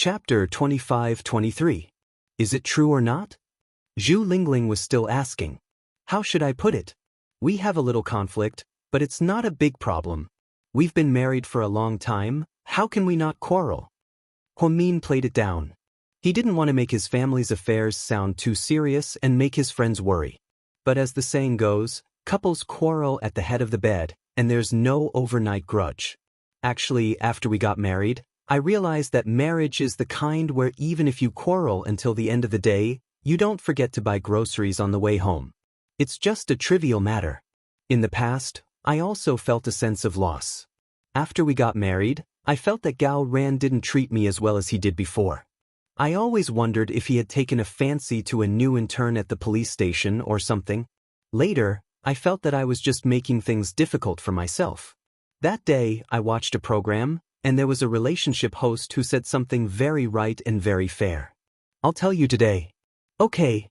Chapter 25-23. Is it true or not? Zhu Lingling was still asking. How should I put it? We have a little conflict, but it's not a big problem. We've been married for a long time, how can we not quarrel? Huamin played it down. He didn't want to make his family's affairs sound too serious and make his friends worry. But as the saying goes, couples quarrel at the head of the bed, and there's no overnight grudge. Actually, after we got married, I realized that marriage is the kind where even if you quarrel until the end of the day, you don't forget to buy groceries on the way home. It's just a trivial matter. In the past, I also felt a sense of loss. After we got married, I felt that Gao Ran didn't treat me as well as he did before. I always wondered if he had taken a fancy to a new intern at the police station or something. Later, I felt that I was just making things difficult for myself. That day, I watched a program, and there was a relationship host who said something very right and very fair. I'll tell you today. Okay.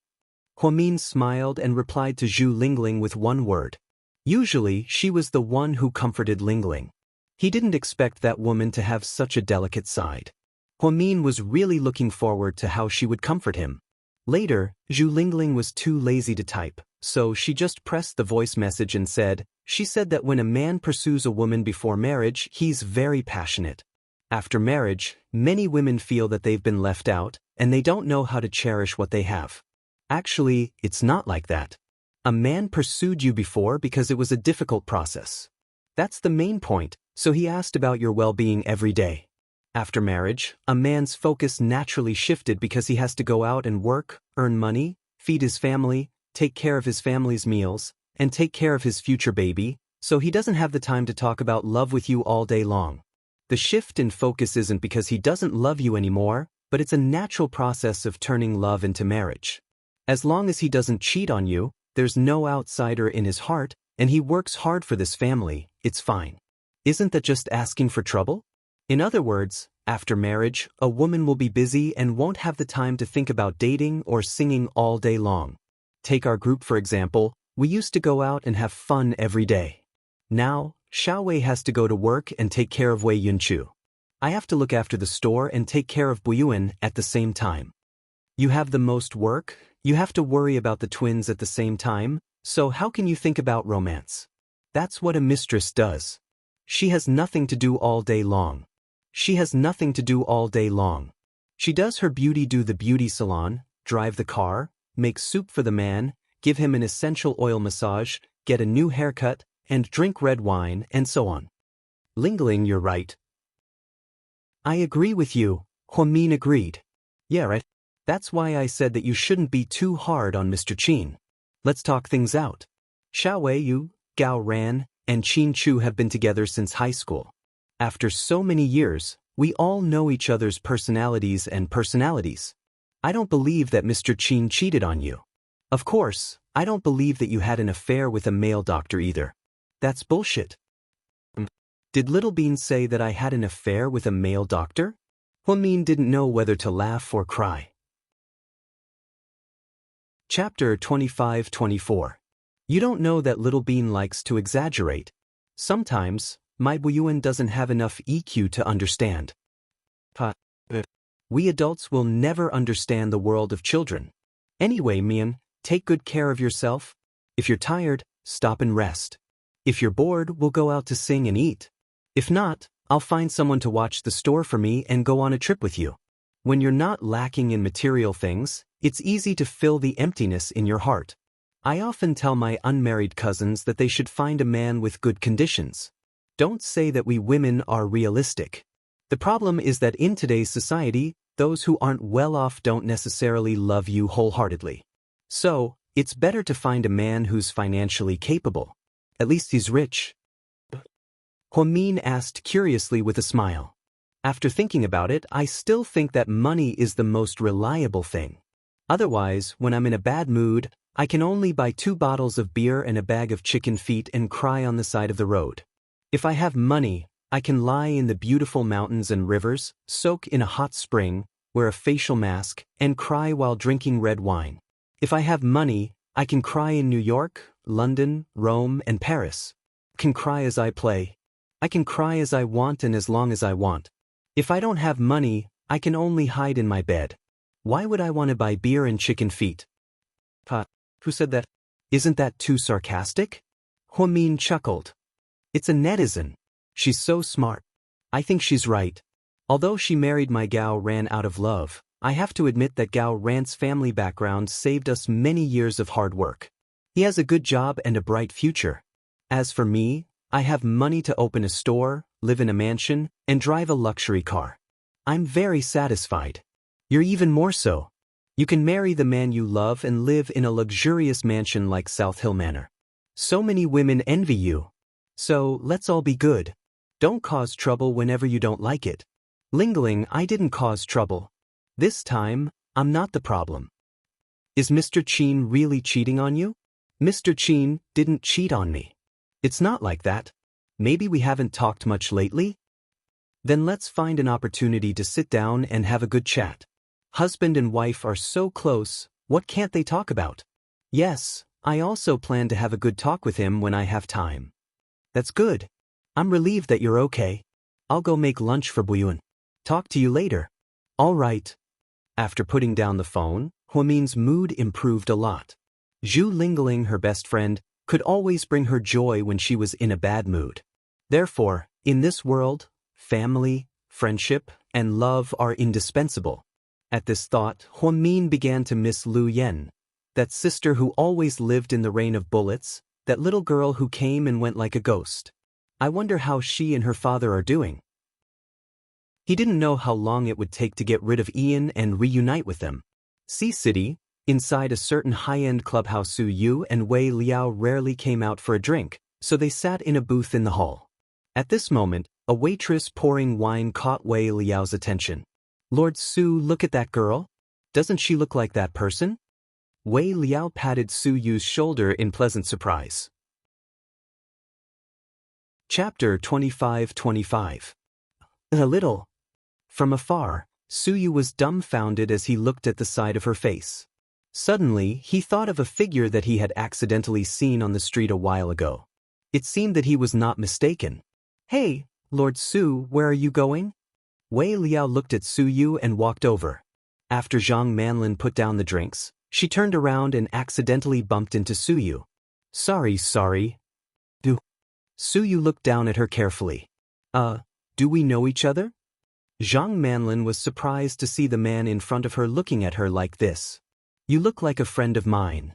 Huamin smiled and replied to Zhu Lingling with one word. Usually, she was the one who comforted Lingling. He didn't expect that woman to have such a delicate side. Huamin was really looking forward to how she would comfort him. Later, Zhu Lingling was too lazy to type, so she just pressed the voice message and said, she said that when a man pursues a woman before marriage, he's very passionate. After marriage, many women feel that they've been left out, and they don't know how to cherish what they have. Actually, it's not like that. A man pursued you before because it was a difficult process. That's the main point, so he asked about your well-being every day. After marriage, a man's focus naturally shifted because he has to go out and work, earn money, feed his family, take care of his family's meals, and take care of his future baby, so he doesn't have the time to talk about love with you all day long. The shift in focus isn't because he doesn't love you anymore, but it's a natural process of turning love into marriage. As long as he doesn't cheat on you, there's no outsider in his heart, and he works hard for this family, it's fine. Isn't that just asking for trouble? In other words, after marriage, a woman will be busy and won't have the time to think about dating or singing all day long. Take our group for example, we used to go out and have fun every day. Now, Xiaowei has to go to work and take care of Wei Yunchu. I have to look after the store and take care of Buyuan at the same time. You have the most work, you have to worry about the twins at the same time, so how can you think about romance? That's what a mistress does. She has nothing to do all day long. She has nothing to do all day long. She does her beauty, do the beauty salon, drive the car, make soup for the man, give him an essential oil massage, get a new haircut, and drink red wine, and so on. Lingling, you're right. I agree with you, Huamin agreed. Yeah, right. That's why I said that you shouldn't be too hard on Mr. Qin. Let's talk things out. Xiaowei Yu, Gao Ran, and Qin Chu have been together since high school. After so many years, we all know each other's personalities and personalities. I don't believe that Mr. Qin cheated on you. Of course, I don't believe that you had an affair with a male doctor either. That's bullshit. Did Little Bean say that I had an affair with a male doctor? Huamin didn't know whether to laugh or cry. Chapter 25-24. You don't know that Little Bean likes to exaggerate. Sometimes, my Buyuan doesn't have enough EQ to understand. We adults will never understand the world of children. Anyway, Mian, take good care of yourself. If you're tired, stop and rest. If you're bored, we'll go out to sing and eat. If not, I'll find someone to watch the store for me and go on a trip with you. When you're not lacking in material things, it's easy to fill the emptiness in your heart. I often tell my unmarried cousins that they should find a man with good conditions. Don't say that we women are realistic. The problem is that in today's society, those who aren't well off don't necessarily love you wholeheartedly. So, it's better to find a man who's financially capable. At least he's rich. Huamin asked curiously with a smile. After thinking about it, I still think that money is the most reliable thing. Otherwise, when I'm in a bad mood, I can only buy 2 bottles of beer and a bag of chicken feet and cry on the side of the road. If I have money, I can lie in the beautiful mountains and rivers, soak in a hot spring, wear a facial mask, and cry while drinking red wine. If I have money, I can cry in New York, London, Rome, and Paris. I can cry as I play. I can cry as I want and as long as I want. If I don't have money, I can only hide in my bed. Why would I want to buy beer and chicken feet? Pa, who said that? Isn't that too sarcastic? Huamin chuckled. It's a netizen. She's so smart. I think she's right. Although she married my Gao Ran out of love, I have to admit that Gao Ran's family background saved us many years of hard work. He has a good job and a bright future. As for me, I have money to open a store, live in a mansion, and drive a luxury car. I'm very satisfied. You're even more so. You can marry the man you love and live in a luxurious mansion like South Hill Manor. So many women envy you. So, let's all be good. Don't cause trouble whenever you don't like it. Lingling, I didn't cause trouble. This time, I'm not the problem. Is Mr. Qin really cheating on you? Mr. Qin didn't cheat on me. It's not like that. Maybe we haven't talked much lately? Then let's find an opportunity to sit down and have a good chat. Husband and wife are so close, what can't they talk about? Yes, I also plan to have a good talk with him when I have time. That's good. I'm relieved that you're okay. I'll go make lunch for Buyuan. Talk to you later. All right. After putting down the phone, Huamin's mood improved a lot. Zhu Lingling, her best friend, could always bring her joy when she was in a bad mood. Therefore, in this world, family, friendship, and love are indispensable. At this thought, Huamin began to miss Lu Yen, that sister who always lived in the rain of bullets, that little girl who came and went like a ghost. I wonder how she and her father are doing. He didn't know how long it would take to get rid of Ian and reunite with them. Sea City, inside a certain high-end clubhouse, Su Yu and Wei Liao rarely came out for a drink, so they sat in a booth in the hall. At this moment, a waitress pouring wine caught Wei Liao's attention. Lord Su, look at that girl. Doesn't she look like that person? Wei Liao patted Su Yu's shoulder in pleasant surprise. Chapter 25-25. A little. From afar, Su Yu was dumbfounded as he looked at the side of her face. Suddenly, he thought of a figure that he had accidentally seen on the street a while ago. It seemed that he was not mistaken. Hey, Lord Su, where are you going? Wei Liao looked at Su Yu and walked over. After Zhang Manlin put down the drinks, she turned around and accidentally bumped into Su Yu. Sorry. Su Yu looked down at her carefully. Do we know each other? Zhang Manlin was surprised to see the man in front of her looking at her like this. You look like a friend of mine.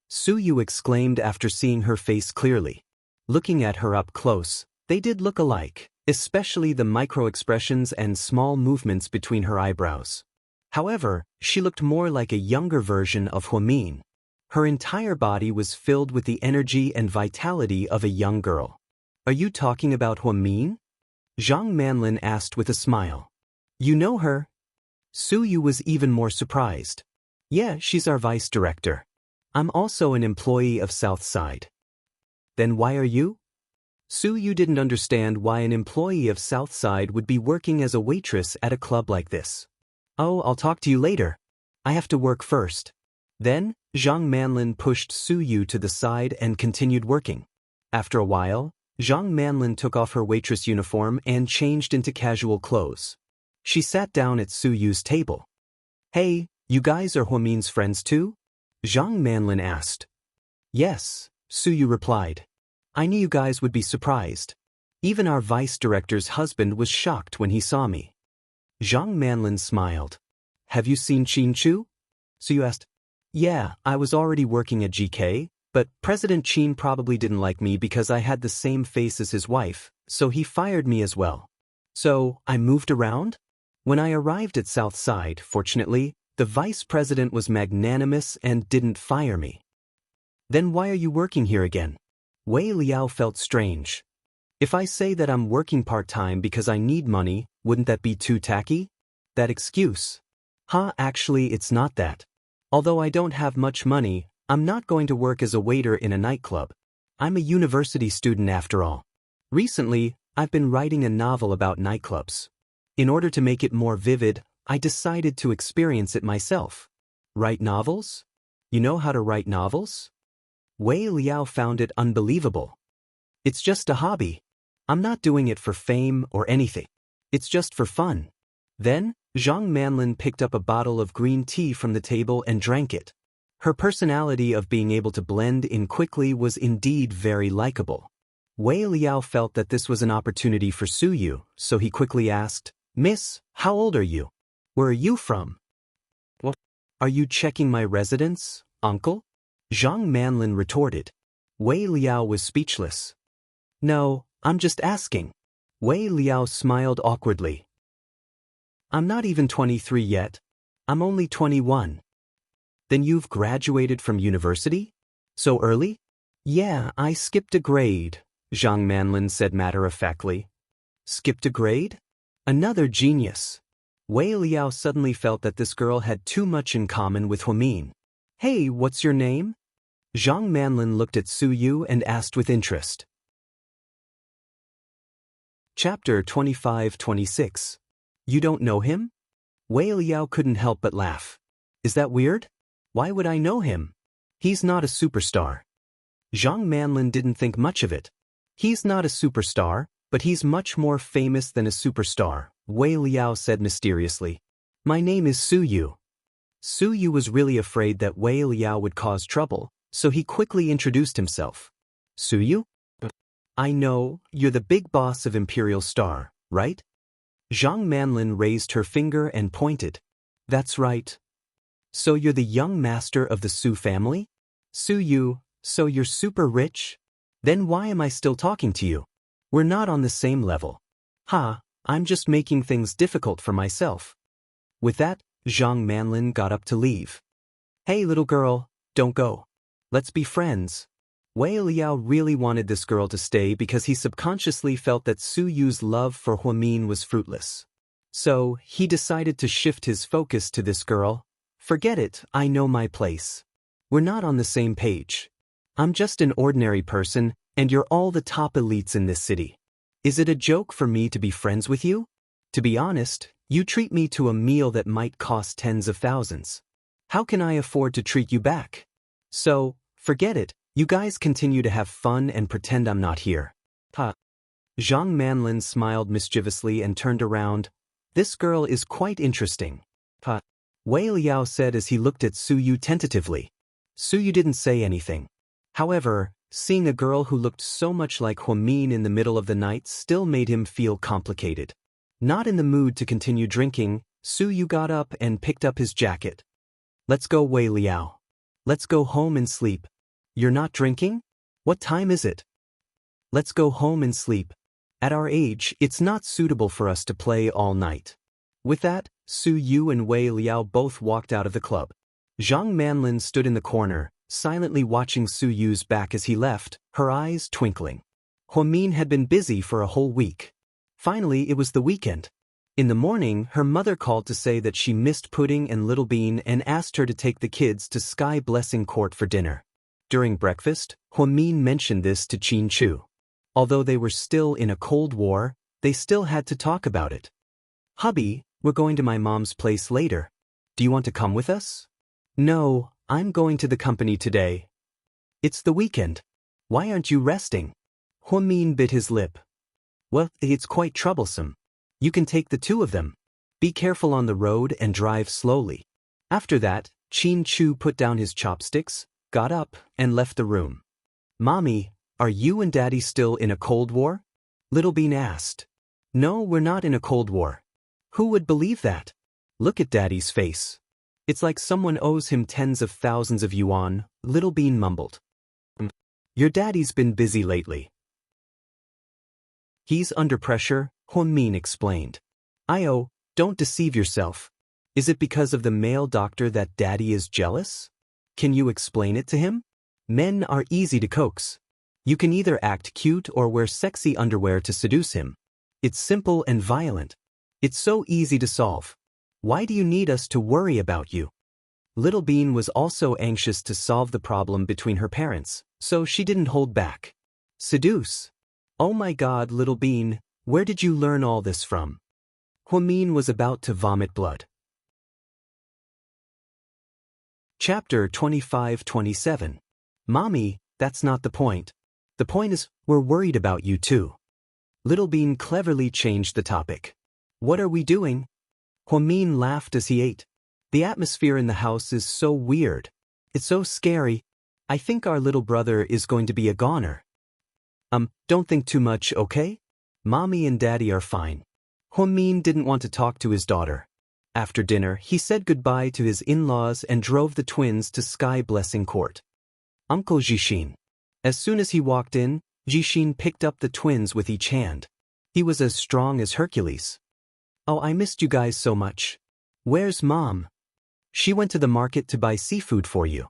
Su Yu exclaimed after seeing her face clearly. Looking at her up close, they did look alike, especially the micro-expressions and small movements between her eyebrows. However, she looked more like a younger version of Huamin. Her entire body was filled with the energy and vitality of a young girl. Are you talking about Huamin? Zhang Manlin asked with a smile. You know her? Su Yu was even more surprised. Yeah, she's our vice director. I'm also an employee of Southside. Then why are you? Su Yu didn't understand why an employee of Southside would be working as a waitress at a club like this. Oh, I'll talk to you later. I have to work first. Then, Zhang Manlin pushed Su Yu to the side and continued working. After a while, Zhang Manlin took off her waitress uniform and changed into casual clothes. She sat down at Su Yu's table. Hey, you guys are Huamin's friends too? Zhang Manlin asked. Yes, Su Yu replied. I knew you guys would be surprised. Even our vice director's husband was shocked when he saw me. Zhang Manlin smiled. Have you seen Qin Chu? Su Yu asked. Yeah, I was already working at GK, but President Qin probably didn't like me because I had the same face as his wife, so he fired me as well. So, I moved around? When I arrived at Southside, fortunately, the vice president was magnanimous and didn't fire me. Then why are you working here again? Wei Liao felt strange. If I say that I'm working part-time because I need money, wouldn't that be too tacky? That excuse? Actually, it's not that. Although I don't have much money, I'm not going to work as a waiter in a nightclub. I'm a university student after all. Recently, I've been writing a novel about nightclubs. In order to make it more vivid, I decided to experience it myself. Write novels? You know how to write novels? Wei Liao found it unbelievable. It's just a hobby. I'm not doing it for fame or anything. It's just for fun. Then, Zhang Manlin picked up a bottle of green tea from the table and drank it. Her personality of being able to blend in quickly was indeed very likable. Wei Liao felt that this was an opportunity for Su Yu, so he quickly asked, "Miss, how old are you? Where are you from?" "What? Are you checking my residence, uncle?" Zhang Manlin retorted. Wei Liao was speechless. "No, I'm just asking." Wei Liao smiled awkwardly. "I'm not even 23 yet. I'm only 21. Then you've graduated from university? So early?" "Yeah, I skipped a grade," Zhang Manlin said matter-of-factly. "Skipped a grade? Another genius." Wei Liao suddenly felt that this girl had too much in common with Huamin. "Hey, what's your name?" Zhang Manlin looked at Su Yu and asked with interest. Chapter 25-26. You don't know him? Wei Liao couldn't help but laugh. "Is that weird? Why would I know him? He's not a superstar." Zhang Manlin didn't think much of it. "He's not a superstar, but he's much more famous than a superstar," Wei Liao said mysteriously. "My name is Su Yu." Su Yu was really afraid that Wei Liao would cause trouble, so he quickly introduced himself. "Su Yu? I know, you're the big boss of Imperial Star, right?" Zhang Manlin raised her finger and pointed. "That's right." "So you're the young master of the Su family?" "Su Yu, so you're super rich? Then why am I still talking to you? We're not on the same level." "Ha, I'm just making things difficult for myself." With that, Zhang Manlin got up to leave. "Hey little girl, don't go. Let's be friends." Wei Liao really wanted this girl to stay because he subconsciously felt that Su Yu's love for Huamin was fruitless. So, he decided to shift his focus to this girl. "Forget it, I know my place. We're not on the same page. I'm just an ordinary person, and you're all the top elites in this city. Is it a joke for me to be friends with you? To be honest, you treat me to a meal that might cost tens of thousands. How can I afford to treat you back? So, forget it, you guys continue to have fun and pretend I'm not here." "Ha." Zhang Manlin smiled mischievously and turned around. "This girl is quite interesting." "Ha." Wei Liao said as he looked at Su Yu tentatively. Su Yu didn't say anything. However, seeing a girl who looked so much like Huamin in the middle of the night still made him feel complicated. Not in the mood to continue drinking, Su Yu got up and picked up his jacket. "Let's go, Wei Liao. Let's go home and sleep." "You're not drinking? What time is it?" "Let's go home and sleep. At our age, it's not suitable for us to play all night." With that, Su Yu and Wei Liao both walked out of the club. Zhang Manlin stood in the corner, silently watching Su Yu's back as he left, her eyes twinkling. Huamin had been busy for a whole week. Finally, it was the weekend. In the morning, her mother called to say that she missed Pudding and Little Bean and asked her to take the kids to Sky Blessing Court for dinner. During breakfast, Huamin mentioned this to Qin Chu. Although they were still in a Cold War, they still had to talk about it. "Hubby, we're going to my mom's place later. Do you want to come with us?" "No, I'm going to the company today." "It's the weekend. Why aren't you resting?" Huamin bit his lip. "Well, it's quite troublesome. You can take the two of them. Be careful on the road and drive slowly." After that, Qin Chu put down his chopsticks, got up, and left the room. "Mommy, are you and Daddy still in a Cold War?" Little Bean asked. "No, we're not in a Cold War." "Who would believe that? Look at Daddy's face. It's like someone owes him tens of thousands of yuan," Little Bean mumbled. "Your daddy's been busy lately. He's under pressure," Huamin explained. "Io, don't deceive yourself. Is it because of the male doctor that Daddy is jealous? Can you explain it to him? Men are easy to coax. You can either act cute or wear sexy underwear to seduce him. It's simple and violent. It's so easy to solve. Why do you need us to worry about you?" Little Bean was also anxious to solve the problem between her parents, so she didn't hold back. "Seduce? Oh my God, Little Bean, where did you learn all this from?" Huamin was about to vomit blood. Chapter 25-27. Mommy, that's not the point. The point is, we're worried about you too. Little Bean cleverly changed the topic. "What are we doing?" Huamin laughed as he ate. The atmosphere in the house is so weird. It's so scary. I think our little brother is going to be a goner. Don't think too much, okay? Mommy and Daddy are fine. Huamin didn't want to talk to his daughter. After dinner, he said goodbye to his in-laws and drove the twins to Sky Blessing Court. Uncle Jixin. As soon as he walked in, Jixin picked up the twins with each hand. He was as strong as Hercules. Oh, I missed you guys so much. Where's Mom? She went to the market to buy seafood for you.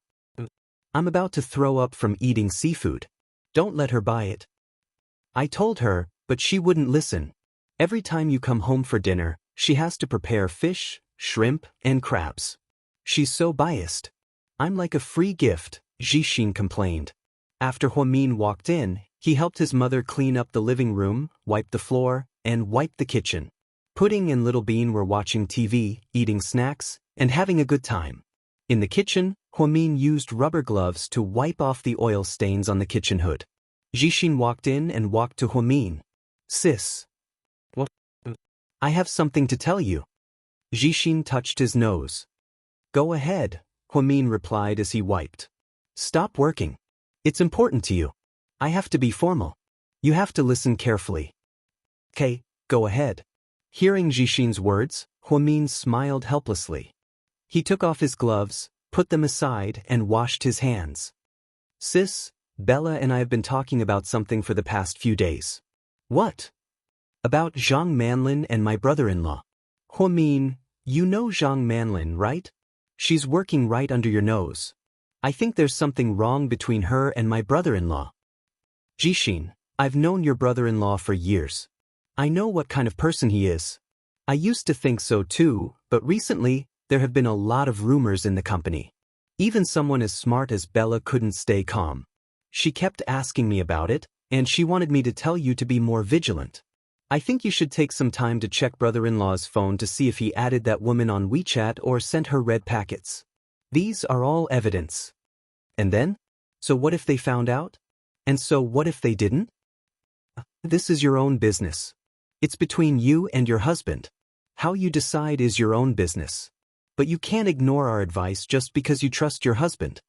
I'm about to throw up from eating seafood. Don't let her buy it. I told her, but she wouldn't listen. Every time you come home for dinner, she has to prepare fish, shrimp, and crabs. She's so biased. I'm like a free gift, Jixin complained. After Huamin walked in, he helped his mother clean up the living room, wipe the floor, and wipe the kitchen. Pudding and Little Bean were watching TV, eating snacks, and having a good time. In the kitchen, Huamin used rubber gloves to wipe off the oil stains on the kitchen hood. Jixin walked in and walked to Huamin. Sis. What? I have something to tell you. Jixin touched his nose. Go ahead, Huamin replied as he wiped. Stop working. It's important to you. I have to be formal. You have to listen carefully. Okay, go ahead. Hearing Jixin's words, Huamin smiled helplessly. He took off his gloves, put them aside, and washed his hands. Sis, Bella and I have been talking about something for the past few days. What? About Zhang Manlin and my brother-in-law. Huamin, you know Zhang Manlin, right? She's working right under your nose. I think there's something wrong between her and my brother-in-law. Jixin, I've known your brother-in-law for years. I know what kind of person he is. I used to think so too, but recently, there have been a lot of rumors in the company. Even someone as smart as Bella couldn't stay calm. She kept asking me about it, and she wanted me to tell you to be more vigilant. I think you should take some time to check brother-in-law's phone to see if he added that woman on WeChat or sent her red packets. These are all evidence. And then? So what if they found out? And so what if they didn't? This is your own business. It's between you and your husband. How you decide is your own business. But you can't ignore our advice just because you trust your husband.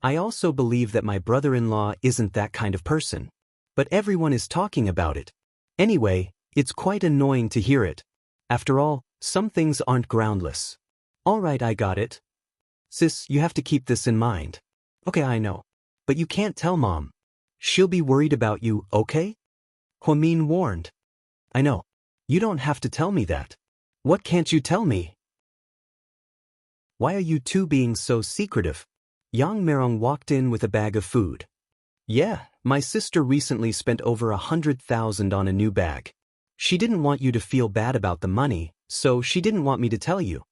I also believe that my brother-in-law isn't that kind of person. But everyone is talking about it. Anyway, it's quite annoying to hear it. After all, some things aren't groundless. All right, I got it. Sis, you have to keep this in mind. Okay, I know. But you can't tell Mom. She'll be worried about you, okay? Huamin warned. I know. You don't have to tell me that. What can't you tell me? Why are you two being so secretive? Yang Merong walked in with a bag of food. Yeah, my sister recently spent over 100,000 on a new bag. She didn't want you to feel bad about the money, so she didn't want me to tell you.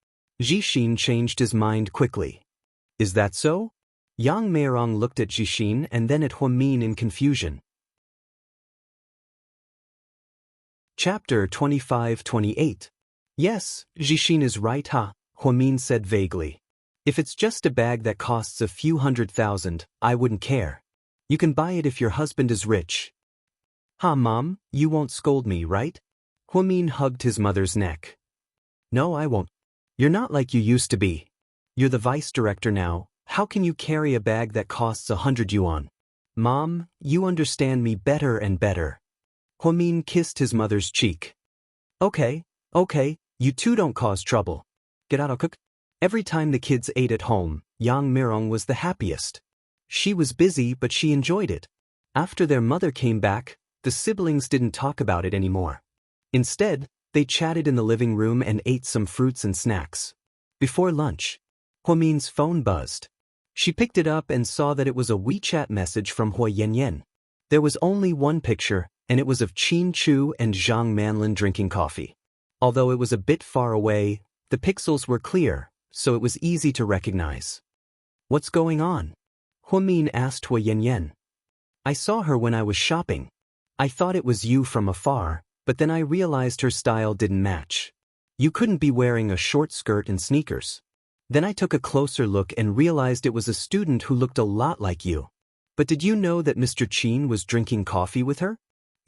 Jixin changed his mind quickly. Is that so? Yang Merong looked at Jixin and then at Huamin in confusion. Chapter 25-28. Yes, Jixin is right, huh? Huamin said vaguely. If it's just a bag that costs a few 100,000, I wouldn't care. You can buy it if your husband is rich. Huh, Mom, you won't scold me, right? Huamin hugged his mother's neck. No, I won't. You're not like you used to be. You're the vice director now. How can you carry a bag that costs 100 yuan? Mom, you understand me better and better. Huamin kissed his mother's cheek. Okay, you two don't cause trouble. Get out, I'll cook. Every time the kids ate at home, Yang Merong was the happiest. She was busy, but she enjoyed it. After their mother came back, the siblings didn't talk about it anymore. Instead, they chatted in the living room and ate some fruits and snacks. Before lunch, Huamin's phone buzzed. She picked it up and saw that it was a WeChat message from Hua Yanyan. There was only one picture, and it was of Qin Chu and Zhang Manlin drinking coffee. Although it was a bit far away, the pixels were clear, so it was easy to recognize. What's going on? Huamin asked Hua Yanyan. I saw her when I was shopping. I thought it was you from afar, but then I realized her style didn't match. You couldn't be wearing a short skirt and sneakers. Then I took a closer look and realized it was a student who looked a lot like you. But did you know that Mr. Qin was drinking coffee with her?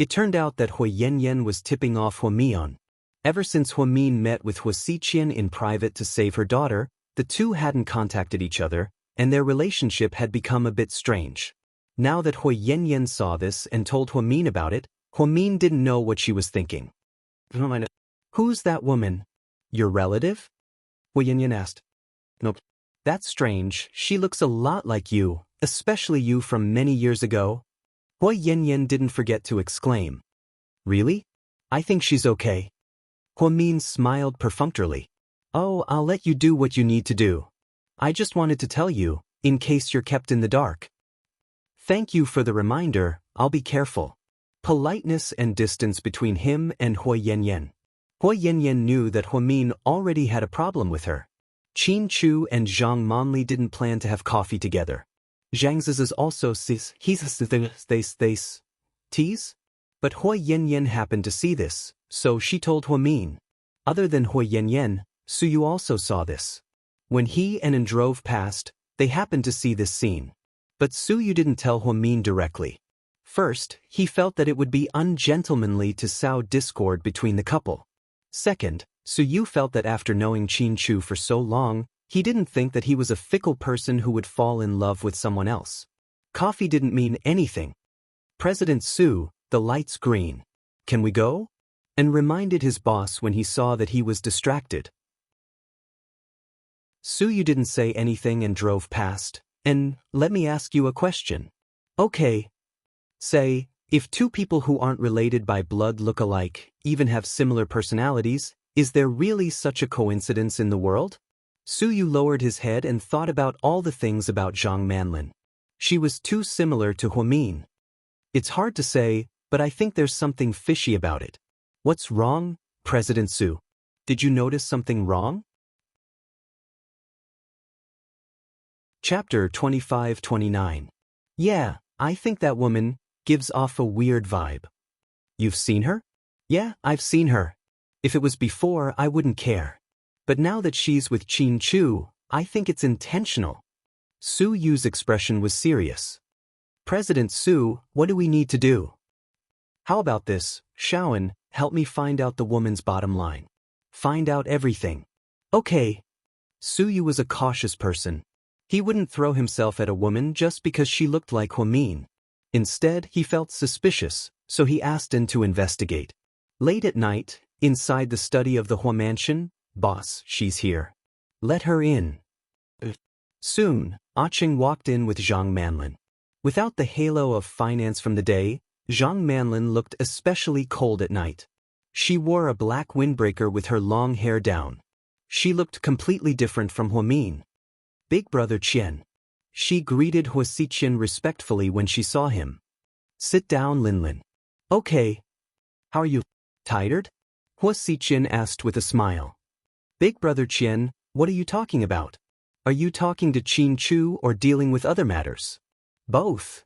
It turned out that Hua Yanyan was tipping off Huamian. Ever since Huamin met with Huasiqian in private to save her daughter, the two hadn't contacted each other, and their relationship had become a bit strange. Now that Hui Yanyan saw this and told Huamin about it, Huamin didn't know what she was thinking. Who's that woman? Your relative? Hui Yanyan asked. Nope. That's strange, she looks a lot like you, especially you from many years ago. Hui Yanyan didn't forget to exclaim. Really? I think she's okay. Huamin smiled perfunctorily. Oh, I'll let you do what you need to do. I just wanted to tell you, in case you're kept in the dark. Thank you for the reminder, I'll be careful. Politeness and distance between him and Hui Yanyan. Hui Yanyan knew that Huamin already had a problem with her. Qin Chu and Zhang Manli didn't plan to have coffee together. Zhang's is also tease? But Hui Yanyan happened to see this, so she told Huamin. Other than Hui Yanyan, Suyu also saw this. When he and drove past, they happened to see this scene. But Suyu didn't tell Huamin directly. First, he felt that it would be ungentlemanly to sow discord between the couple. Second, Suyu felt that after knowing Qin Chu for so long, he didn't think that he was a fickle person who would fall in love with someone else. Coffee didn't mean anything. President Su, the light's green. Can we go? And reminded his boss when he saw that he was distracted. Suyu didn't say anything and drove past. And let me ask you a question. Okay. Say, if two people who aren't related by blood look alike, even have similar personalities, is there really such a coincidence in the world? Suyu lowered his head and thought about all the things about Zhang Manlin. She was too similar to Huamin. It's hard to say, but I think there's something fishy about it. What's wrong, President Su? Did you notice something wrong? Chapter 25-29. Yeah, I think that woman gives off a weird vibe. You've seen her? Yeah, I've seen her. If it was before, I wouldn't care. But now that she's with Qin Chu, I think it's intentional. Su Yu's expression was serious. President Su, what do we need to do? How about this, Shaoan, help me find out the woman's bottom line. Find out everything. Okay. Su Yu was a cautious person. He wouldn't throw himself at a woman just because she looked like Huamin. Instead, he felt suspicious, so he asked An to investigate. Late at night, inside the study of the Hua mansion, boss, she's here. Let her in. Soon, Cheng walked in with Zhang Manlin. Without the halo of finance from the day, Zhang Manlin looked especially cold at night. She wore a black windbreaker with her long hair down. She looked completely different from Huamin. Big brother Qian. She greeted Huasiqian respectfully when she saw him. Sit down, Linlin. Okay. How are you? Tired? Huasiqian asked with a smile. Big brother Qian, what are you talking about? Are you talking to Qin Chu or dealing with other matters? Both.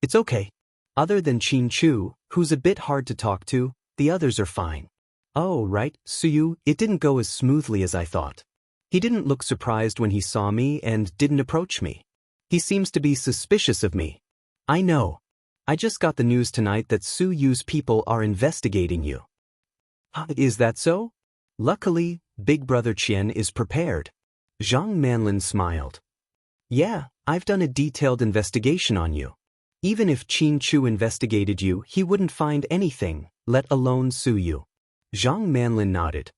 It's okay. Other than Qin Chu, who's a bit hard to talk to, the others are fine. Oh, right, Suyu, it didn't go as smoothly as I thought. He didn't look surprised when he saw me and didn't approach me. He seems to be suspicious of me. I know. I just got the news tonight that Su Yu's people are investigating you. Is that so? Luckily, Big Brother Qian is prepared. Zhang Manlin smiled. Yeah, I've done a detailed investigation on you. Even if Qin Chu investigated you, he wouldn't find anything, let alone Su Yu. Zhang Manlin nodded.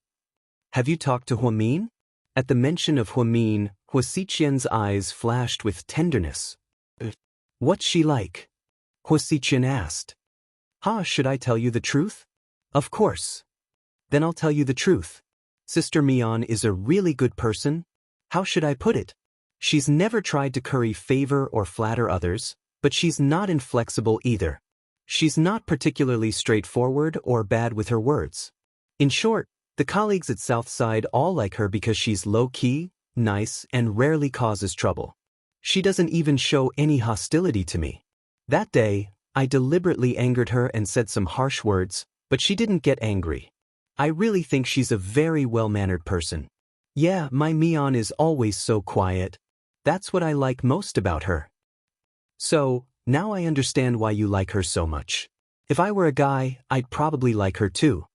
Have you talked to Huamin? At the mention of Huamin, Huasiqian's eyes flashed with tenderness. What's she like? Huasiqian asked. Should I tell you the truth? Of course. Then I'll tell you the truth. Sister Mian is a really good person. How should I put it? She's never tried to curry favor or flatter others, but she's not inflexible either. She's not particularly straightforward or bad with her words. In short, the colleagues at Southside all like her because she's low-key, nice, and rarely causes trouble. She doesn't even show any hostility to me. That day, I deliberately angered her and said some harsh words, but she didn't get angry. I really think she's a very well-mannered person. Yeah, my Mian is always so quiet. That's what I like most about her. So, now I understand why you like her so much. If I were a guy, I'd probably like her too.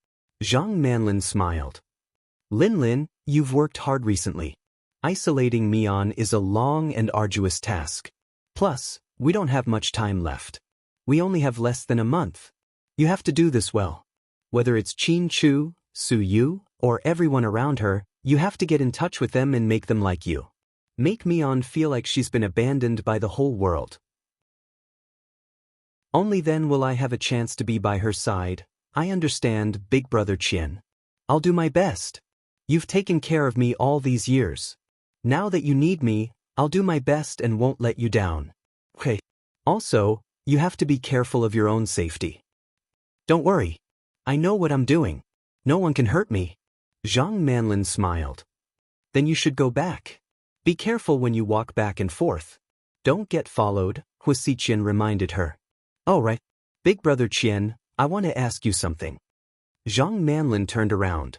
Zhang Manlin smiled. Lin, you've worked hard recently. Isolating Mian is a long and arduous task. Plus, we don't have much time left. We only have less than a month. You have to do this well. Whether it's Qin Chu, Su Yu, or everyone around her, you have to get in touch with them and make them like you. Make Mian feel like she's been abandoned by the whole world. Only then will I have a chance to be by her side. I understand, Big Brother Qian. I'll do my best. You've taken care of me all these years. Now that you need me, I'll do my best and won't let you down. Okay. Also, you have to be careful of your own safety. Don't worry. I know what I'm doing. No one can hurt me. Zhang Manlin smiled. Then you should go back. Be careful when you walk back and forth. Don't get followed, Wuxia Qian reminded her. All right. Big Brother Qian, I want to ask you something. Zhang Manlin turned around.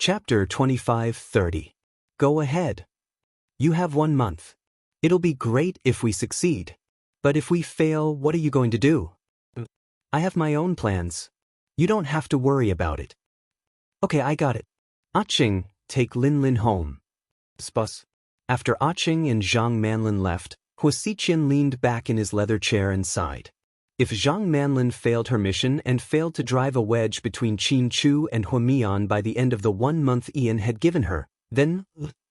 Chapter 25:30. Go ahead. You have 1 month. It'll be great if we succeed. But if we fail, what are you going to do? I have my own plans. You don't have to worry about it. Okay, I got it. Aching, take Lin home. Spus. After Aching and Zhang Manlin left, Wuxia Qian leaned back in his leather chair and sighed. If Zhang Manlin failed her mission and failed to drive a wedge between Qin Chu and Mian by the end of the 1 month Ian had given her, then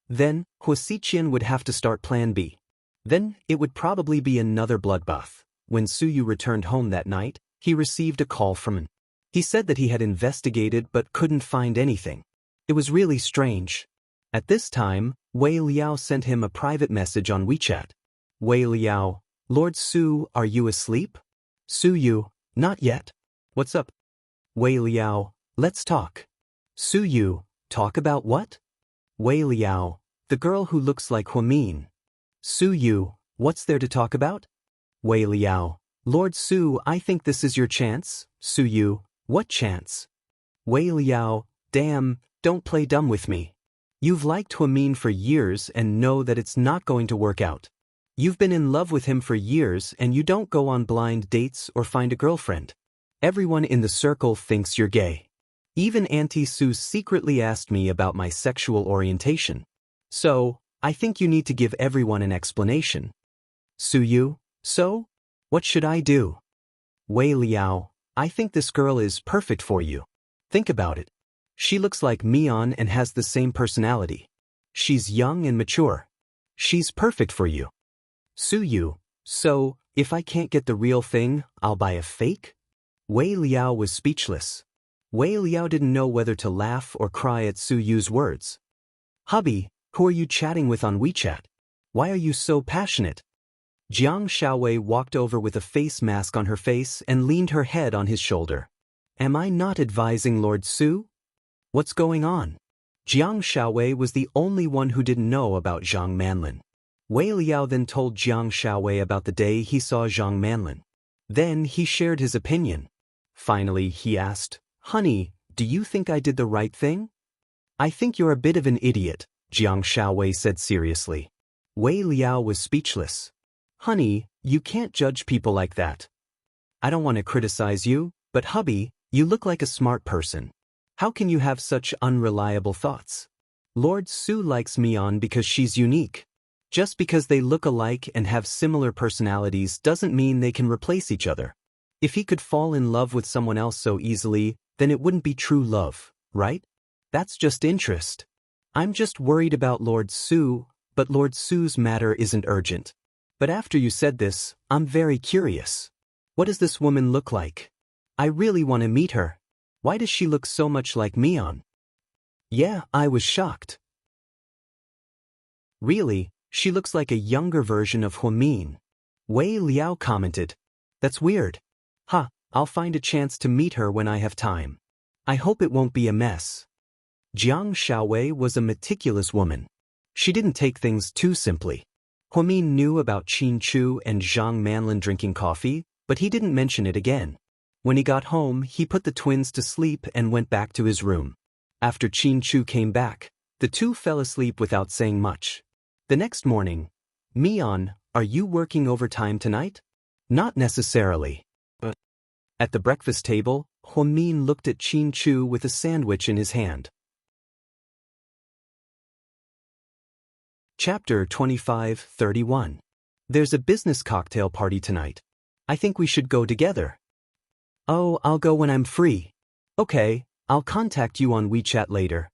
Wuxia Qian would have to start Plan B. Then it would probably be another bloodbath. When Su Yu returned home that night, he received a call from him. He said that he had investigated but couldn't find anything. It was really strange. At this time, Wei Liao sent him a private message on WeChat. Wei Liao, Lord Su, are you asleep? Su Yu, not yet. What's up? Wei Liao, let's talk. Su Yu, talk about what? Wei Liao, the girl who looks like Huamin. Su Yu, what's there to talk about? Wei Liao, Lord Su, I think this is your chance. Su Yu, what chance? Wei Liao, damn, don't play dumb with me. You've liked Huamin for years and know that it's not going to work out. You've been in love with him for years and you don't go on blind dates or find a girlfriend. Everyone in the circle thinks you're gay. Even Auntie Sue secretly asked me about my sexual orientation. So, I think you need to give everyone an explanation. Su Yu, so? What should I do? Wei Liao, I think this girl is perfect for you. Think about it. She looks like Mian and has the same personality. She's young and mature. She's perfect for you. Su Yu, so, if I can't get the real thing, I'll buy a fake? Wei Liao was speechless. Wei Liao didn't know whether to laugh or cry at Su Yu's words. Hubby, who are you chatting with on WeChat? Why are you so passionate? Jiang Xiaowei walked over with a face mask on her face and leaned her head on his shoulder. Am I not advising Lord Su? What's going on? Jiang Xiaowei was the only one who didn't know about Zhang Manlin. Wei Liao then told Jiang Xiaowei about the day he saw Zhang Manlin. Then he shared his opinion. Finally, he asked, Honey, do you think I did the right thing? I think you're a bit of an idiot, Jiang Xiaowei said seriously. Wei Liao was speechless. Honey, you can't judge people like that. I don't want to criticize you, but hubby, you look like a smart person. How can you have such unreliable thoughts? Lord Su likes Mian because she's unique. Just because they look alike and have similar personalities doesn't mean they can replace each other. If he could fall in love with someone else so easily, then it wouldn't be true love, right? That's just interest. I'm just worried about Lord Su, but Lord Su's matter isn't urgent. But after you said this, I'm very curious. What does this woman look like? I really want to meet her. Why does she look so much like Mian? Yeah, I was shocked. Really, she looks like a younger version of Huamin. Wei Liao commented. That's weird. I'll find a chance to meet her when I have time. I hope it won't be a mess. Jiang Xiaowei was a meticulous woman. She didn't take things too simply. Huamin knew about Qin Chu and Zhang Manlin drinking coffee, but he didn't mention it again. When he got home, he put the twins to sleep and went back to his room. After Qin Chu came back, the two fell asleep without saying much. The next morning, Mian, are you working overtime tonight? Not necessarily. At the breakfast table, Huamin looked at Qin Chu with a sandwich in his hand. Chapter 25:31. There's a business cocktail party tonight. I think we should go together. Oh, I'll go when I'm free. Okay, I'll contact you on WeChat later.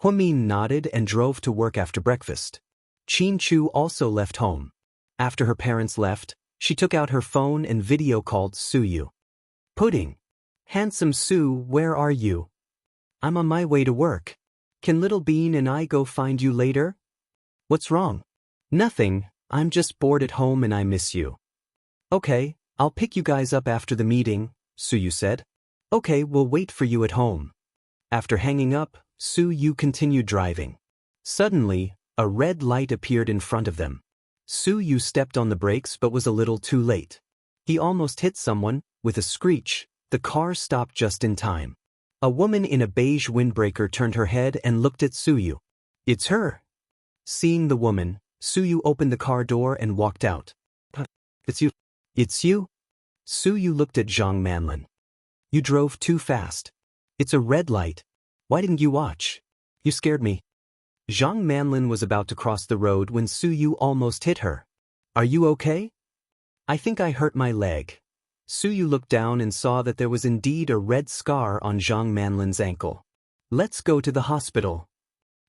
Huamin nodded and drove to work after breakfast. Qin Chu also left home. After her parents left, she took out her phone and video called Suyu. Pudding. Handsome Sue, where are you? I'm on my way to work. Can Little Bean and I go find you later? What's wrong? Nothing, I'm just bored at home and I miss you. Okay, I'll pick you guys up after the meeting, Suyu said. Okay, we'll wait for you at home. After hanging up, Suyu continued driving. Suddenly, a red light appeared in front of them. Suyu stepped on the brakes but was a little too late. He almost hit someone. With a screech, the car stopped just in time. A woman in a beige windbreaker turned her head and looked at Suyu. It's her. Seeing the woman, Suyu opened the car door and walked out. It's you. It's you? Suyu looked at Zhang Manlin. You drove too fast. It's a red light. Why didn't you watch? You scared me. Zhang Manlin was about to cross the road when Suyu almost hit her. Are you okay? I think I hurt my leg. Suyu looked down and saw that there was indeed a red scar on Zhang Manlin's ankle. Let's go to the hospital.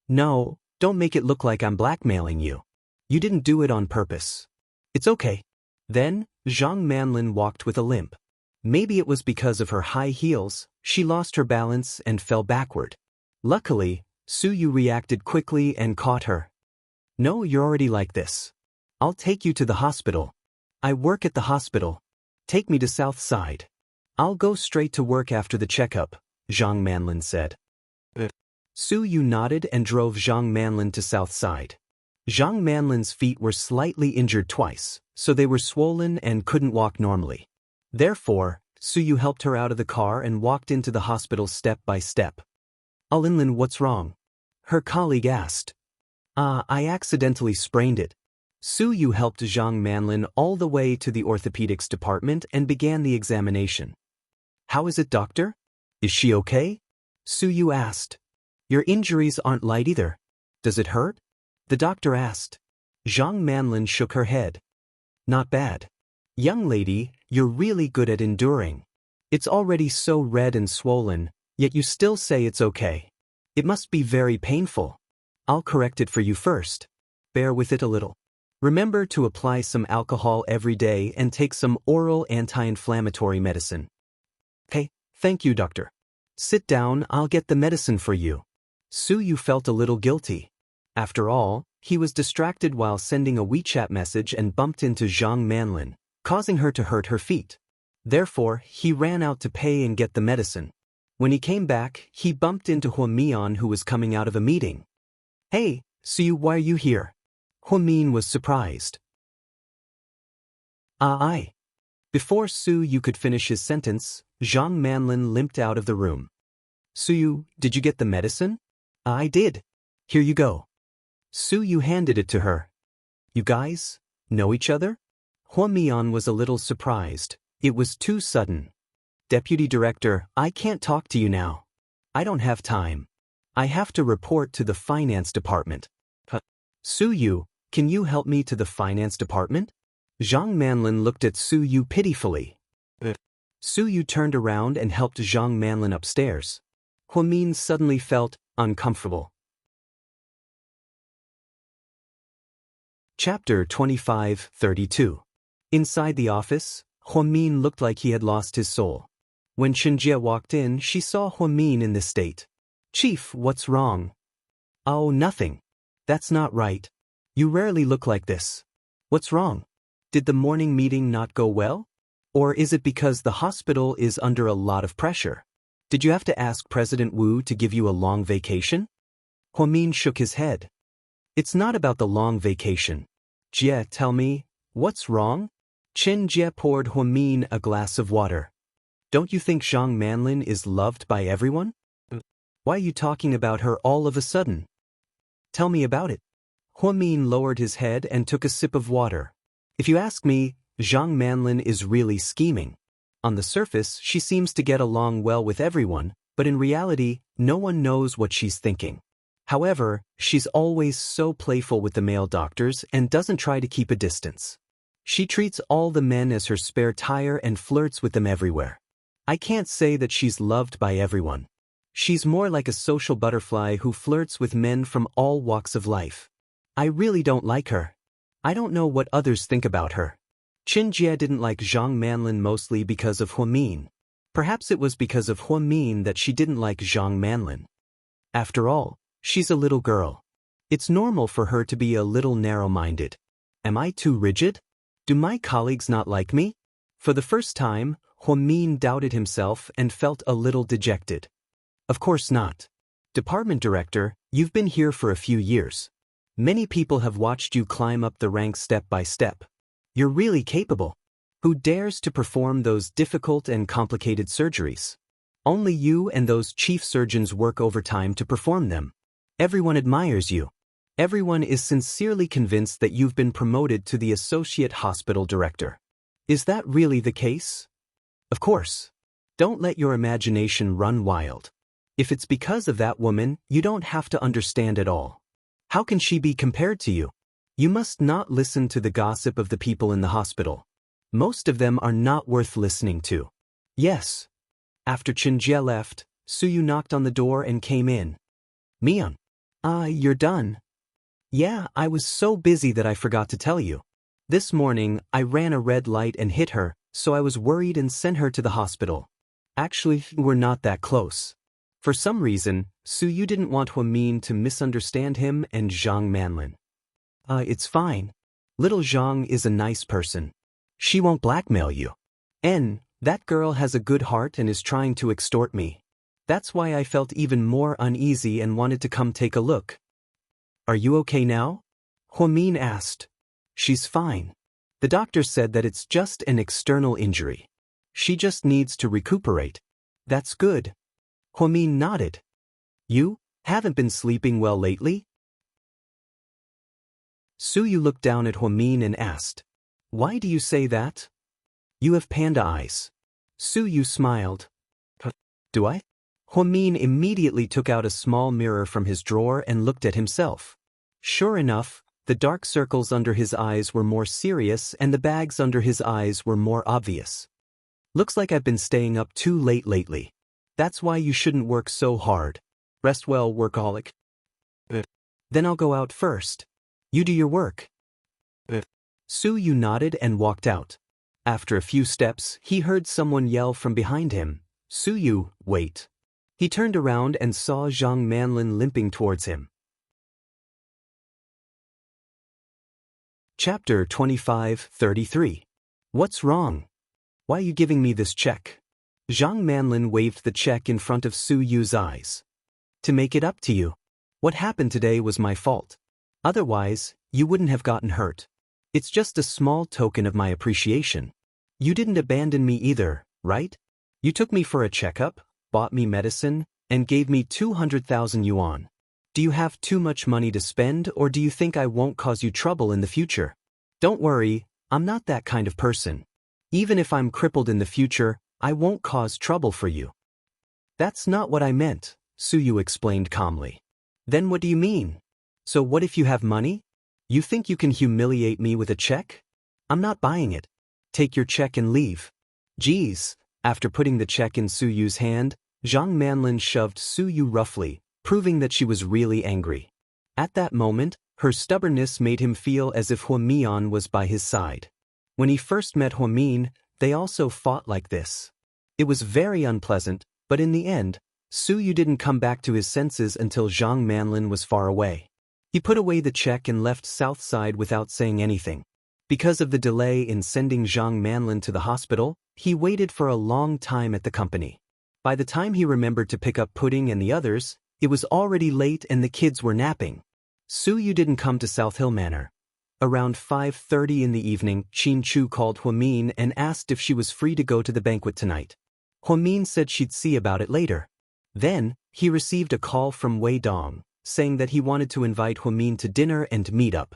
No, don't make it look like I'm blackmailing you. You didn't do it on purpose. It's okay. Then, Zhang Manlin walked with a limp. Maybe it was because of her high heels, she lost her balance and fell backward. Luckily, Suyu reacted quickly and caught her. No, you're already like this. I'll take you to the hospital. I work at the hospital. Take me to South Side. I'll go straight to work after the checkup, Zhang Manlin said. Suyu nodded and drove Zhang Manlin to South Side. Zhang Manlin's feet were slightly injured twice, so they were swollen and couldn't walk normally. Therefore, Suyu helped her out of the car and walked into the hospital step by step. Linlin, what's wrong? Her colleague asked. I accidentally sprained it. Suyu helped Zhang Manlin all the way to the orthopedics department and began the examination. How is it, doctor? Is she okay? Suyu asked. Your injuries aren't light either. Does it hurt? The doctor asked. Zhang Manlin shook her head. Not bad. Young lady, you're really good at enduring. It's already so red and swollen, yet you still say it's okay. It must be very painful. I'll correct it for you first. Bear with it a little. Remember to apply some alcohol every day and take some oral anti-inflammatory medicine. Okay, thank you, doctor. Sit down, I'll get the medicine for you. Suyu felt a little guilty. After all, he was distracted while sending a WeChat message and bumped into Zhang Manlin, causing her to hurt her feet. Therefore, he ran out to pay and get the medicine. When he came back, he bumped into Huamian, who was coming out of a meeting. Hey, Suyu, why are you here? Huamin was surprised. I. Before Suyu could finish his sentence, Zhang Manlin limped out of the room. Suyu, did you get the medicine? I did. Here you go. Suyu handed it to her. You guys know each other? Huamian was a little surprised. It was too sudden. Deputy Director, I can't talk to you now. I don't have time. I have to report to the finance department. Suyu, can you help me to the finance department? Zhang Manlin looked at Suyu pitifully. Suyu turned around and helped Zhang Manlin upstairs. Huamin suddenly felt uncomfortable. Chapter 25:32. Inside the office, Huamin looked like he had lost his soul. When Xianxia walked in, she saw Huamin in this state. Chief, what's wrong? Oh, nothing. That's not right. You rarely look like this. What's wrong? Did the morning meeting not go well? Or is it because the hospital is under a lot of pressure? Did you have to ask President Wu to give you a long vacation? Huamin shook his head. It's not about the long vacation. Jie, tell me, what's wrong? Xianxia poured Huamin a glass of water. Don't you think Zhang Manlin is loved by everyone? Why are you talking about her all of a sudden? Tell me about it. Huamin lowered his head and took a sip of water. If you ask me, Zhang Manlin is really scheming. On the surface, she seems to get along well with everyone, but in reality, no one knows what she's thinking. However, she's always so playful with the male doctors and doesn't try to keep a distance. She treats all the men as her spare tire and flirts with them everywhere. I can't say that she's loved by everyone. She's more like a social butterfly who flirts with men from all walks of life. I really don't like her. I don't know what others think about her. Xianxia didn't like Zhang Manlin mostly because of Huamin. Perhaps it was because of Huamin that she didn't like Zhang Manlin. After all, she's a little girl. It's normal for her to be a little narrow-minded. Am I too rigid? Do my colleagues not like me? For the first time, Huamin doubted himself and felt a little dejected. Of course not. Department director, you've been here for a few years. Many people have watched you climb up the ranks step by step. You're really capable. Who dares to perform those difficult and complicated surgeries? Only you and those chief surgeons work overtime to perform them. Everyone admires you. Everyone is sincerely convinced that you've been promoted to the associate hospital director. Is that really the case? Of course. Don't let your imagination run wild. If it's because of that woman, you don't have to understand at all. How can she be compared to you? You must not listen to the gossip of the people in the hospital. Most of them are not worth listening to. Yes. After Xianxia left, Suyu knocked on the door and came in. Mian. You're done. Yeah, I was so busy that I forgot to tell you. This morning, I ran a red light and hit her, so I was worried and sent her to the hospital. Actually, we're not that close. For some reason, Suyu didn't want Huamin to misunderstand him and Zhang Manlin. It's fine. Little Zhang is a nice person. She won't blackmail you. That girl has a good heart and is trying to extort me. That's why I felt even more uneasy and wanted to come take a look. Are you okay now? Huamin asked. She's fine. The doctor said that it's just an external injury. She just needs to recuperate. That's good. Huamin nodded. You haven't been sleeping well lately? Suyu looked down at Huamin and asked, Why do you say that? You have panda eyes. Suyu smiled. Do I? Huamin immediately took out a small mirror from his drawer and looked at himself. Sure enough, the dark circles under his eyes were more serious and the bags under his eyes were more obvious. Looks like I've been staying up too late lately. That's why you shouldn't work so hard. Rest well, workaholic. Then I'll go out first. You do your work. Suyu nodded and walked out. After a few steps, he heard someone yell from behind him, Suyu, wait. He turned around and saw Zhang Manlin limping towards him. Chapter 25:33. What's wrong? Why are you giving me this check? Zhang Manlin waved the check in front of Suyu's eyes. To make it up to you. What happened today was my fault. Otherwise, you wouldn't have gotten hurt. It's just a small token of my appreciation. You didn't abandon me either, right? You took me for a checkup, bought me medicine, and gave me 200,000 yuan. Do you have too much money to spend, or do you think I won't cause you trouble in the future? Don't worry, I'm not that kind of person. Even if I'm crippled in the future, I won't cause trouble for you. That's not what I meant, Suyu explained calmly. Then what do you mean? So what if you have money? You think you can humiliate me with a check? I'm not buying it. Take your check and leave. Geez. After putting the check in Suyu's hand, Zhang Manlin shoved Suyu roughly, proving that she was really angry. At that moment, her stubbornness made him feel as if Huamian was by his side. When he first met Huamin, they also fought like this. It was very unpleasant, but in the end, Suyu didn't come back to his senses until Zhang Manlin was far away. He put away the check and left Southside without saying anything. Because of the delay in sending Zhang Manlin to the hospital, he waited for a long time at the company. By the time he remembered to pick up Pudding and the others, it was already late and the kids were napping. Suyu didn't come to South Hill Manor. Around 5:30 in the evening, Qin Chu called Huamin and asked if she was free to go to the banquet tonight. Huamin said she'd see about it later. Then, he received a call from Wei Dong, saying that he wanted to invite Huamin to dinner and meet up.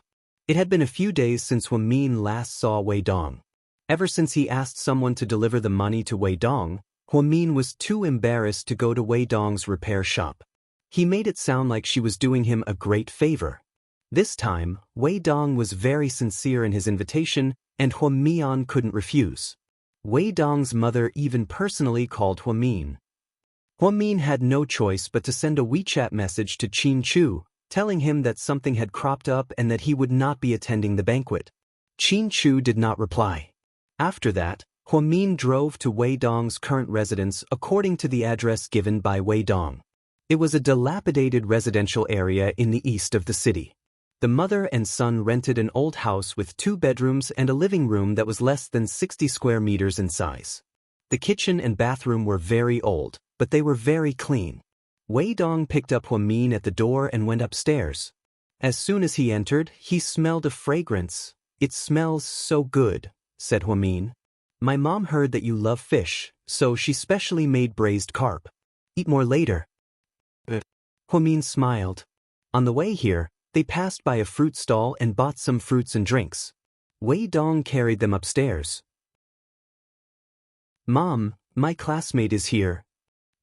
It had been a few days since Huamin last saw Wei Dong. Ever since he asked someone to deliver the money to Wei Dong, Huamin was too embarrassed to go to Wei Dong's repair shop. He made it sound like she was doing him a great favor. This time, Wei Dong was very sincere in his invitation, and Huamian couldn't refuse. Wei Dong's mother even personally called Huamin. Huamin had no choice but to send a WeChat message to Qin Chu, telling him that something had cropped up and that he would not be attending the banquet. Qin Chu did not reply. After that, Huamin drove to Wei Dong's current residence according to the address given by Wei Dong. It was a dilapidated residential area in the east of the city. The mother and son rented an old house with 2 bedrooms and a living room that was less than 60 square meters in size. The kitchen and bathroom were very old, but they were very clean. Wei Dong picked up Huamin at the door and went upstairs. As soon as he entered, he smelled a fragrance. "It smells so good," said Huamin. "My mom heard that you love fish, so she specially made braised carp. Eat more later." Huamin smiled. On the way here, they passed by a fruit stall and bought some fruits and drinks. Wei Dong carried them upstairs. "Mom, my classmate is here."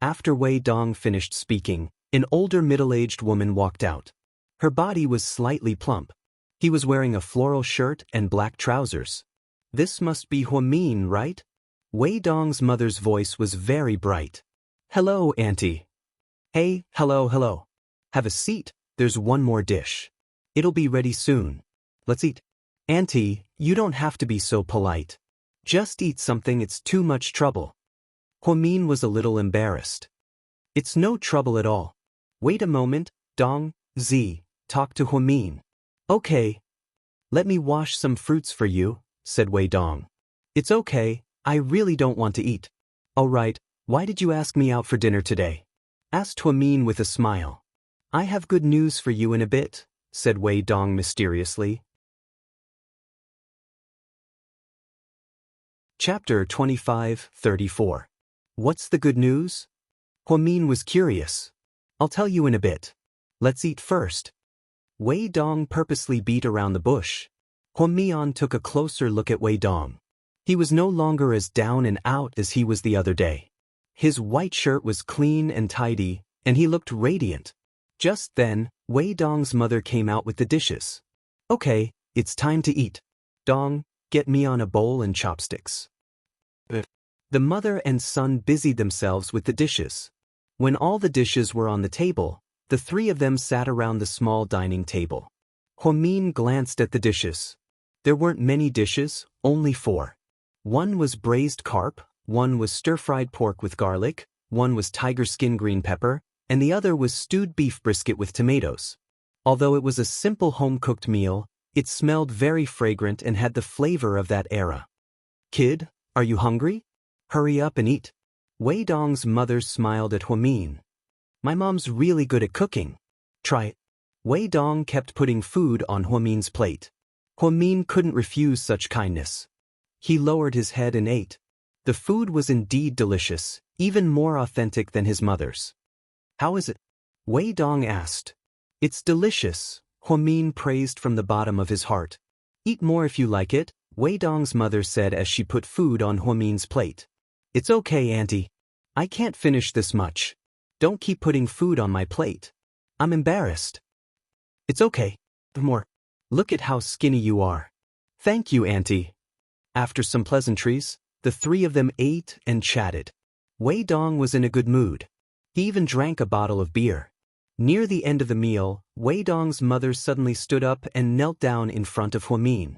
After Wei Dong finished speaking, an older middle-aged woman walked out. Her body was slightly plump. He was wearing a floral shirt and black trousers. "This must be Huamin, right?" Wei Dong's mother's voice was very bright. "Hello, Auntie." "Hey, hello. Have a seat, there's one more dish. It'll be ready soon. Let's eat." "Auntie, you don't have to be so polite. Just eat something, it's too much trouble." Huamin was a little embarrassed. "It's no trouble at all. Wait a moment, Dong, Zi, talk to Huamin." "Okay. Let me wash some fruits for you," said Wei Dong. "It's okay, I really don't want to eat." "All right, why did you ask me out for dinner today?" asked Huamin with a smile. "I have good news for you in a bit," said Wei Dong mysteriously. Chapter 25-34. What's the good news? Huamin was curious. "I'll tell you in a bit. Let's eat first." Wei Dong purposely beat around the bush. Huamian took a closer look at Wei Dong. He was no longer as down and out as he was the other day. His white shirt was clean and tidy, and he looked radiant. Just then, Wei Dong's mother came out with the dishes. "Okay, it's time to eat. Dong, get me on a bowl and chopsticks." The mother and son busied themselves with the dishes. When all the dishes were on the table, the 3 of them sat around the small dining table. Huamin glanced at the dishes. There weren't many dishes, only 4. One was braised carp, one was stir-fried pork with garlic, one was tiger skin green pepper, and the other was stewed beef brisket with tomatoes. Although it was a simple home-cooked meal, it smelled very fragrant and had the flavor of that era. "Kid, are you hungry? Hurry up and eat." Wei Dong's mother smiled at Huamin. "My mom's really good at cooking. Try it." Wei Dong kept putting food on Huamin's plate. Huamin couldn't refuse such kindness. He lowered his head and ate. The food was indeed delicious, even more authentic than his mother's. "How is it?" Wei Dong asked. "It's delicious," Huamin praised from the bottom of his heart. "Eat more if you like it," Wei Dong's mother said as she put food on Huamin's plate. "It's okay, Auntie. I can't finish this much. Don't keep putting food on my plate. I'm embarrassed." "It's okay. More. Look at how skinny you are." "Thank you, Auntie." After some pleasantries, the 3 of them ate and chatted. Wei Dong was in a good mood. He even drank a bottle of beer. Near the end of the meal, Wei Dong's mother suddenly stood up and knelt down in front of Huamin.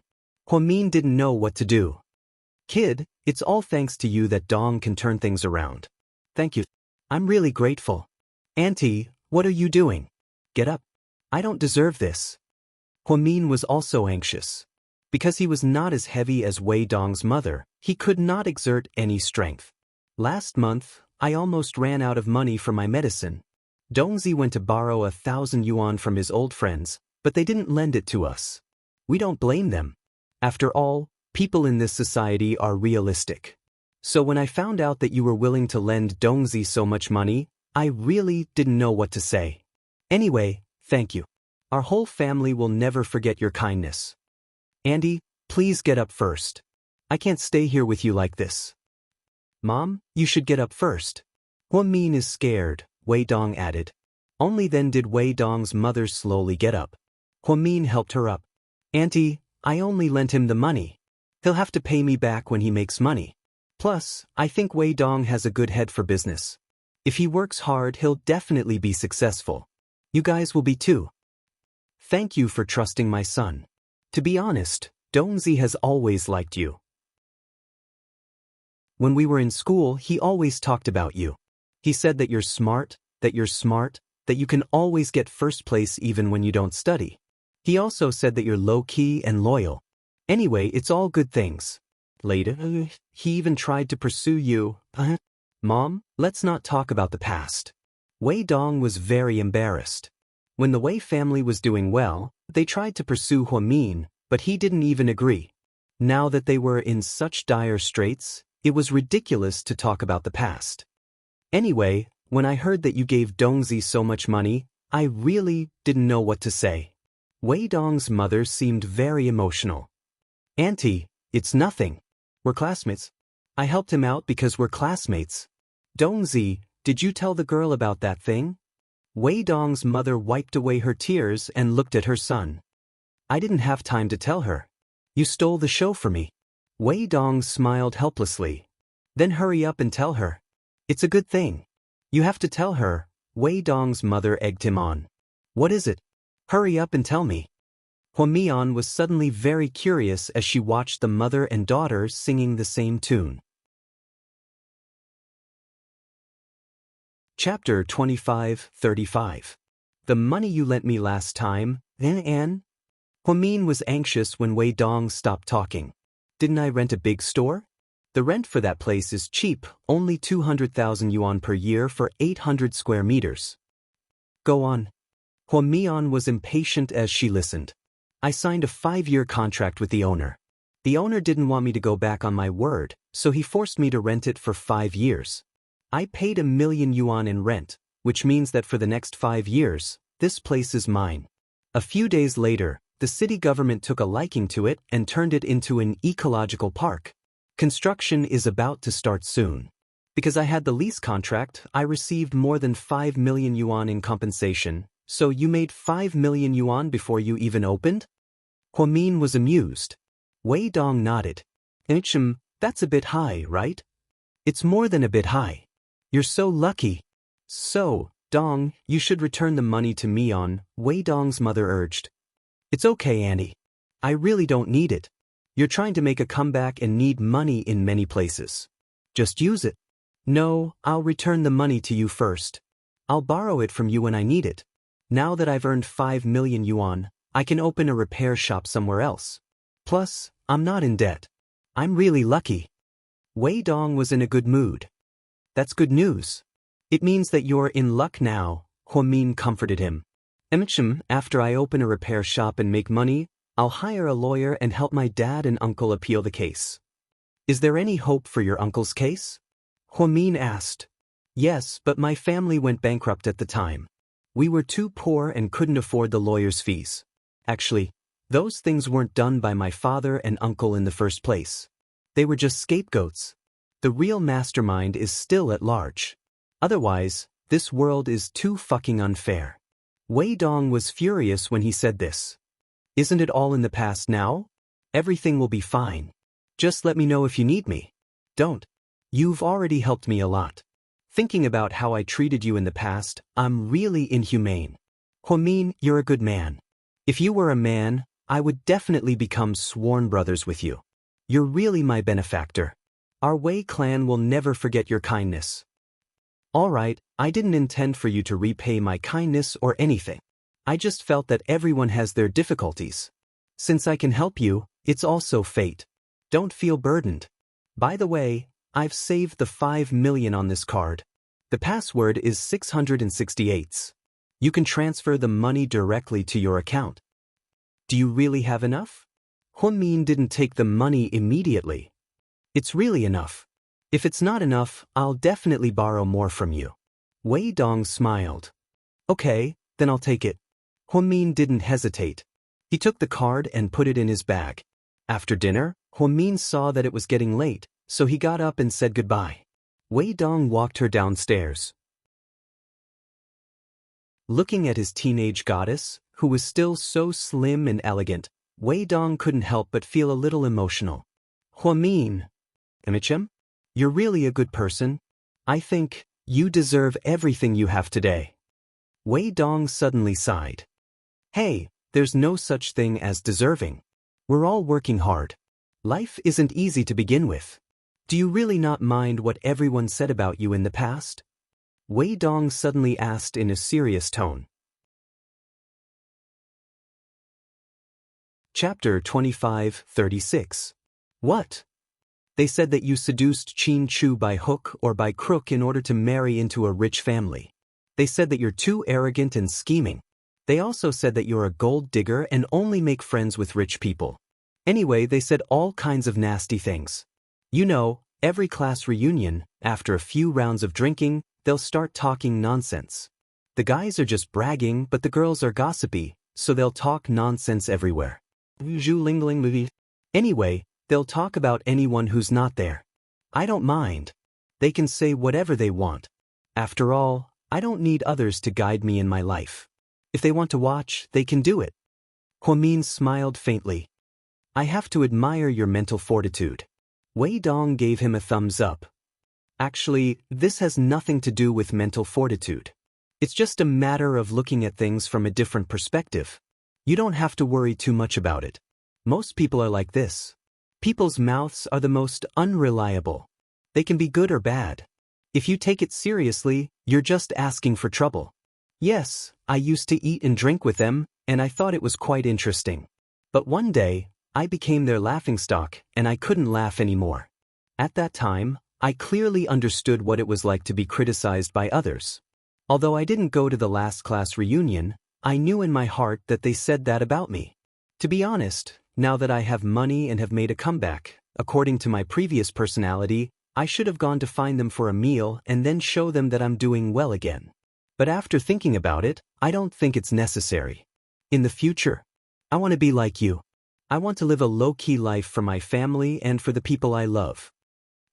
Huamin didn't know what to do. "Kid, it's all thanks to you that Dong can turn things around." "Thank you. I'm really grateful." "Auntie, what are you doing? Get up. I don't deserve this." Huamin was also anxious. Because he was not as heavy as Wei Dong's mother, he could not exert any strength. "Last month, I almost ran out of money for my medicine. Dongzi went to borrow 1,000 yuan from his old friends, but they didn't lend it to us. We don't blame them. After all, people in this society are realistic. So when I found out that you were willing to lend Dongzi so much money, I really didn't know what to say. Anyway, thank you. Our whole family will never forget your kindness." "Andy, please get up first. I can't stay here with you like this. Mom, you should get up first. Min is scared, Wei Dong added. Only then did Wei Dong's mother slowly get up. Min helped her up. Auntie, I only lent him the money. He'll have to pay me back when he makes money. Plus, I think Wei Dong has a good head for business. If he works hard, he'll definitely be successful. You guys will be too. Thank you for trusting my son. To be honest, Dongzi has always liked you. When we were in school, he always talked about you. He said that you're smart, that you can always get first place even when you don't study. He also said that you're low-key and loyal. Anyway, it's all good things. Later, he even tried to pursue you. Mom, let's not talk about the past. Wei Dong was very embarrassed. When the Wei family was doing well, they tried to pursue Min, but he didn't even agree. Now that they were in such dire straits, it was ridiculous to talk about the past. Anyway, when I heard that you gave Dongzi so much money, I really didn't know what to say. Wei Dong's mother seemed very emotional. Auntie, it's nothing. We're classmates. I helped him out because we're classmates. Dongzi, did you tell the girl about that thing? Wei Dong's mother wiped away her tears and looked at her son. I didn't have time to tell her. You stole the show for me. Wei Dong smiled helplessly. Then hurry up and tell her. It's a good thing. You have to tell her. Wei Dong's mother egged him on. What is it? Hurry up and tell me. Mian was suddenly very curious as she watched the mother and daughter singing the same tune. Chapter 25-35. The money you lent me last time, Anne? Min was anxious when Wei Dong stopped talking. Didn't I rent a big store? The rent for that place is cheap, only 200,000 yuan per year for 800 square meters. Go on. Mian was impatient as she listened. I signed a 5-year contract with the owner. The owner didn't want me to go back on my word, so he forced me to rent it for 5 years. I paid 1 million yuan in rent, which means that for the next 5 years, this place is mine. A few days later, the city government took a liking to it and turned it into an ecological park. Construction is about to start soon. Because I had the lease contract, I received more than 5 million yuan in compensation. So you made 5 million yuan before you even opened? Min was amused. Wei Dong nodded. That's a bit high, right? It's more than a bit high. You're so lucky. So, Dong, you should return the money to Mian, Wei Dong's mother urged. It's okay, Annie. I really don't need it. You're trying to make a comeback and need money in many places. Just use it. No, I'll return the money to you first. I'll borrow it from you when I need it. Now that I've earned 5 million yuan, I can open a repair shop somewhere else. Plus, I'm not in debt. I'm really lucky. Wei Dong was in a good mood. That's good news. It means that you're in luck now, Min comforted him. After I open a repair shop and make money, I'll hire a lawyer and help my dad and uncle appeal the case. Is there any hope for your uncle's case? Min asked. Yes, but my family went bankrupt at the time. We were too poor and couldn't afford the lawyer's fees. Actually, those things weren't done by my father and uncle in the first place. They were just scapegoats. The real mastermind is still at large. Otherwise, this world is too fucking unfair. Wei Dong was furious when he said this. Isn't it all in the past now? Everything will be fine. Just let me know if you need me. Don't. You've already helped me a lot. Thinking about how I treated you in the past, I'm really inhumane. Min, you're a good man. If you were a man, I would definitely become sworn brothers with you. You're really my benefactor. Our Wei clan will never forget your kindness. All right, I didn't intend for you to repay my kindness or anything. I just felt that everyone has their difficulties. Since I can help you, it's also fate. Don't feel burdened. By the way, I've saved the 5 million on this card. The password is 668. You can transfer the money directly to your account. Do you really have enough? Min didn't take the money immediately. It's really enough. If it's not enough, I'll definitely borrow more from you. Wei Dong smiled. Okay, then I'll take it. Min didn't hesitate. He took the card and put it in his bag. After dinner, Huamin saw that it was getting late, so he got up and said goodbye. Wei Dong walked her downstairs. Looking at his teenage goddess, who was still so slim and elegant, Wei Dong couldn't help but feel a little emotional. Huamin, Imichem, you're really a good person. I think you deserve everything you have today. Wei Dong suddenly sighed. Hey, there's no such thing as deserving. We're all working hard. Life isn't easy to begin with. Do you really not mind what everyone said about you in the past? Wei Dong suddenly asked in a serious tone. Chapter 25:36. What? They said that you seduced Qin Chu by hook or by crook in order to marry into a rich family. They said that you're too arrogant and scheming. They also said that you're a gold digger and only make friends with rich people. Anyway, they said all kinds of nasty things. You know, every class reunion, after a few rounds of drinking, they'll start talking nonsense. The guys are just bragging, but the girls are gossipy, so they'll talk nonsense everywhere. Anyway, they'll talk about anyone who's not there. I don't mind. They can say whatever they want. After all, I don't need others to guide me in my life. If they want to watch, they can do it. Huamin smiled faintly. I have to admire your mental fortitude. Wei Dong gave him a thumbs up. Actually, this has nothing to do with mental fortitude. It's just a matter of looking at things from a different perspective. You don't have to worry too much about it. Most people are like this. People's mouths are the most unreliable. They can be good or bad. If you take it seriously, you're just asking for trouble. Yes, I used to eat and drink with them, and I thought it was quite interesting. But one day, I became their laughingstock, and I couldn't laugh anymore. At that time, I clearly understood what it was like to be criticized by others. Although I didn't go to the last class reunion, I knew in my heart that they said that about me. To be honest, now that I have money and have made a comeback, according to my previous personality, I should have gone to find them for a meal and then show them that I'm doing well again. But after thinking about it, I don't think it's necessary. In the future, I want to be like you. I want to live a low-key life for my family and for the people I love.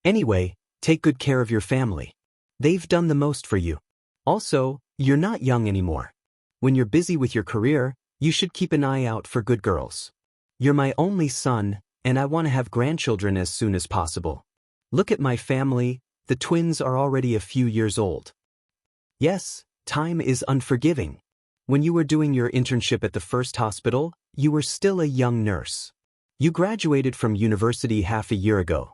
Anyway, take good care of your family. They've done the most for you. Also, you're not young anymore. When you're busy with your career, you should keep an eye out for good girls. You're my only son, and I want to have grandchildren as soon as possible. Look at my family, the twins are already a few years old. Yes, time is unforgiving. When you were doing your internship at the first hospital, you were still a young nurse. You graduated from university half a year ago.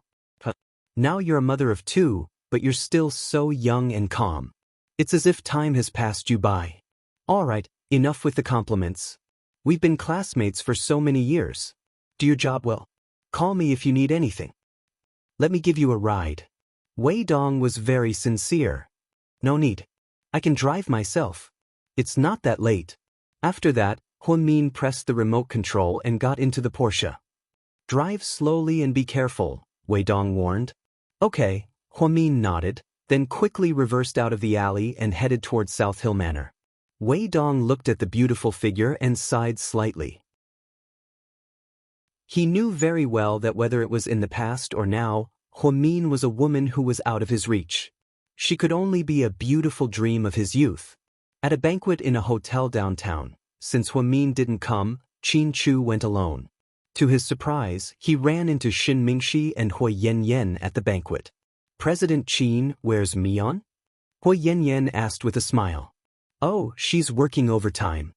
Now you're a mother of two, but you're still so young and calm. It's as if time has passed you by. All right, enough with the compliments. We've been classmates for so many years. Do your job well. Call me if you need anything. Let me give you a ride. Wei Dong was very sincere. No need. I can drive myself. It's not that late. After that, Huamin pressed the remote control and got into the Porsche. Drive slowly and be careful, Wei Dong warned. Okay, Huamin nodded, then quickly reversed out of the alley and headed towards South Hill Manor. Wei Dong looked at the beautiful figure and sighed slightly. He knew very well that whether it was in the past or now, Huamin was a woman who was out of his reach. She could only be a beautiful dream of his youth. At a banquet in a hotel downtown, since Huamin didn't come, Qin Chu went alone. To his surprise, he ran into Xin Mingxi and Hui Yanyan at the banquet. President Qin, where's Mian? Hui Yanyan asked with a smile. Oh, she's working overtime.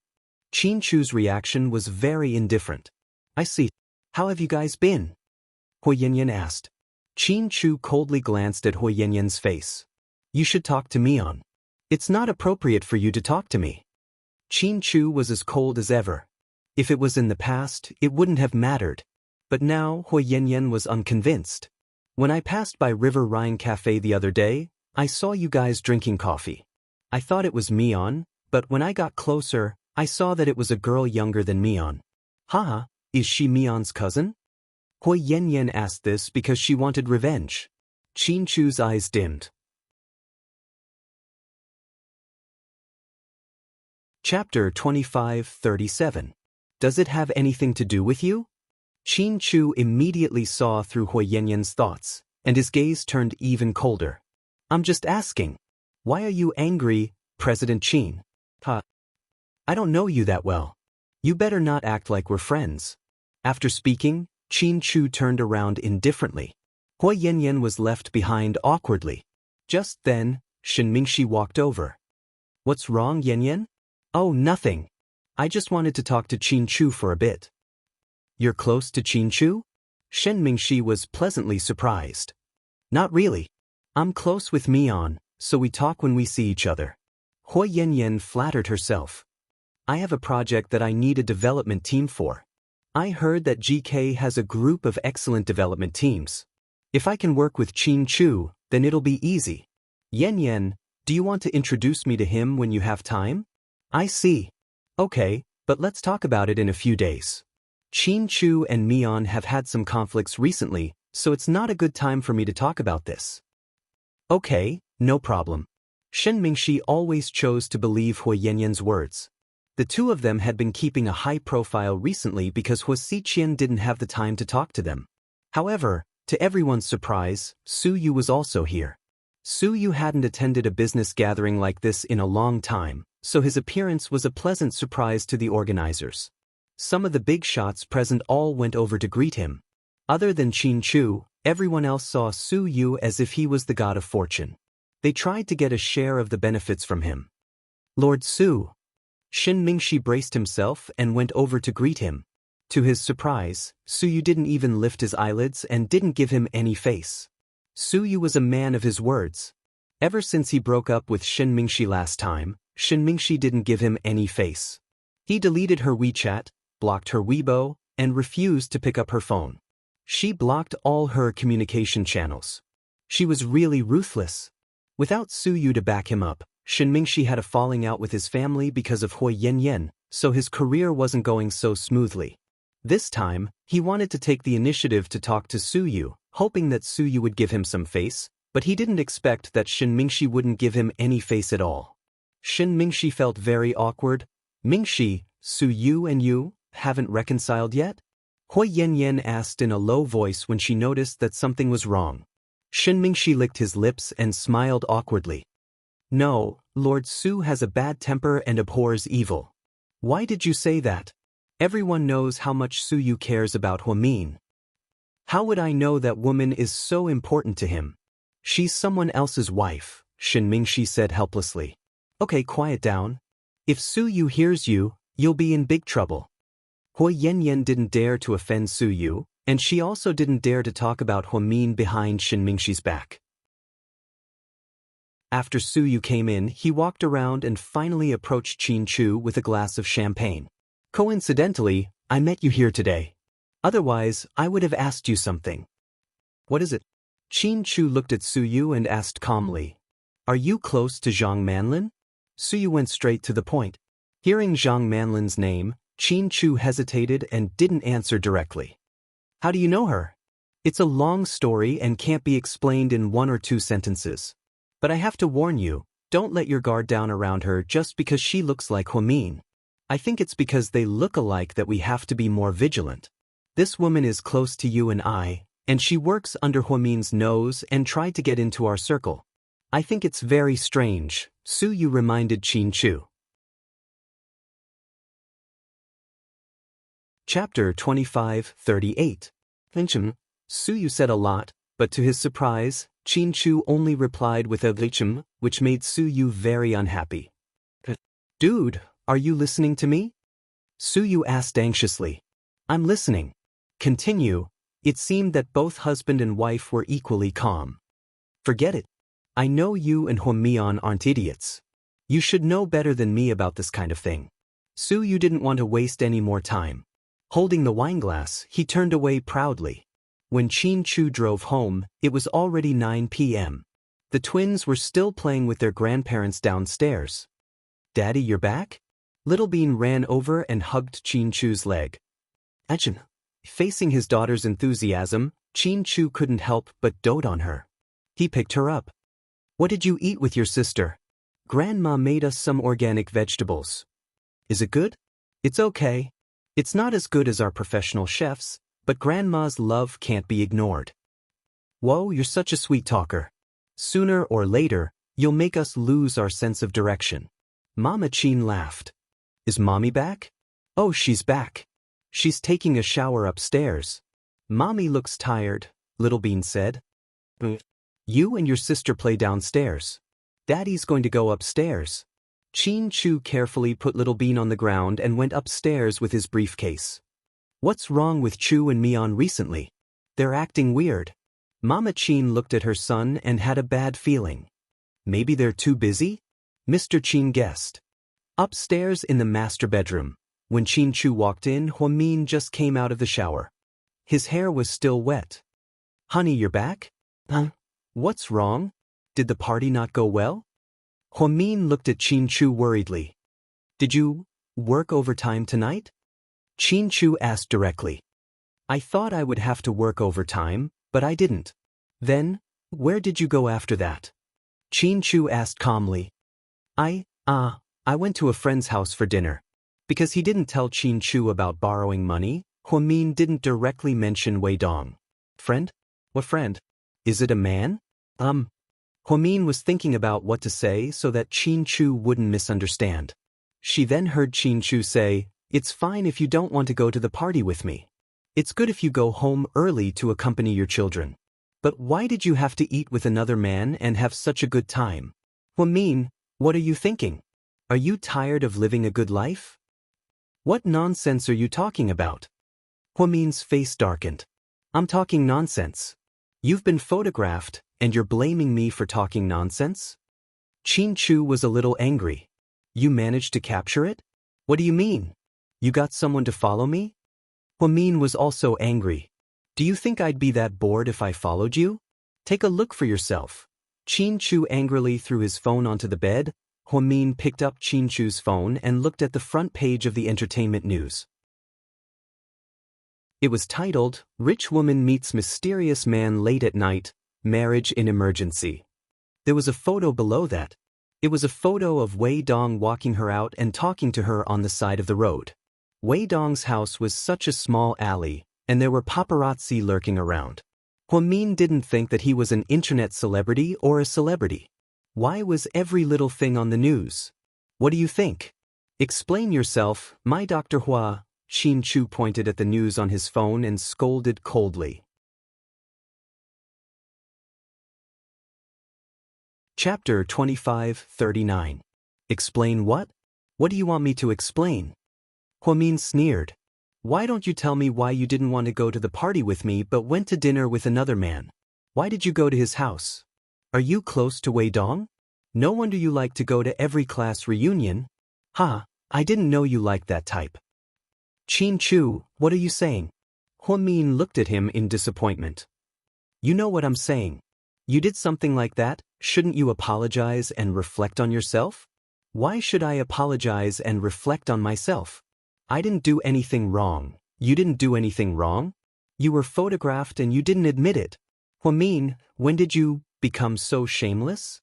Qin Chu's reaction was very indifferent. I see. How have you guys been? Hui Yanyan asked. Qin Chu coldly glanced at Hui Yanyan's face. You should talk to Mian. It's not appropriate for you to talk to me. Qin Chu was as cold as ever. If it was in the past, it wouldn't have mattered. But now Hui Yanyan was unconvinced. When I passed by River Rhine Cafe the other day, I saw you guys drinking coffee. I thought it was Mian, but when I got closer, I saw that it was a girl younger than Mian. Haha, is she Mian's cousin? Hui Yanyan asked this because she wanted revenge. Qin Chu's eyes dimmed. Chapter 25:37. Does it have anything to do with you? Qin Chu immediately saw through Hui Yanyan's thoughts, and his gaze turned even colder. I'm just asking. Why are you angry, President Qin? I don't know you that well. You better not act like we're friends. After speaking, Qin Chu turned around indifferently. Hui Yanyan was left behind awkwardly. Just then, Shen Mingxi walked over. What's wrong, Yanyan? Oh, nothing. I just wanted to talk to Qin Chu for a bit. You're close to Qin Chu? Shen Mingxi was pleasantly surprised. Not really. I'm close with Mian, so we talk when we see each other. Hui Yanyan flattered herself. I have a project that I need a development team for. I heard that GK has a group of excellent development teams. If I can work with Qin Chu, then it'll be easy. Yanyan, do you want to introduce me to him when you have time? I see. Okay, but let's talk about it in a few days. Qin Chu and Mian have had some conflicts recently, so it's not a good time for me to talk about this. Okay, no problem. Shen Mingxi always chose to believe Hui Yanyan's words. The two of them had been keeping a high profile recently because Hu Xiqian didn't have the time to talk to them. However, to everyone's surprise, Su Yu was also here. Su Yu hadn't attended a business gathering like this in a long time, so his appearance was a pleasant surprise to the organizers. Some of the big shots present all went over to greet him. Other than Qin Chu, everyone else saw Su Yu as if he was the god of fortune. They tried to get a share of the benefits from him. Lord Su. Shen Mingxi braced himself and went over to greet him. To his surprise, Su Yu didn't even lift his eyelids and didn't give him any face. Su Yu was a man of his words. Ever since he broke up with Shen Mingxi last time, Shen Mingxi didn't give him any face. He deleted her WeChat, blocked her Weibo, and refused to pick up her phone. She blocked all her communication channels. She was really ruthless. Without Su Yu to back him up, Shen Mingxi had a falling out with his family because of Hui Yanyan, so his career wasn't going so smoothly. This time, he wanted to take the initiative to talk to Su Yu, hoping that Su Yu would give him some face, but he didn't expect that Shen Mingxi wouldn't give him any face at all. Shen Mingxi felt very awkward. Mingxi, Su Yu and you haven't reconciled yet? Hui Yanyan asked in a low voice when she noticed that something was wrong. Shen Mingxi licked his lips and smiled awkwardly. No, Lord Su has a bad temper and abhors evil. Why did you say that? Everyone knows how much Su Yu cares about Huamin. How would I know that woman is so important to him? She's someone else's wife, Shen Mingxi said helplessly. Okay, quiet down. If Su Yu hears you, you'll be in big trouble. Hui Yanyan didn't dare to offend Su Yu, and she also didn't dare to talk about Huamin behind Shen Mingxi's back. After Su Yu came in, he walked around and finally approached Qin Chu with a glass of champagne. Coincidentally, I met you here today. Otherwise, I would have asked you something. What is it? Qin Chu looked at Su Yu and asked calmly. Are you close to Zhang Manlin? Su Yu went straight to the point. Hearing Zhang Manlin's name, Qin Chu hesitated and didn't answer directly. How do you know her? It's a long story and can't be explained in 1 or 2 sentences. But I have to warn you, don't let your guard down around her just because she looks like Huamin. I think it's because they look alike that we have to be more vigilant. This woman is close to you and I, and she works under Huamin's nose and tried to get into our circle. I think it's very strange, Su Yu reminded Qin Chu. Chapter 25:38. Su Yu said a lot, but to his surprise, Qin Chu only replied with a "Vichem," which made Su Yu very unhappy. Dude, are you listening to me? Su Yu asked anxiously. I'm listening. Continue. It seemed that both husband and wife were equally calm. Forget it. I know you and Huamian aren't idiots. You should know better than me about this kind of thing. Su Yu didn't want to waste any more time. Holding the wineglass, he turned away proudly. When Qin Chu drove home, it was already 9 p.m. The twins were still playing with their grandparents downstairs. Daddy, you're back? Little Bean ran over and hugged Qin Chu's leg. Achin. Facing his daughter's enthusiasm, Qin Chu couldn't help but dote on her. He picked her up. What did you eat with your sister? Grandma made us some organic vegetables. Is it good? It's okay. It's not as good as our professional chefs, but Grandma's love can't be ignored. Whoa, you're such a sweet talker. Sooner or later, you'll make us lose our sense of direction. Mama Chin laughed. Is Mommy back? Oh, she's back. She's taking a shower upstairs. Mommy looks tired, Little Bean said. You and your sister play downstairs. Daddy's going to go upstairs. Chin Chu carefully put Little Bean on the ground and went upstairs with his briefcase. What's wrong with Chu and Mian recently? They're acting weird. Mama Chin looked at her son and had a bad feeling. Maybe they're too busy? Mr. Chin guessed. Upstairs in the master bedroom, when Chin Chu walked in, Huamin just came out of the shower. His hair was still wet. Honey, you're back? Huh? What's wrong? Did the party not go well? Huamin looked at Chin Chu worriedly. Did you work overtime tonight? Chin Chu asked directly. I thought I would have to work overtime, but I didn't. Then, where did you go after that? Chin Chu asked calmly. I went to a friend's house for dinner. Because he didn't tell Chin Chu about borrowing money, Huamin didn't directly mention Wei Dong. Friend? What friend? Is it a man? Huamin was thinking about what to say so that Chin Chu wouldn't misunderstand. She then heard Chin Chu say, It's fine if you don't want to go to the party with me. It's good if you go home early to accompany your children. But why did you have to eat with another man and have such a good time? Huamin, what are you thinking? Are you tired of living a good life? What nonsense are you talking about? Huamin's face darkened. I'm talking nonsense. You've been photographed, and you're blaming me for talking nonsense? Chin Chu was a little angry. You managed to capture it? What do you mean? You got someone to follow me? Huamin was also angry. Do you think I'd be that bored if I followed you? Take a look for yourself. Chin Chu angrily threw his phone onto the bed. Huamin picked up Chin Chu's phone and looked at the front page of the entertainment news. It was titled, Rich Woman Meets Mysterious Man Late at Night, Marriage in Emergency. There was a photo below that. It was a photo of Wei Dong walking her out and talking to her on the side of the road. Wei Dong's house was such a small alley, and there were paparazzi lurking around. Huamin didn't think that he was an internet celebrity or a celebrity. Why was every little thing on the news? What do you think? Explain yourself, my Dr. Hua. Chin Chu pointed at the news on his phone and scolded coldly. Chapter 25:39. Explain what? What do you want me to explain? Huamin sneered. Why don't you tell me why you didn't want to go to the party with me but went to dinner with another man? Why did you go to his house? Are you close to Wei Dong? No wonder you like to go to every class reunion. I didn't know you liked that type. Chin Chu, what are you saying? Huamin looked at him in disappointment. You know what I'm saying. You did something like that, shouldn't you apologize and reflect on yourself? Why should I apologize and reflect on myself? I didn't do anything wrong. You didn't do anything wrong? You were photographed and you didn't admit it. Huamin, when did you become so shameless?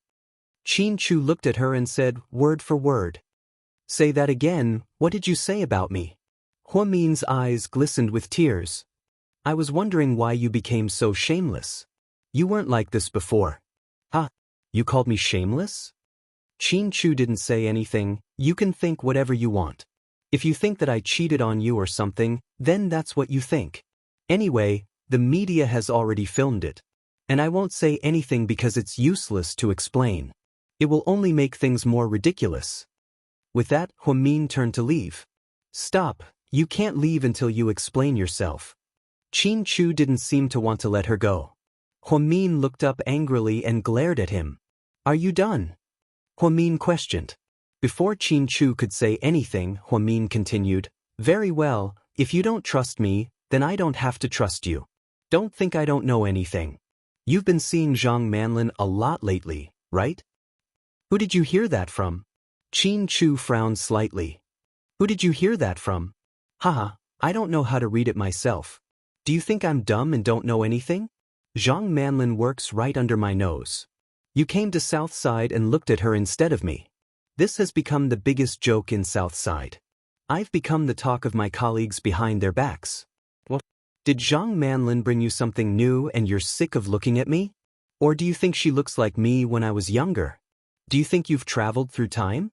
Chin Chu looked at her and said, word for word. Say that again, what did you say about me? Huamin's eyes glistened with tears. I was wondering why you became so shameless. You weren't like this before. You called me shameless? Chin Chu didn't say anything. You can think whatever you want. If you think that I cheated on you or something, then that's what you think. Anyway, the media has already filmed it. And I won't say anything because it's useless to explain. It will only make things more ridiculous. With that, Huamin turned to leave. Stop, you can't leave until you explain yourself. Chin Chu didn't seem to want to let her go. Huamin looked up angrily and glared at him. Are you done? Huamin questioned. Before Chin Chu could say anything, Huamin continued, Very well, if you don't trust me, then I don't have to trust you. Don't think I don't know anything. You've been seeing Zhang Manlin a lot lately, right? Who did you hear that from? Chin Chu frowned slightly. Who did you hear that from? I don't know how to read it myself. Do you think I'm dumb and don't know anything? Zhang Manlin works right under my nose. You came to Southside and looked at her instead of me. This has become the biggest joke in Southside. I've become the talk of my colleagues behind their backs. What? Did Zhang Manlin bring you something new and you're sick of looking at me? Or do you think she looks like me when I was younger? Do you think you've traveled through time?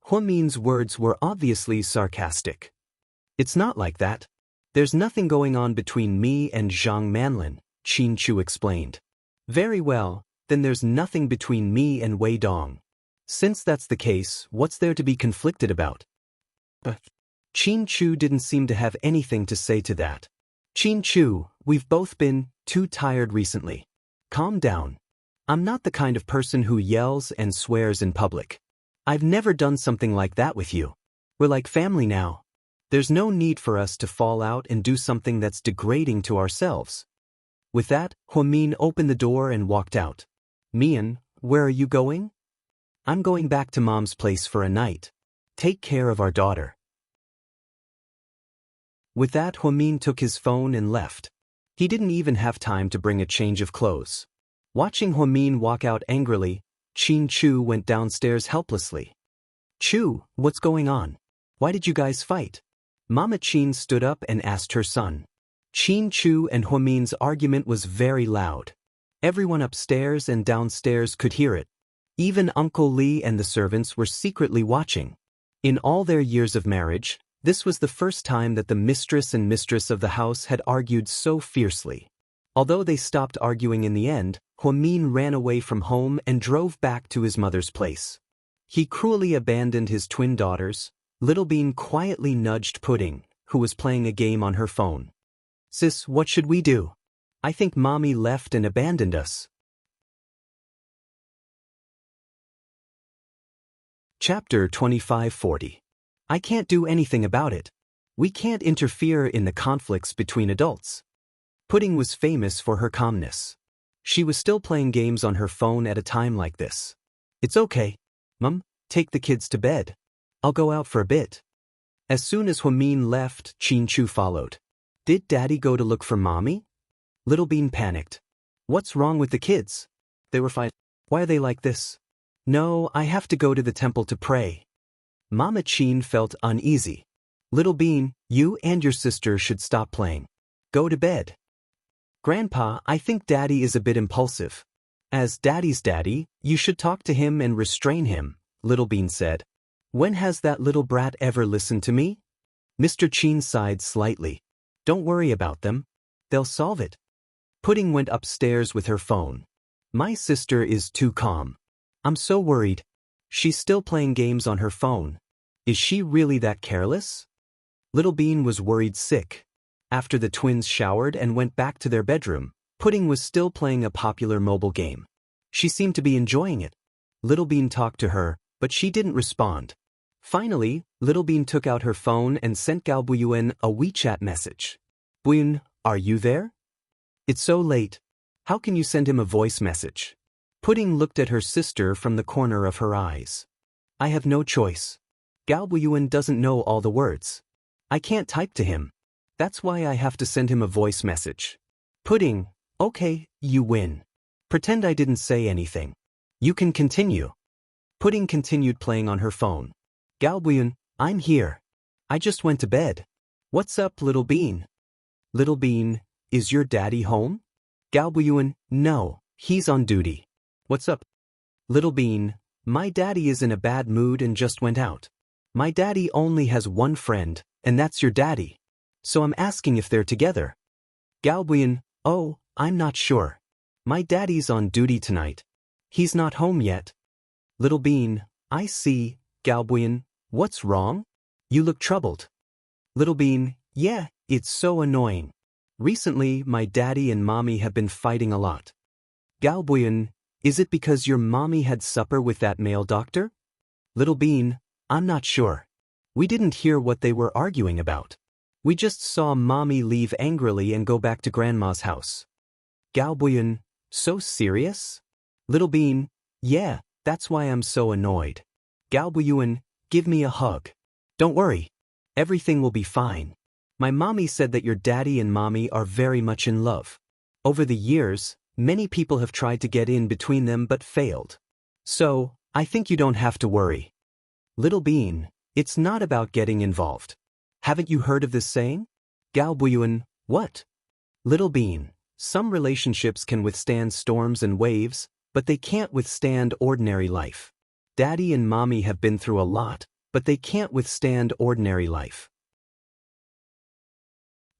Huamin's words were obviously sarcastic. It's not like that. There's nothing going on between me and Zhang Manlin, Qin Chu explained. Very well, then there's nothing between me and Wei Dong. Since that's the case, what's there to be conflicted about? But Qin Chu didn't seem to have anything to say to that. Qin Chu, we've both been too tired recently. Calm down. I'm not the kind of person who yells and swears in public. I've never done something like that with you. We're like family now. There's no need for us to fall out and do something that's degrading to ourselves. With that, Huamin opened the door and walked out. Mian, where are you going? I'm going back to Mom's place for a night. Take care of our daughter. With that, Huamin took his phone and left. He didn't even have time to bring a change of clothes. Watching Huamin walk out angrily, Qin Chu went downstairs helplessly. Chu, what's going on? Why did you guys fight? Mama Qin stood up and asked her son. Qin Chu and Huamin's argument was very loud. Everyone upstairs and downstairs could hear it. Even Uncle Li and the servants were secretly watching. In all their years of marriage, this was the first time that the mistress and mistress of the house had argued so fiercely. Although they stopped arguing in the end, Huamin ran away from home and drove back to his mother's place. He cruelly abandoned his twin daughters. Little Bean quietly nudged Pudding, who was playing a game on her phone. Sis, what should we do? I think Mommy left and abandoned us. Chapter 2540. I can't do anything about it. We can't interfere in the conflicts between adults. Pudding was famous for her calmness. She was still playing games on her phone at a time like this. It's okay. Mum, take the kids to bed. I'll go out for a bit. As soon as Huamin left, Qin Chu followed. Did Daddy go to look for Mommy? Little Bean panicked. What's wrong with the kids? They were fighting. Why are they like this? No, I have to go to the temple to pray. Mama Qin felt uneasy. Little Bean, you and your sister should stop playing. Go to bed. Grandpa, I think Daddy is a bit impulsive. As Daddy's daddy, you should talk to him and restrain him, Little Bean said. When has that little brat ever listened to me? Mr. Qin sighed slightly. Don't worry about them. They'll solve it. Pudding went upstairs with her phone. My sister is too calm. I'm so worried. She's still playing games on her phone. Is she really that careless? Little Bean was worried sick. After the twins showered and went back to their bedroom, Pudding was still playing a popular mobile game. She seemed to be enjoying it. Little Bean talked to her, but she didn't respond. Finally, Little Bean took out her phone and sent Gao Buyuan a WeChat message. Buyuan, are you there? It's so late. How can you send him a voice message? Pudding looked at her sister from the corner of her eyes. I have no choice. Gao Buyuan doesn't know all the words. I can't type to him. That's why I have to send him a voice message. Pudding, okay, you win. Pretend I didn't say anything. You can continue. Pudding continued playing on her phone. Gao Buyuan, I'm here. I just went to bed. What's up, Little Bean? Little Bean, is your daddy home? Gao Buyuan, no, he's on duty. What's up? Little Bean, my daddy is in a bad mood and just went out. My daddy only has one friend, and that's your daddy. So I'm asking if they're together. Gao Buyuan, oh, I'm not sure. My daddy's on duty tonight. He's not home yet. Little Bean, I see. Gao Buyuan, what's wrong? You look troubled. Little Bean, yeah, it's so annoying. Recently, my daddy and mommy have been fighting a lot. Gao Buyuan, is it because your mommy had supper with that male doctor? Little Bean, I'm not sure. We didn't hear what they were arguing about. We just saw mommy leave angrily and go back to grandma's house. Gao Buyuan, so serious? Little Bean, yeah, that's why I'm so annoyed. Gao Buyuan, give me a hug. Don't worry. Everything will be fine. My mommy said that your daddy and mommy are very much in love. Over the years, many people have tried to get in between them but failed. So, I think you don't have to worry. Little Bean, it's not about getting involved. Haven't you heard of this saying? Gao Buyuan, what? Little Bean, some relationships can withstand storms and waves, but they can't withstand ordinary life. Daddy and Mommy have been through a lot, but they can't withstand ordinary life.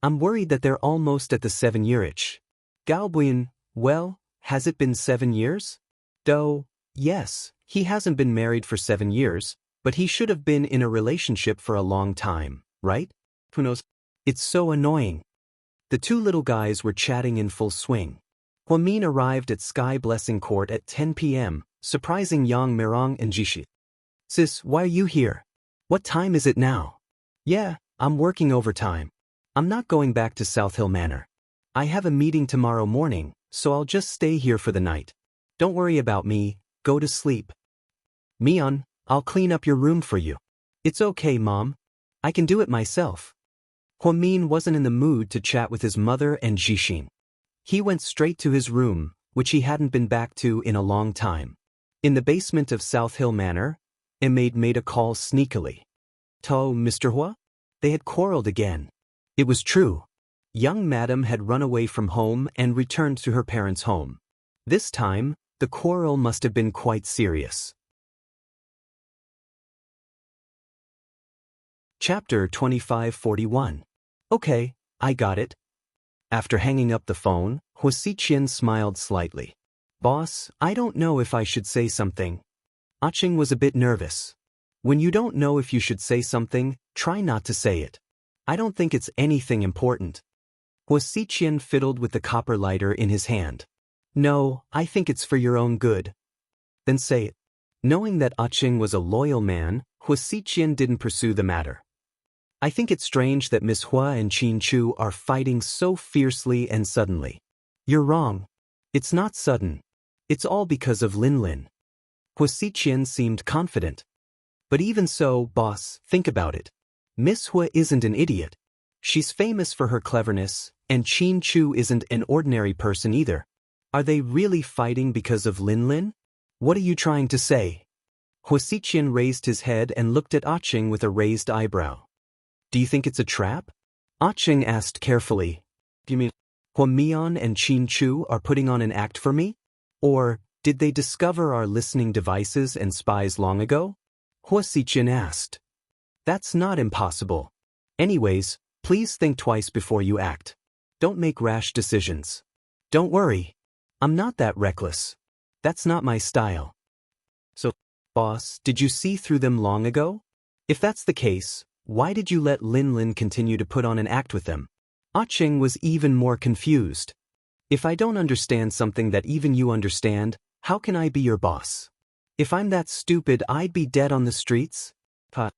I'm worried that they're almost at the 7-year itch. Gaobuin, well, has it been 7 years? Do, yes, he hasn't been married for 7 years, but he should have been in a relationship for a long time, right? Who knows? It's so annoying. The two little guys were chatting in full swing. Huamin arrived at Sky Blessing Court at 10 p.m., surprising Yang Mirong and Jishi. Sis, why are you here? What time is it now? Yeah, I'm working overtime. I'm not going back to South Hill Manor. I have a meeting tomorrow morning, so I'll just stay here for the night. Don't worry about me, go to sleep. Mion, I'll clean up your room for you. It's okay, Mom. I can do it myself. Huamin wasn't in the mood to chat with his mother and Jixin. He went straight to his room, which he hadn't been back to in a long time. In the basement of South Hill Manor, a maid made a call sneakily. To Mr. Hua? They had quarreled again. It was true. Young Madam had run away from home and returned to her parents' home. This time, the quarrel must have been quite serious. Chapter 2541. Okay, I got it. After hanging up the phone, Hua Xiqian smiled slightly. Boss, I don't know if I should say something. Aching was a bit nervous. When you don't know if you should say something, try not to say it. I don't think it's anything important. Hua Xiqian fiddled with the copper lighter in his hand. No, I think it's for your own good. Then say it. Knowing that Aching was a loyal man, Hua Xiqian didn't pursue the matter. I think it's strange that Miss Hua and Qin Chu are fighting so fiercely and suddenly. You're wrong. It's not sudden. It's all because of Lin Lin. Hua Xiqian seemed confident. But even so, boss, think about it. Miss Hua isn't an idiot. She's famous for her cleverness, and Qin Chu isn't an ordinary person either. Are they really fighting because of Lin Lin? What are you trying to say? Hua Xiqian raised his head and looked at Aching with a raised eyebrow. Do you think it's a trap? Aching asked carefully. Do you mean Hua Mian and Qin Chu are putting on an act for me? Or did they discover our listening devices and spies long ago? Hua Xiqian asked. That's not impossible. Anyways, please think twice before you act. Don't make rash decisions. Don't worry. I'm not that reckless. That's not my style. So, boss, did you see through them long ago? If that's the case, why did you let Lin Lin continue to put on an act with them? Aching was even more confused. If I don't understand something that even you understand, how can I be your boss? If I'm that stupid, I'd be dead on the streets? Hua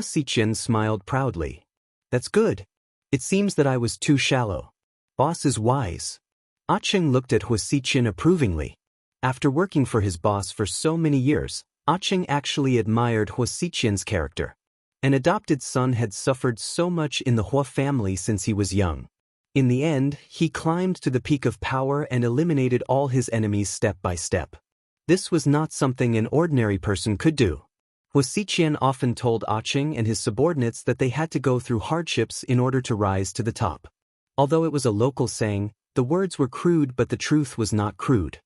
Xiqian smiled proudly. That's good. It seems that I was too shallow. Boss is wise. Aching looked at Hua Xiqian approvingly. After working for his boss for so many years, Aching actually admired Hua Xiqian's character. An adopted son had suffered so much in the Hua family since he was young. In the end, he climbed to the peak of power and eliminated all his enemies step by step. This was not something an ordinary person could do. Hua Xiqian often told Aching and his subordinates that they had to go through hardships in order to rise to the top. Although it was a local saying, the words were crude, but the truth was not crude.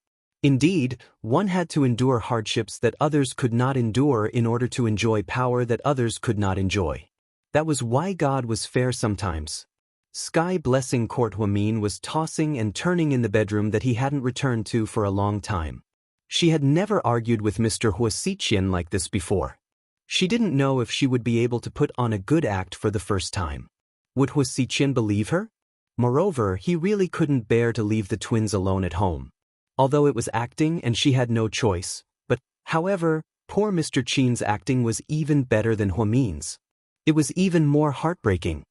Indeed, one had to endure hardships that others could not endure in order to enjoy power that others could not enjoy. That was why God was fair sometimes. Sky Blessing Court Huamin was tossing and turning in the bedroom that he hadn't returned to for a long time. She had never argued with Mr. Hua Xiqian like this before. She didn't know if she would be able to put on a good act for the first time. Would Hua Xiqian believe her? Moreover, he really couldn't bear to leave the twins alone at home. Although it was acting and she had no choice, but, however, poor Mr. Qin's acting was even better than Huamin's. It was even more heartbreaking.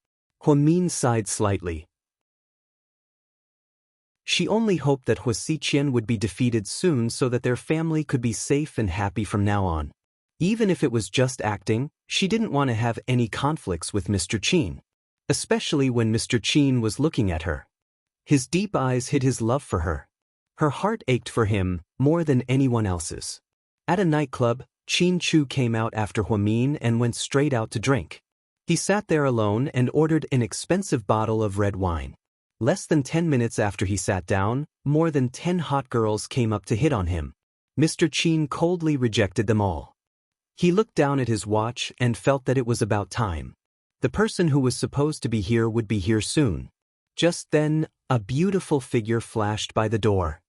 Huamin sighed slightly. She only hoped that Hua Xiqian would be defeated soon so that their family could be safe and happy from now on. Even if it was just acting, she didn't want to have any conflicts with Mr. Qin, especially when Mr. Qin was looking at her. His deep eyes hid his love for her. Her heart ached for him more than anyone else's. At a nightclub, Qin Chu came out after Huamin and went straight out to drink. He sat there alone and ordered an expensive bottle of red wine. Less than 10 minutes after he sat down, more than 10 hot girls came up to hit on him. Mr. Qin coldly rejected them all. He looked down at his watch and felt that it was about time. The person who was supposed to be here would be here soon. Just then, a beautiful figure flashed by the door.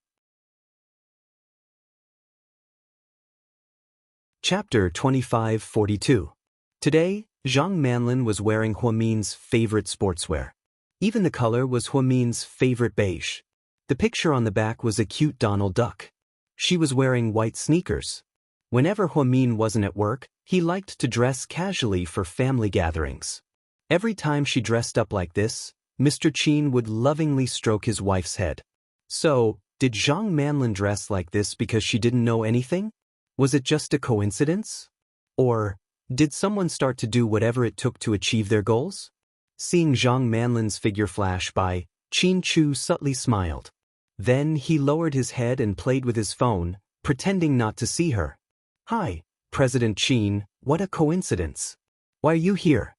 Chapter 2542. Today, Zhang Manlin was wearing Huamin's favorite sportswear. Even the color was Huamin's favorite beige. The picture on the back was a cute Donald Duck. She was wearing white sneakers. Whenever Huamin wasn't at work, he liked to dress casually for family gatherings. Every time she dressed up like this, Mr. Qin would lovingly stroke his wife's head. So, did Zhang Manlin dress like this because she didn't know anything? Was it just a coincidence? Or, did someone start to do whatever it took to achieve their goals? Seeing Zhang Manlin's figure flash by, Qin Chu subtly smiled. Then he lowered his head and played with his phone, pretending not to see her. "Hi, President Qin, what a coincidence. Why are you here?"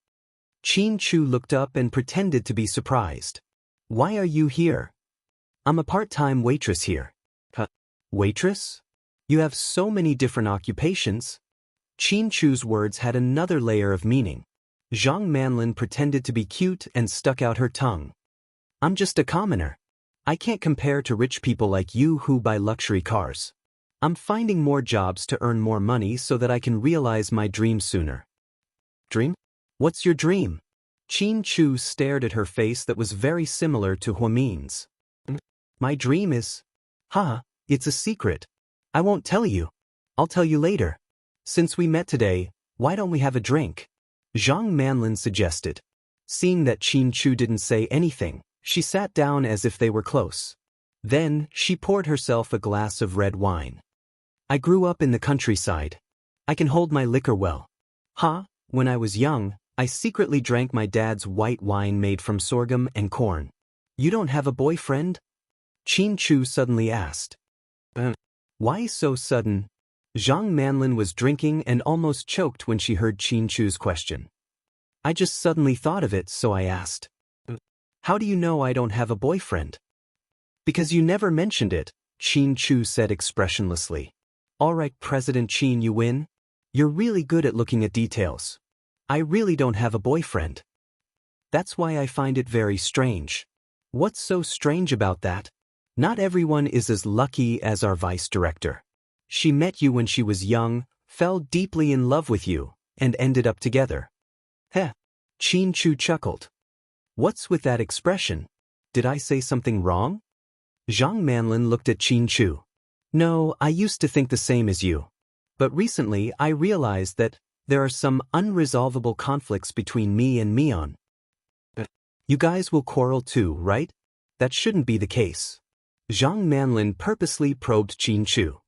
Qin Chu looked up and pretended to be surprised. "Why are you here?" "I'm a part-time waitress here." Waitress? You have so many different occupations." Qin Chu's words had another layer of meaning. Zhang Manlin pretended to be cute and stuck out her tongue. "I'm just a commoner. I can't compare to rich people like you who buy luxury cars. I'm finding more jobs to earn more money so that I can realize my dreams sooner." "Dream? What's your dream?" Qin Chu stared at her face that was very similar to Huamin's. "My dream is... it's a secret. I won't tell you. I'll tell you later. Since we met today, why don't we have a drink?" Zhang Manlin suggested. Seeing that Qin Chu didn't say anything, she sat down as if they were close. Then, she poured herself a glass of red wine. "I grew up in the countryside. I can hold my liquor well. When I was young, I secretly drank my dad's white wine made from sorghum and corn." "You don't have a boyfriend?" Qin Chu suddenly asked. Why so sudden? Zhang Manlin was drinking and almost choked when she heard Qin Chu's question. "I just suddenly thought of it, so I asked." "How do you know I don't have a boyfriend?" "Because you never mentioned it," Qin Chu said expressionlessly. "All right, President Qin, you win. You're really good at looking at details. I really don't have a boyfriend. That's why I find it very strange." "What's so strange about that? Not everyone is as lucky as our vice director. She met you when she was young, fell deeply in love with you, and ended up together." Qin Chu chuckled. "What's with that expression? Did I say something wrong?" Zhang Manlin looked at Qin Chu. "No, I used to think the same as you. But recently I realized that there are some unresolvable conflicts between me and Mion." "You guys will quarrel too, right? That shouldn't be the case." Zhang Manlin purposely probed Qin Chu.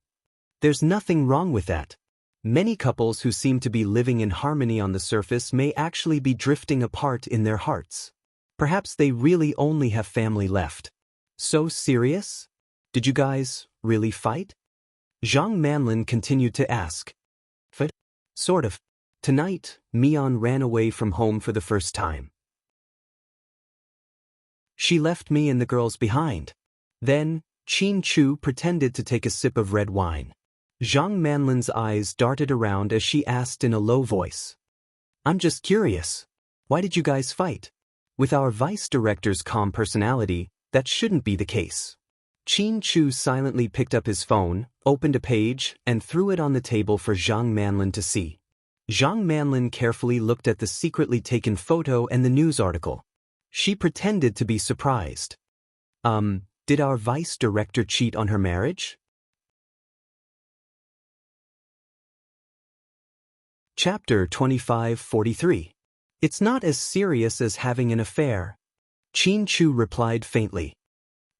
"There's nothing wrong with that. Many couples who seem to be living in harmony on the surface may actually be drifting apart in their hearts. Perhaps they really only have family left." "So serious? Did you guys really fight?" Zhang Manlin continued to ask. Sort of. Tonight, Mion ran away from home for the first time. She left me and the girls behind." Then, Qin Chu pretended to take a sip of red wine. Zhang Manlin's eyes darted around as she asked in a low voice. "I'm just curious. Why did you guys fight? With our vice director's calm personality, that shouldn't be the case." Qin Chu silently picked up his phone, opened a page, and threw it on the table for Zhang Manlin to see. Zhang Manlin carefully looked at the secretly taken photo and the news article. She pretended to be surprised. Did our vice director cheat on her marriage?" Chapter 2543. "It's not as serious as having an affair," Qin Chu replied faintly.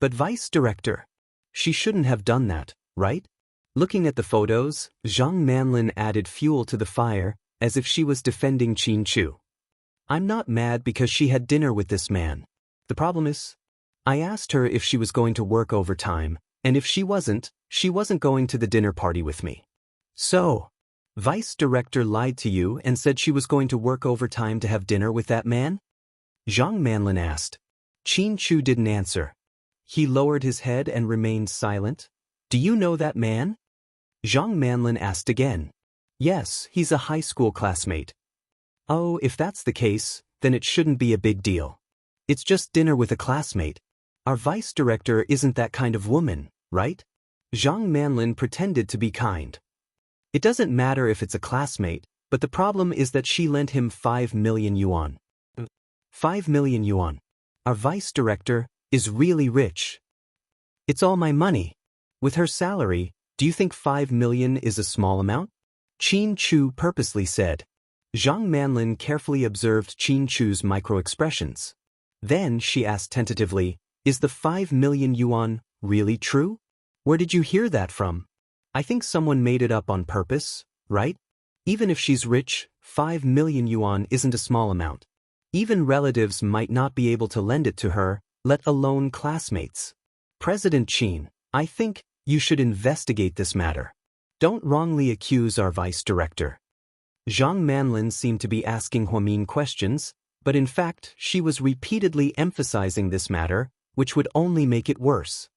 "But vice director, she shouldn't have done that, right?" Looking at the photos, Zhang Manlin added fuel to the fire, as if she was defending Qin Chu. "I'm not mad because she had dinner with this man. The problem is, I asked her if she was going to work overtime, and if she wasn't going to the dinner party with me. So, vice director lied to you and said she was going to work overtime to have dinner with that man?" Zhang Manlin asked. Qin Chu didn't answer. He lowered his head and remained silent. Do you know that man? Zhang Manlin asked again. Yes, he's a high school classmate. Oh, if that's the case, then it shouldn't be a big deal. It's just dinner with a classmate. Our vice director isn't that kind of woman, right? Zhang Manlin pretended to be kind. It doesn't matter if it's a classmate, but the problem is that she lent him 5 million yuan. 5 million yuan. Our vice director is really rich. It's all my money. With her salary, do you think 5 million is a small amount? Qin Chu purposely said. Zhang Manlin carefully observed Qin Chu's micro-expressions. Then she asked tentatively, is the 5 million yuan really true? Where did you hear that from? I think someone made it up on purpose, right? Even if she's rich, 5 million yuan isn't a small amount. Even relatives might not be able to lend it to her, let alone classmates. President Qin, I think you should investigate this matter. Don't wrongly accuse our vice director. Zhang Manlin seemed to be asking Huamin questions, but in fact she was repeatedly emphasizing this matter, which would only make it worse.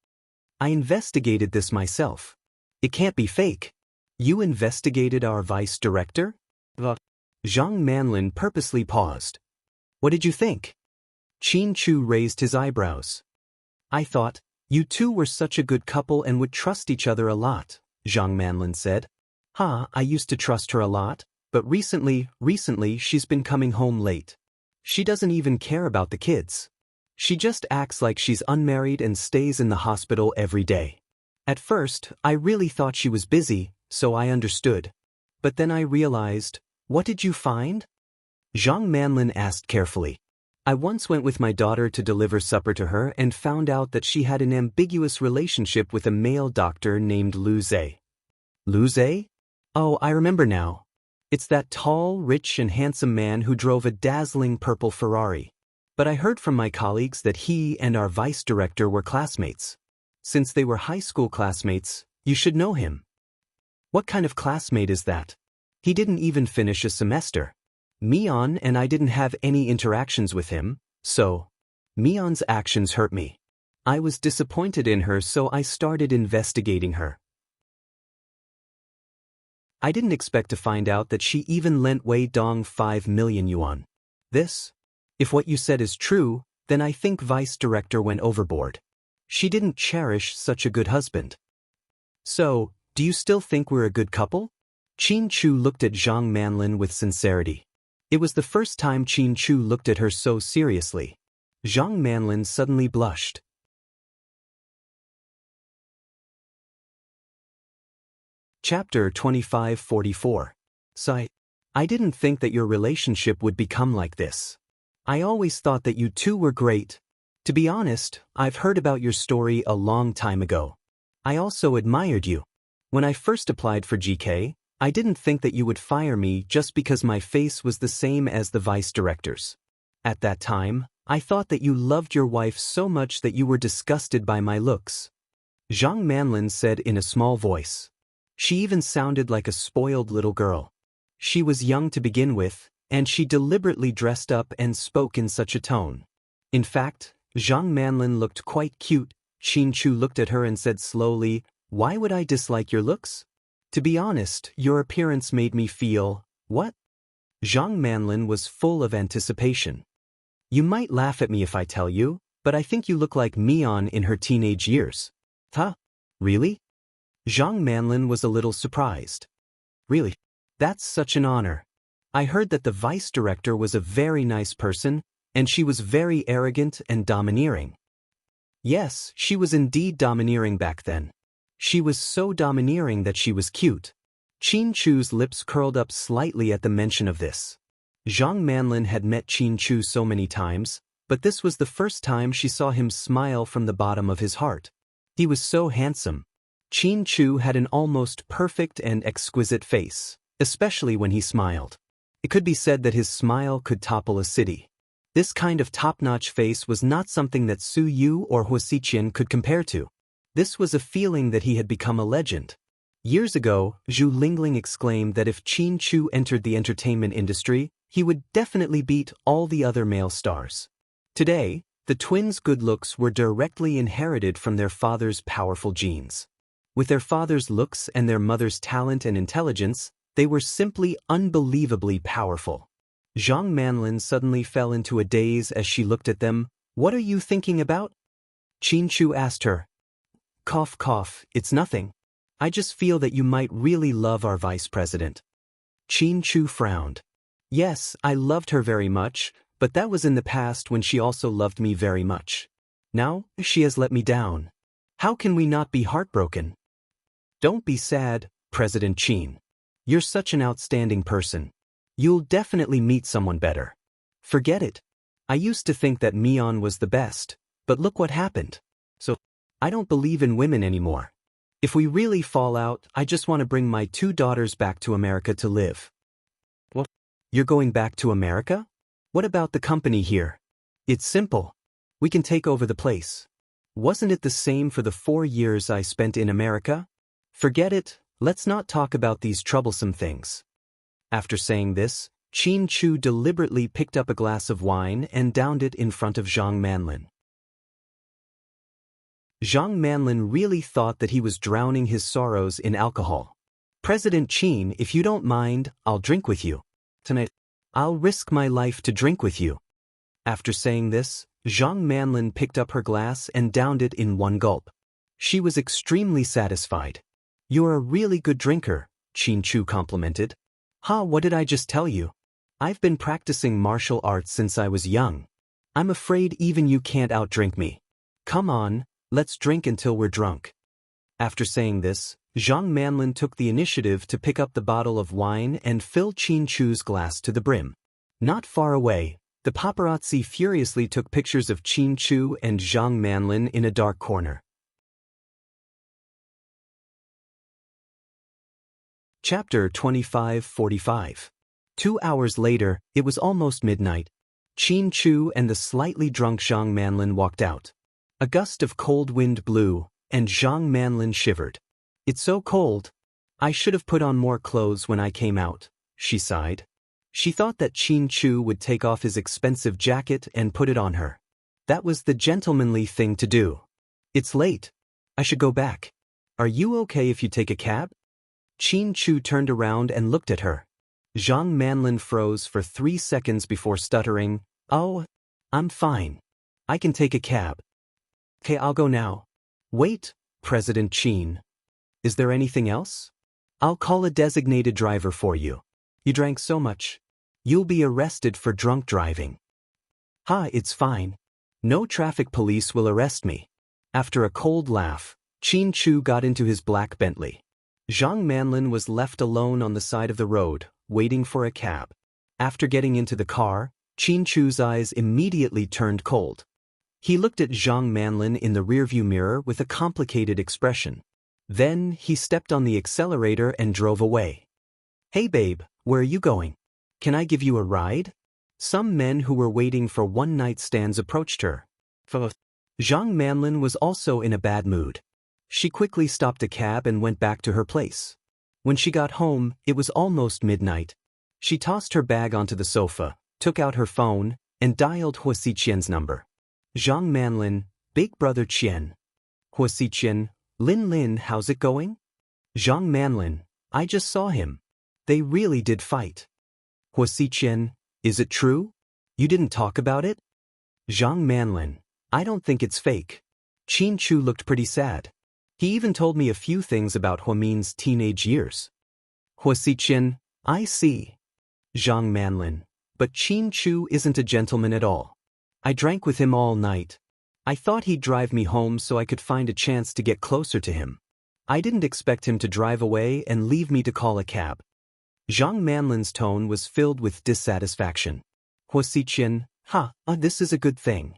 I investigated this myself. It can't be fake. You investigated our vice director? Zhang Manlin purposely paused. What did you think? Qin Chu raised his eyebrows. I thought, you two were such a good couple and would trust each other a lot, Zhang Manlin said. I used to trust her a lot, but recently she's been coming home late. She doesn't even care about the kids. She just acts like she's unmarried and stays in the hospital every day. At first, I really thought she was busy, so I understood. But then I realized, what did you find? Zhang Manlin asked carefully. I once went with my daughter to deliver supper to her and found out that she had an ambiguous relationship with a male doctor named Lu Zhe. Lu Zhe? Oh, I remember now. It's that tall, rich and handsome man who drove a dazzling purple Ferrari. But I heard from my colleagues that he and our vice director were classmates. Since they were high school classmates, you should know him. What kind of classmate is that? He didn't even finish a semester. Mian and I didn't have any interactions with him, so Mian's actions hurt me. I was disappointed in her, so I started investigating her. I didn't expect to find out that she even lent Wei Dong 5 million yuan. If what you said is true, then I think vice director went overboard. She didn't cherish such a good husband. So, do you still think we're a good couple? Qin Chu looked at Zhang Manlin with sincerity. It was the first time Qin Chu looked at her so seriously. Zhang Manlin suddenly blushed. Chapter 2544. Sigh. I didn't think that your relationship would become like this. I always thought that you two were great. To be honest, I've heard about your story a long time ago. I also admired you. When I first applied for GK, I didn't think that you would fire me just because my face was the same as the vice director's. At that time, I thought that you loved your wife so much that you were disgusted by my looks. Zhang Manlin said in a small voice. She even sounded like a spoiled little girl. She was young to begin with, and she deliberately dressed up and spoke in such a tone. In fact, Zhang Manlin looked quite cute. Qin Chu looked at her and said slowly, why would I dislike your looks? To be honest, your appearance made me feel, what? Zhang Manlin was full of anticipation. You might laugh at me if I tell you, but I think you look like Mian in her teenage years. Really? Zhang Manlin was a little surprised. Really? That's such an honor. I heard that the vice director was a very nice person, and she was very arrogant and domineering. Yes, she was indeed domineering back then. She was so domineering that she was cute. Qin Chu's lips curled up slightly at the mention of this. Zhang Manlin had met Qin Chu so many times, but this was the first time she saw him smile from the bottom of his heart. He was so handsome. Qin Chu had an almost perfect and exquisite face, especially when he smiled. It could be said that his smile could topple a city. This kind of top-notch face was not something that Su Yu or Hua Xiqian could compare to. This was a feeling that he had become a legend. Years ago, Zhu Lingling exclaimed that if Qin Chu entered the entertainment industry, he would definitely beat all the other male stars. Today, The twins' good looks were directly inherited from their father's powerful genes. With their father's looks and their mother's talent and intelligence, they were simply unbelievably powerful. Zhang Manlin suddenly fell into a daze as she looked at them. "What are you thinking about?" Qin Chu asked her. "Cough cough, it's nothing. I just feel that you might really love our vice president." Qin Chu frowned. "Yes, I loved her very much, but that was in the past when she also loved me very much. Now, she has let me down. How can we not be heartbroken?" "Don't be sad, President Qin. You're such an outstanding person. You'll definitely meet someone better. Forget it. I used to think that Mian was the best, but look what happened. So, I don't believe in women anymore. If we really fall out, I just want to bring my 2 daughters back to America to live." "What? You're going back to America? What about the company here?" "It's simple. We can take over the place. Wasn't it the same for the 4 years I spent in America? Forget it, let's not talk about these troublesome things." After saying this, Qin Chu deliberately picked up a glass of wine and downed it in front of Zhang Manlin. Zhang Manlin really thought that he was drowning his sorrows in alcohol. "President Qin, if you don't mind, I'll drink with you. Tonight, I'll risk my life to drink with you." After saying this, Zhang Manlin picked up her glass and downed it in one gulp. She was extremely satisfied. "You're a really good drinker," Qin Chu complimented. "Ha, what did I just tell you? I've been practicing martial arts since I was young. I'm afraid even you can't outdrink me. Come on, let's drink until we're drunk." After saying this, Zhang Manlin took the initiative to pick up the bottle of wine and fill Qin Chu's glass to the brim. Not far away, the paparazzi furiously took pictures of Qin Chu and Zhang Manlin in a dark corner. Chapter 25:45. 2 hours later, it was almost midnight. Qin Chu and the slightly drunk Zhang Manlin walked out. A gust of cold wind blew, and Zhang Manlin shivered. "It's so cold. I should have put on more clothes when I came out," she sighed. She thought that Qin Chu would take off his expensive jacket and put it on her. That was the gentlemanly thing to do. "It's late. I should go back. Are you okay if you take a cab?" Qin Chu turned around and looked at her. Zhang Manlin froze for 3 seconds before stuttering, "Oh, I'm fine. I can take a cab." "Okay, I'll go now." "Wait, President Qin. Is there anything else? I'll call a designated driver for you. You drank so much. You'll be arrested for drunk driving." "Ha, it's fine. No traffic police will arrest me." After a cold laugh, Qin Chu got into his black Bentley. Zhang Manlin was left alone on the side of the road, waiting for a cab. After getting into the car, Qin Chu's eyes immediately turned cold. He looked at Zhang Manlin in the rearview mirror with a complicated expression. Then, he stepped on the accelerator and drove away. "Hey babe, where are you going? Can I give you a ride?" Some men who were waiting for one-night stands approached her. Zhang Manlin was also in a bad mood. She quickly stopped a cab and went back to her place. When she got home, it was almost midnight. She tossed her bag onto the sofa, took out her phone, and dialed Hua Xiqian's number. "Zhang Manlin, Big Brother Qian." "Hua Xiqian, Lin, how's it going?" "Zhang Manlin, I just saw him. They really did fight." "Hua Xiqian, is it true? You didn't talk about it?" "Zhang Manlin, I don't think it's fake." Qin Chu looked pretty sad. He even told me a few things about Huamin's teenage years. "Hua Xiqian, I see." Zhang Manlin, but Qin Chu isn't a gentleman at all. I drank with him all night. I thought he'd drive me home so I could find a chance to get closer to him. I didn't expect him to drive away and leave me to call a cab. Zhang Manlin's tone was filled with dissatisfaction. "Hua Xiqian, this is a good thing."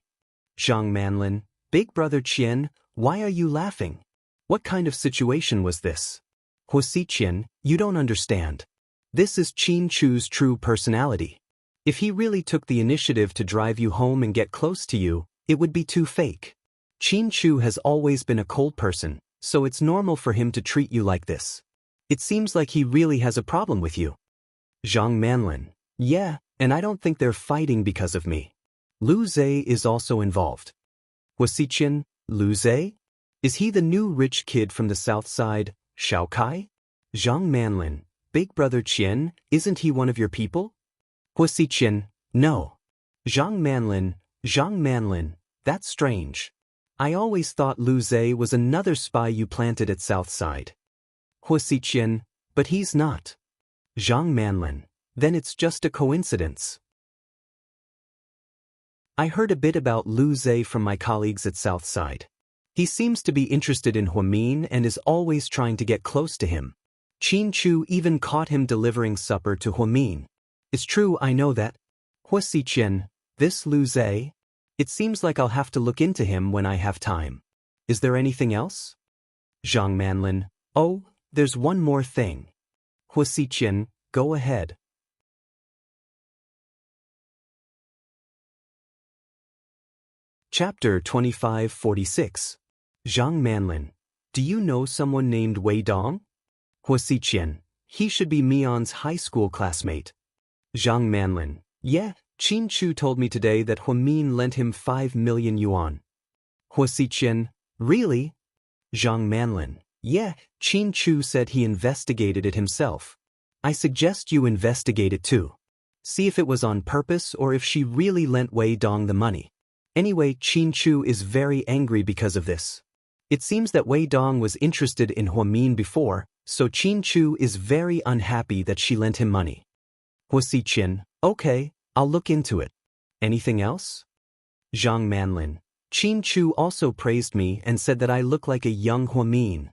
Zhang Manlin, "Big Brother Qian, why are you laughing? What kind of situation was this?" "Hua Xiqian, you don't understand. This is Qin Chu's true personality. If he really took the initiative to drive you home and get close to you, it would be too fake. Qin Chu has always been a cold person, so it's normal for him to treat you like this. It seems like he really has a problem with you." Zhang Manlin, "Yeah, and I don't think they're fighting because of me." Lu Zhe is also involved. Huasiqian, Lu Zhe? Is he the new rich kid from the south side, Shaokai? Zhang Manlin, big brother Qian, isn't he one of your people? Huasiqian, no. Zhang Manlin, that's strange. I always thought Lu Zhe was another spy you planted at Southside. Huasiqian, but he's not. Zhang Manlin, then it's just a coincidence. I heard a bit about Lu Zhe from my colleagues at Southside. He seems to be interested in Huamin and is always trying to get close to him. Qin Chu even caught him delivering supper to Huamin. It's true, I know that. Huasiqian, this Lu Zhe? It seems like I'll have to look into him when I have time. Is there anything else? Zhang Manlin, oh, there's one more thing. Huasiqian, go ahead. Chapter 2546. Zhang Manlin, do you know someone named Wei Dong? Huasiqian, he should be Mion's high school classmate. Zhang Manlin, yeah, Qin Chu told me today that Huamin lent him 5 million yuan. Huasiqian, really? Zhang Manlin, yeah, Qin Chu said he investigated it himself. I suggest you investigate it too. See if it was on purpose or if she really lent Wei Dong the money. Anyway, Qin Chu is very angry because of this. It seems that Wei Dong was interested in Huamin before, so Qin Chu is very unhappy that she lent him money. Huasiqian, okay, I'll look into it. Anything else? Zhang Manlin, Qin Chu also praised me and said that I look like a young Huamin.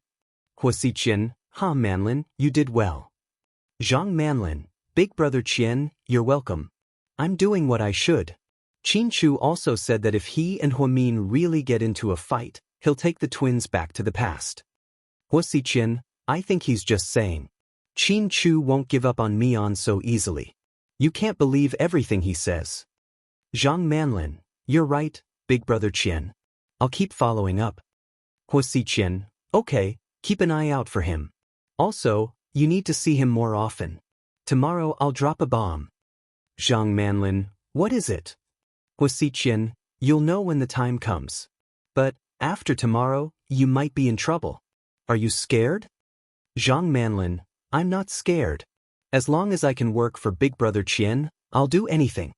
Huasiqian, Manlin, you did well. Zhang Manlin, big brother Qian, you're welcome. I'm doing what I should. Qin Chu also said that if he and Huamin really get into a fight, he'll take the twins back to the past. Huasiqian, I think he's just saying. Qin Chu won't give up on Mion so easily. You can't believe everything he says. Zhang Manlin, you're right, big brother Qian. I'll keep following up. Huasiqian, okay, keep an eye out for him. Also, you need to see him more often. Tomorrow I'll drop a bomb. Zhang Manlin, what is it? Huasiqian, you'll know when the time comes. But, after tomorrow, you might be in trouble. Are you scared? Zhang Manlin, I'm not scared. As long as I can work for big brother Qian, I'll do anything.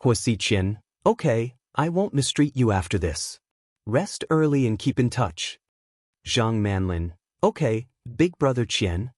Huasiqian, okay, I won't mistreat you after this. Rest early and keep in touch. Zhang Manlin, okay, big brother Qian.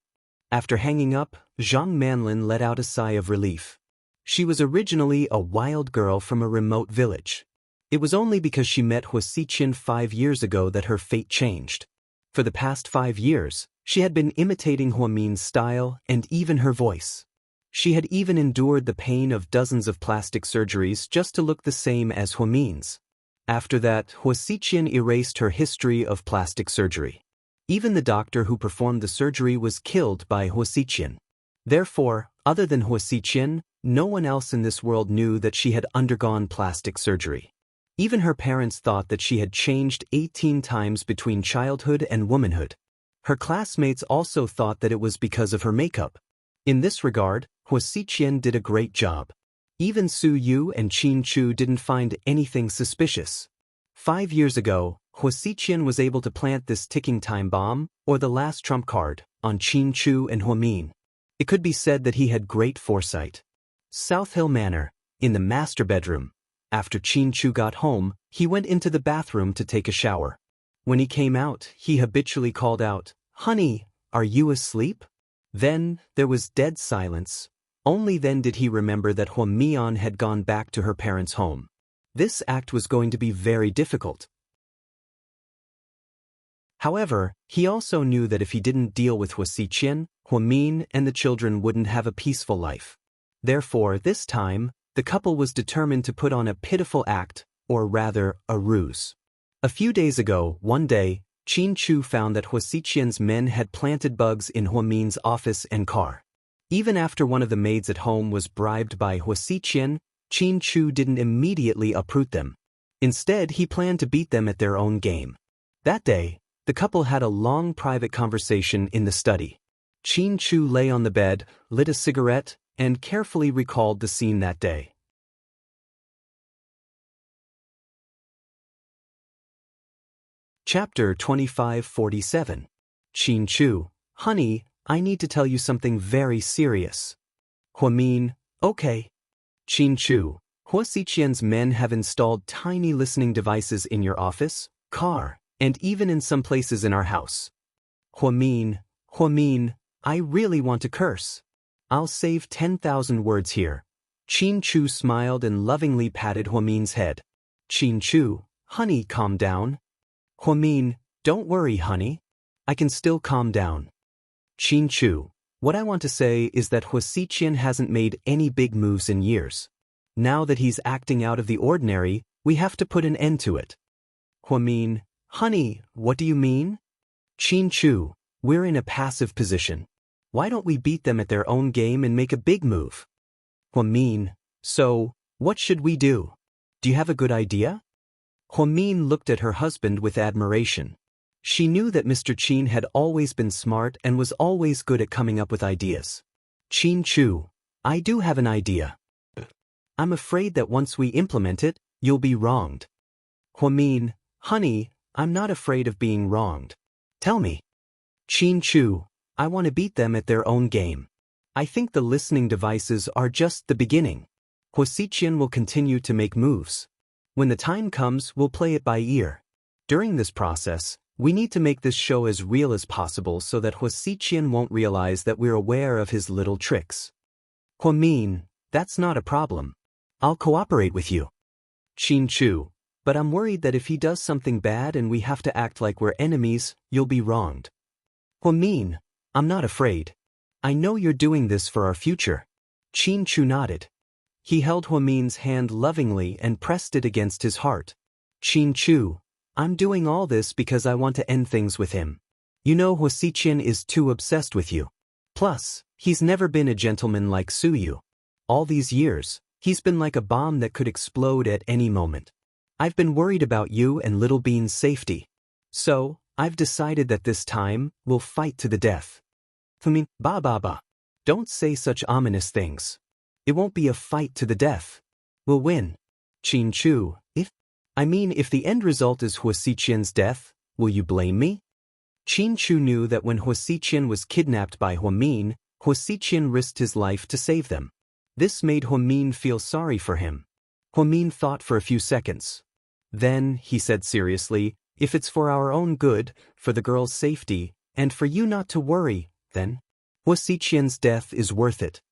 After hanging up, Zhang Manlin let out a sigh of relief. She was originally a wild girl from a remote village. It was only because she met Huasiqian 5 years ago that her fate changed. For the past 5 years, she had been imitating Huamin's style and even her voice. She had even endured the pain of dozens of plastic surgeries just to look the same as Huamin's. After that, Huasiqian erased her history of plastic surgery. Even the doctor who performed the surgery was killed by Huasiqian. Therefore, other than Huasiqian, no one else in this world knew that she had undergone plastic surgery. Even her parents thought that she had changed 18 times between childhood and womanhood. Her classmates also thought that it was because of her makeup. In this regard, Huasiqian did a great job. Even Su Yu and Qin Chu didn't find anything suspicious. 5 years ago, Huasiqian was able to plant this ticking time bomb, or the last trump card, on Qin Chu and Huamin. It could be said that he had great foresight. South Hill Manor, in the master bedroom. After Qin Chu got home, he went into the bathroom to take a shower. When he came out, he habitually called out, "Honey, are you asleep?" Then, there was dead silence. Only then did he remember that Huamian had gone back to her parents' home. This act was going to be very difficult. However, he also knew that if he didn't deal with Huasiqian, Huamin and the children wouldn't have a peaceful life. Therefore, this time, the couple was determined to put on a pitiful act, or rather, a ruse. A few days ago, one day, Qin Chu found that Huasiqian's men had planted bugs in Huamin's office and car. Even after one of the maids at home was bribed by Huasiqian, Qin Chu didn't immediately uproot them. Instead, he planned to beat them at their own game. That day, the couple had a long private conversation in the study. Qin Chu lay on the bed, lit a cigarette, and carefully recalled the scene that day. Chapter 2547. Qin Chu, honey, I need to tell you something very serious. Huamin, okay. Qin Chu, Huasiqian's men have installed tiny listening devices in your office, car, and even in some places in our house. Huamin, I really want to curse. I'll save 10,000 words here. Qin Chu smiled and lovingly patted Huamin's head. Qin Chu, honey, calm down. Huamin, don't worry, honey. I can still calm down. Qin Chu, what I want to say is that Huasiqian hasn't made any big moves in years. Now that he's acting out of the ordinary, we have to put an end to it. Huamin, honey, what do you mean? Qin Chu, we're in a passive position. Why don't we beat them at their own game and make a big move? Huamin, so, what should we do? Do you have a good idea? Huamin looked at her husband with admiration. She knew that Mr. Qin had always been smart and was always good at coming up with ideas. Qin Chu, I do have an idea. I'm afraid that once we implement it, you'll be wronged. Huamin, honey, I'm not afraid of being wronged. Tell me. Qin Chu, I want to beat them at their own game. I think the listening devices are just the beginning. Huasiqian will continue to make moves. When the time comes, we'll play it by ear. During this process, we need to make this show as real as possible so that Huasiqian won't realize that we're aware of his little tricks. Huamin, that's not a problem. I'll cooperate with you. Qin Chu, but I'm worried that if he does something bad and we have to act like we're enemies, you'll be wronged. Huamin, I'm not afraid. I know you're doing this for our future. Qin Chu nodded. He held Huamin's hand lovingly and pressed it against his heart. Qin Chu, I'm doing all this because I want to end things with him. You know Huasiqian is too obsessed with you. Plus, he's never been a gentleman like Suyu. All these years, he's been like a bomb that could explode at any moment. I've been worried about you and Little Bean's safety. So, I've decided that this time, we'll fight to the death. Ba. Don't say such ominous things. It won't be a fight to the death. We'll win. Qin Chu, if the end result is Huasiqian's death, will you blame me? Qin Chu knew that when Huasiqian was kidnapped by Huamin, Huasiqian risked his life to save them. This made Huamin feel sorry for him. Huamin thought for a few seconds. Then, he said seriously, if it's for our own good, for the girl's safety, and for you not to worry, then Huasiqian's death is worth it.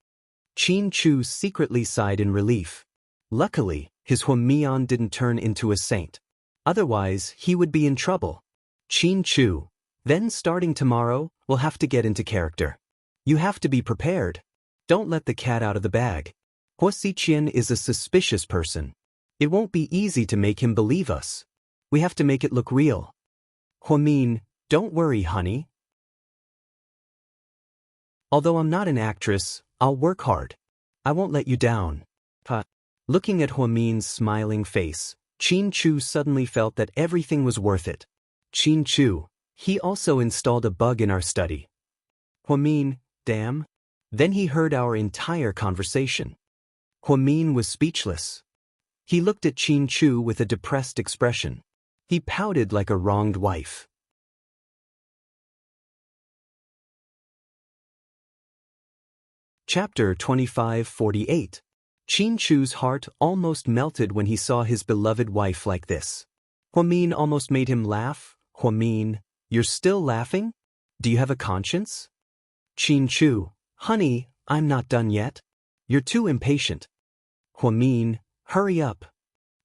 Qin Chu secretly sighed in relief. Luckily, his Huamian didn't turn into a saint. Otherwise, he would be in trouble. Qin Chu, then starting tomorrow, we'll have to get into character. You have to be prepared. Don't let the cat out of the bag. Huasiqian is a suspicious person. It won't be easy to make him believe us. We have to make it look real. Huamin, don't worry, honey. Although I'm not an actress, I'll work hard. I won't let you down. Looking at Huamin's smiling face, Qin Chu suddenly felt that everything was worth it. Qin Chu, he also installed a bug in our study. Huamin, damn. Then he heard our entire conversation. Huamin was speechless. He looked at Qin Chu with a depressed expression. He pouted like a wronged wife. Chapter 2548. Qin Chu's heart almost melted when he saw his beloved wife like this. Huamin almost made him laugh. Huamin, you're still laughing? Do you have a conscience? Qin Chu, honey, I'm not done yet. You're too impatient. Huamin, hurry up.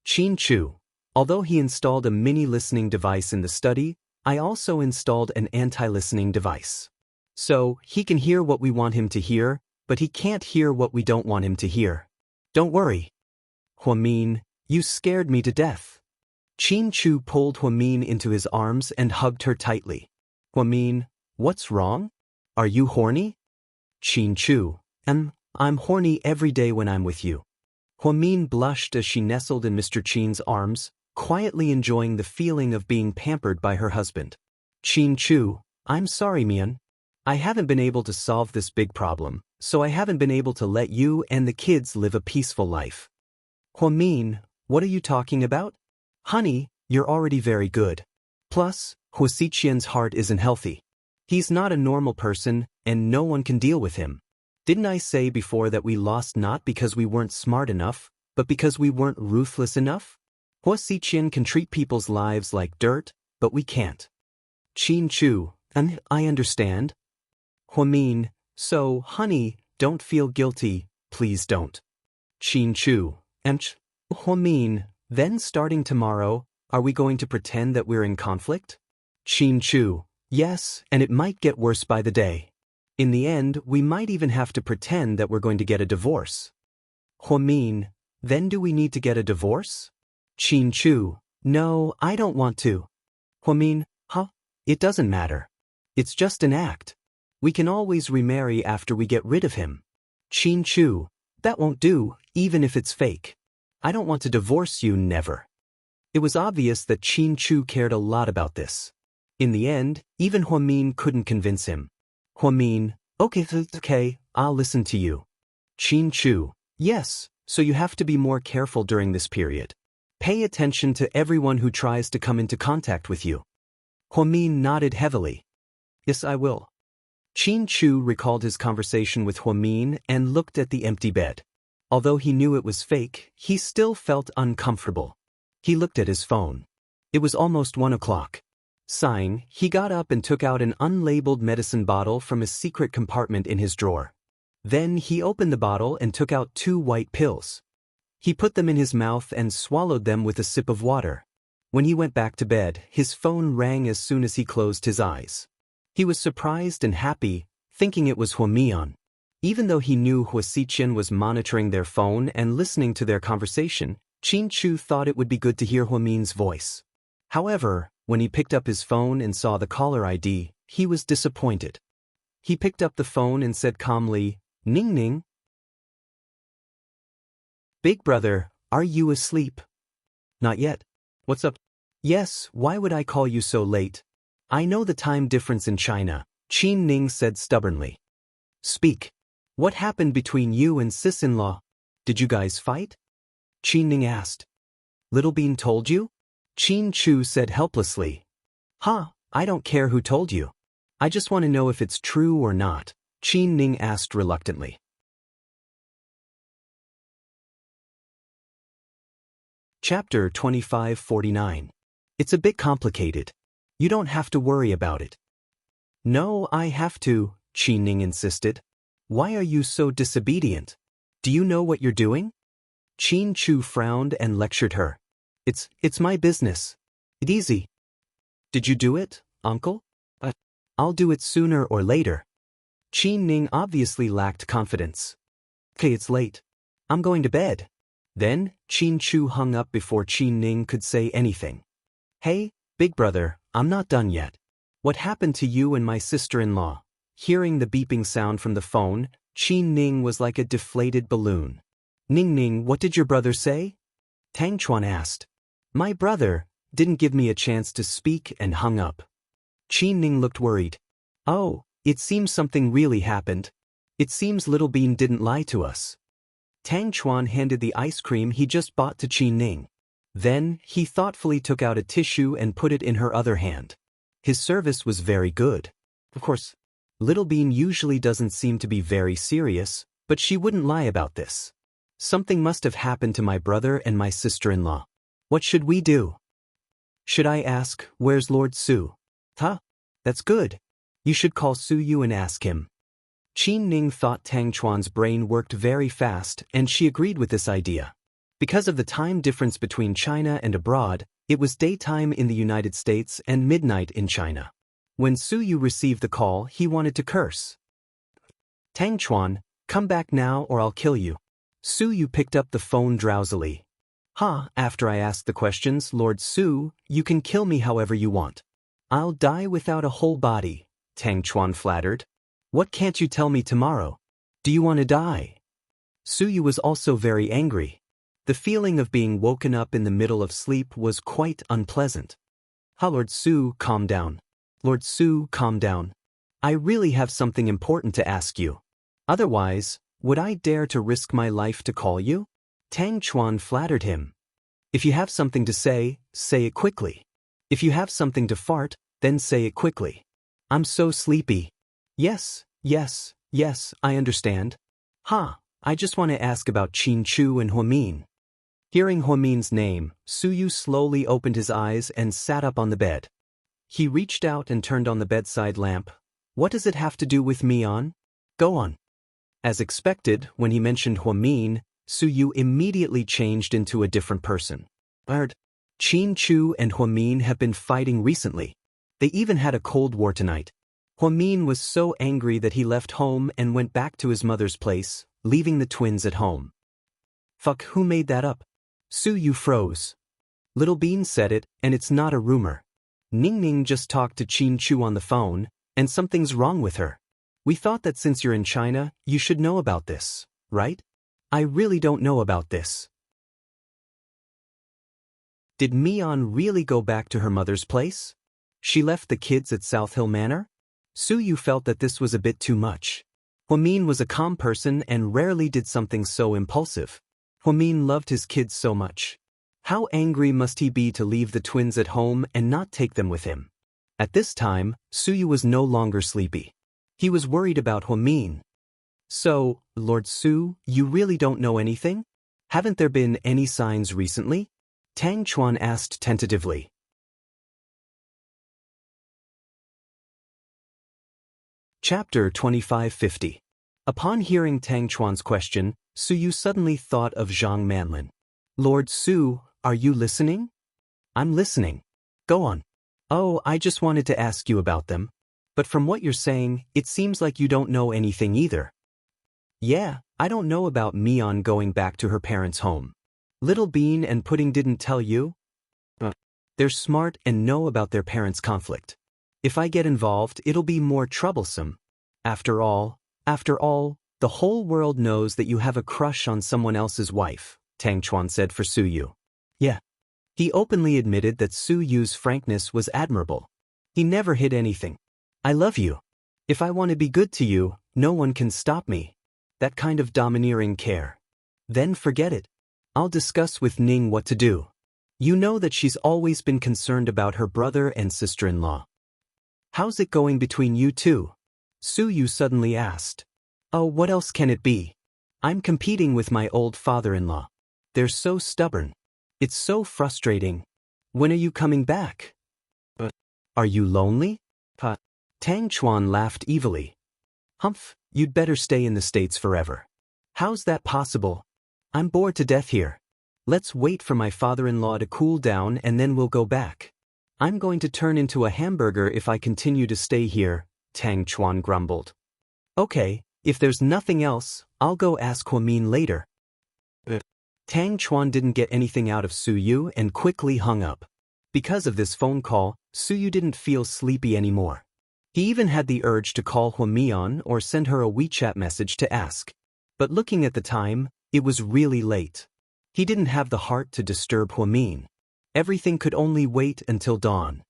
Qin Chu, although he installed a mini listening device in the study, I also installed an anti-listening device. So, he can hear what we want him to hear, but he can't hear what we don't want him to hear. Don't worry. Huamin, you scared me to death. Qin Chu pulled Huamin into his arms and hugged her tightly. Huamin, what's wrong? Are you horny? Qin Chu, I'm horny every day when I'm with you. Huamin blushed as she nestled in Mr. Qin's arms, quietly enjoying the feeling of being pampered by her husband. Qin Chu, I'm sorry, Mian. I haven't been able to solve this big problem, so I haven't been able to let you and the kids live a peaceful life. Huamin, what are you talking about? Honey, you're already very good. Plus, Huasiqian's heart isn't healthy. He's not a normal person, and no one can deal with him. Didn't I say before that we lost not because we weren't smart enough, but because we weren't ruthless enough? Huasiqian can treat people's lives like dirt, but we can't. Qin Chu, and I understand. Huamin, so, honey, don't feel guilty, please don't. Qin Chu, and Huamin, then starting tomorrow, are we going to pretend that we're in conflict? Qin Chu, yes, and it might get worse by the day. In the end, we might even have to pretend that we're going to get a divorce. Huamin, then do we need to get a divorce? Qin Chu, no, I don't want to. Huamin, huh? It doesn't matter. It's just an act. We can always remarry after we get rid of him. Qin Chu, that won't do, even if it's fake. I don't want to divorce you, never. It was obvious that Qin Chu cared a lot about this. In the end, even Huamin couldn't convince him. Huamin, okay, I'll listen to you. Qin Chu, yes, so you have to be more careful during this period. Pay attention to everyone who tries to come into contact with you. Huamin nodded heavily. Yes, I will. Qin Chu recalled his conversation with Huamin and looked at the empty bed. Although he knew it was fake, he still felt uncomfortable. He looked at his phone. It was almost 1 o'clock. Sighing, he got up and took out an unlabeled medicine bottle from a secret compartment in his drawer. Then he opened the bottle and took out 2 white pills. He put them in his mouth and swallowed them with a sip of water. When he went back to bed, his phone rang as soon as he closed his eyes. He was surprised and happy, thinking it was Huamian. Even though he knew Huasiqian was monitoring their phone and listening to their conversation, Qin Chu thought it would be good to hear Huamin's voice. However, when he picked up his phone and saw the caller ID, he was disappointed. He picked up the phone and said calmly, "Ning Ning." "Big brother, are you asleep?" "Not yet. What's up?" "Yes, why would I call you so late?" "I know the time difference in China," Qin Ning said stubbornly. "Speak. What happened between you and sis-in-law? Did you guys fight?" Qin Ning asked. "Little Bean told you?" Qin Chu said helplessly. I don't care who told you. I just want to know if it's true or not," Qin Ning asked reluctantly. Chapter 2549. It's a bit complicated. You don't have to worry about it. "No, I have to," Qin Ning insisted. "Why are you so disobedient? Do you know what you're doing?" Qin Chu frowned and lectured her. It's my business. It's easy." "Did you do it, uncle?" "I'll do it sooner or later." Qin Ning obviously lacked confidence. "Okay, it's late. I'm going to bed." Then, Qin Chu hung up before Qin Ning could say anything. "Hey, big brother, I'm not done yet. What happened to you and my sister-in-law?" Hearing the beeping sound from the phone, Qin Ning was like a deflated balloon. "Ning Ning, what did your brother say?" Tang Chuan asked. "My brother didn't give me a chance to speak and hung up." Qin Ning looked worried. "Oh, it seems something really happened. It seems Little Bean didn't lie to us." Tang Chuan handed the ice cream he just bought to Qin Ning. Then, he thoughtfully took out a tissue and put it in her other hand. His service was very good. Of course, Little Bean usually doesn't seem to be very serious, but she wouldn't lie about this. "Something must have happened to my brother and my sister-in-law. What should we do?" "Should I ask, where's Lord Su?" That's good. You should call Su Yu and ask him." Qin Ning thought Tang Chuan's brain worked very fast, and she agreed with this idea. Because of the time difference between China and abroad, it was daytime in the United States and midnight in China. When Su Yu received the call, he wanted to curse. "Tang Chuan, come back now or I'll kill you." Su Yu picked up the phone drowsily. After I ask the questions, Lord Su, you can kill me however you want." "I'll die without a whole body," Tang Chuan flattered. "What can't you tell me tomorrow? Do you want to die?" Su Yu was also very angry. The feeling of being woken up in the middle of sleep was quite unpleasant. Lord Su, calm down. Lord Su, calm down. I really have something important to ask you. Otherwise, would I dare to risk my life to call you? Tang Chuan flattered him. If you have something to say it quickly. If you have something to fart, then say it quickly. I'm so sleepy. Yes, yes, yes, I understand. I just want to ask about Qin Chu and Huamin. Hearing Huamin's name, Suyu slowly opened his eyes and sat up on the bed. He reached out and turned on the bedside lamp. What does it have to do with Mian? Go on. As expected, when he mentioned Huamin, Suyu immediately changed into a different person. Qin Chu and Huamin have been fighting recently. They even had a cold war tonight. Huamin was so angry that he left home and went back to his mother's place, leaving the twins at home. Fuck, who made that up? Suyu froze. Little Bean said it, and it's not a rumor. Ning Ning just talked to Qin Chu on the phone, and something's wrong with her. We thought that since you're in China, you should know about this, right? I really don't know about this. Did Mian really go back to her mother's place? She left the kids at South Hill Manor? Suyu felt that this was a bit too much. Huamin was a calm person and rarely did something so impulsive. Huamin loved his kids so much. How angry must he be to leave the twins at home and not take them with him? At this time, Suyu was no longer sleepy. He was worried about Huamin. So, Lord Su, you really don't know anything? Haven't there been any signs recently? Tang Chuan asked tentatively. Chapter 2550. Upon hearing Tang Chuan's question, Suyu suddenly thought of Zhang Manlin. Lord Su, are you listening? I'm listening. Go on. Oh, I just wanted to ask you about them. But from what you're saying, it seems like you don't know anything either. Yeah, I don't know about Mian going back to her parents' home. Little Bean and Pudding didn't tell you? They're smart and know about their parents' conflict. If I get involved, it'll be more troublesome. After all, the whole world knows that you have a crush on someone else's wife, Tang Chuan said for Suyu. Yeah. He openly admitted that Suyu's frankness was admirable. He never hid anything. I love you. If I want to be good to you, no one can stop me. That kind of domineering care. Then forget it. I'll discuss with Ning what to do. You know that she's always been concerned about her brother and sister-in-law. How's it going between you two? Suyu suddenly asked. Oh, what else can it be? I'm competing with my old father-in-law. They're so stubborn. It's so frustrating. When are you coming back? Are you lonely? Tang Chuan laughed evilly. Humph, you'd better stay in the States forever. How's that possible? I'm bored to death here. Let's wait for my father-in-law to cool down and then we'll go back. I'm going to turn into a hamburger if I continue to stay here, Tang Chuan grumbled. Okay, if there's nothing else, I'll go ask Huamin later. Tang Chuan didn't get anything out of Suyu and quickly hung up. Because of this phone call, Suyu didn't feel sleepy anymore. He even had the urge to call Huamian or send her a WeChat message to ask. But looking at the time, it was really late. He didn't have the heart to disturb Huamin. Everything could only wait until dawn.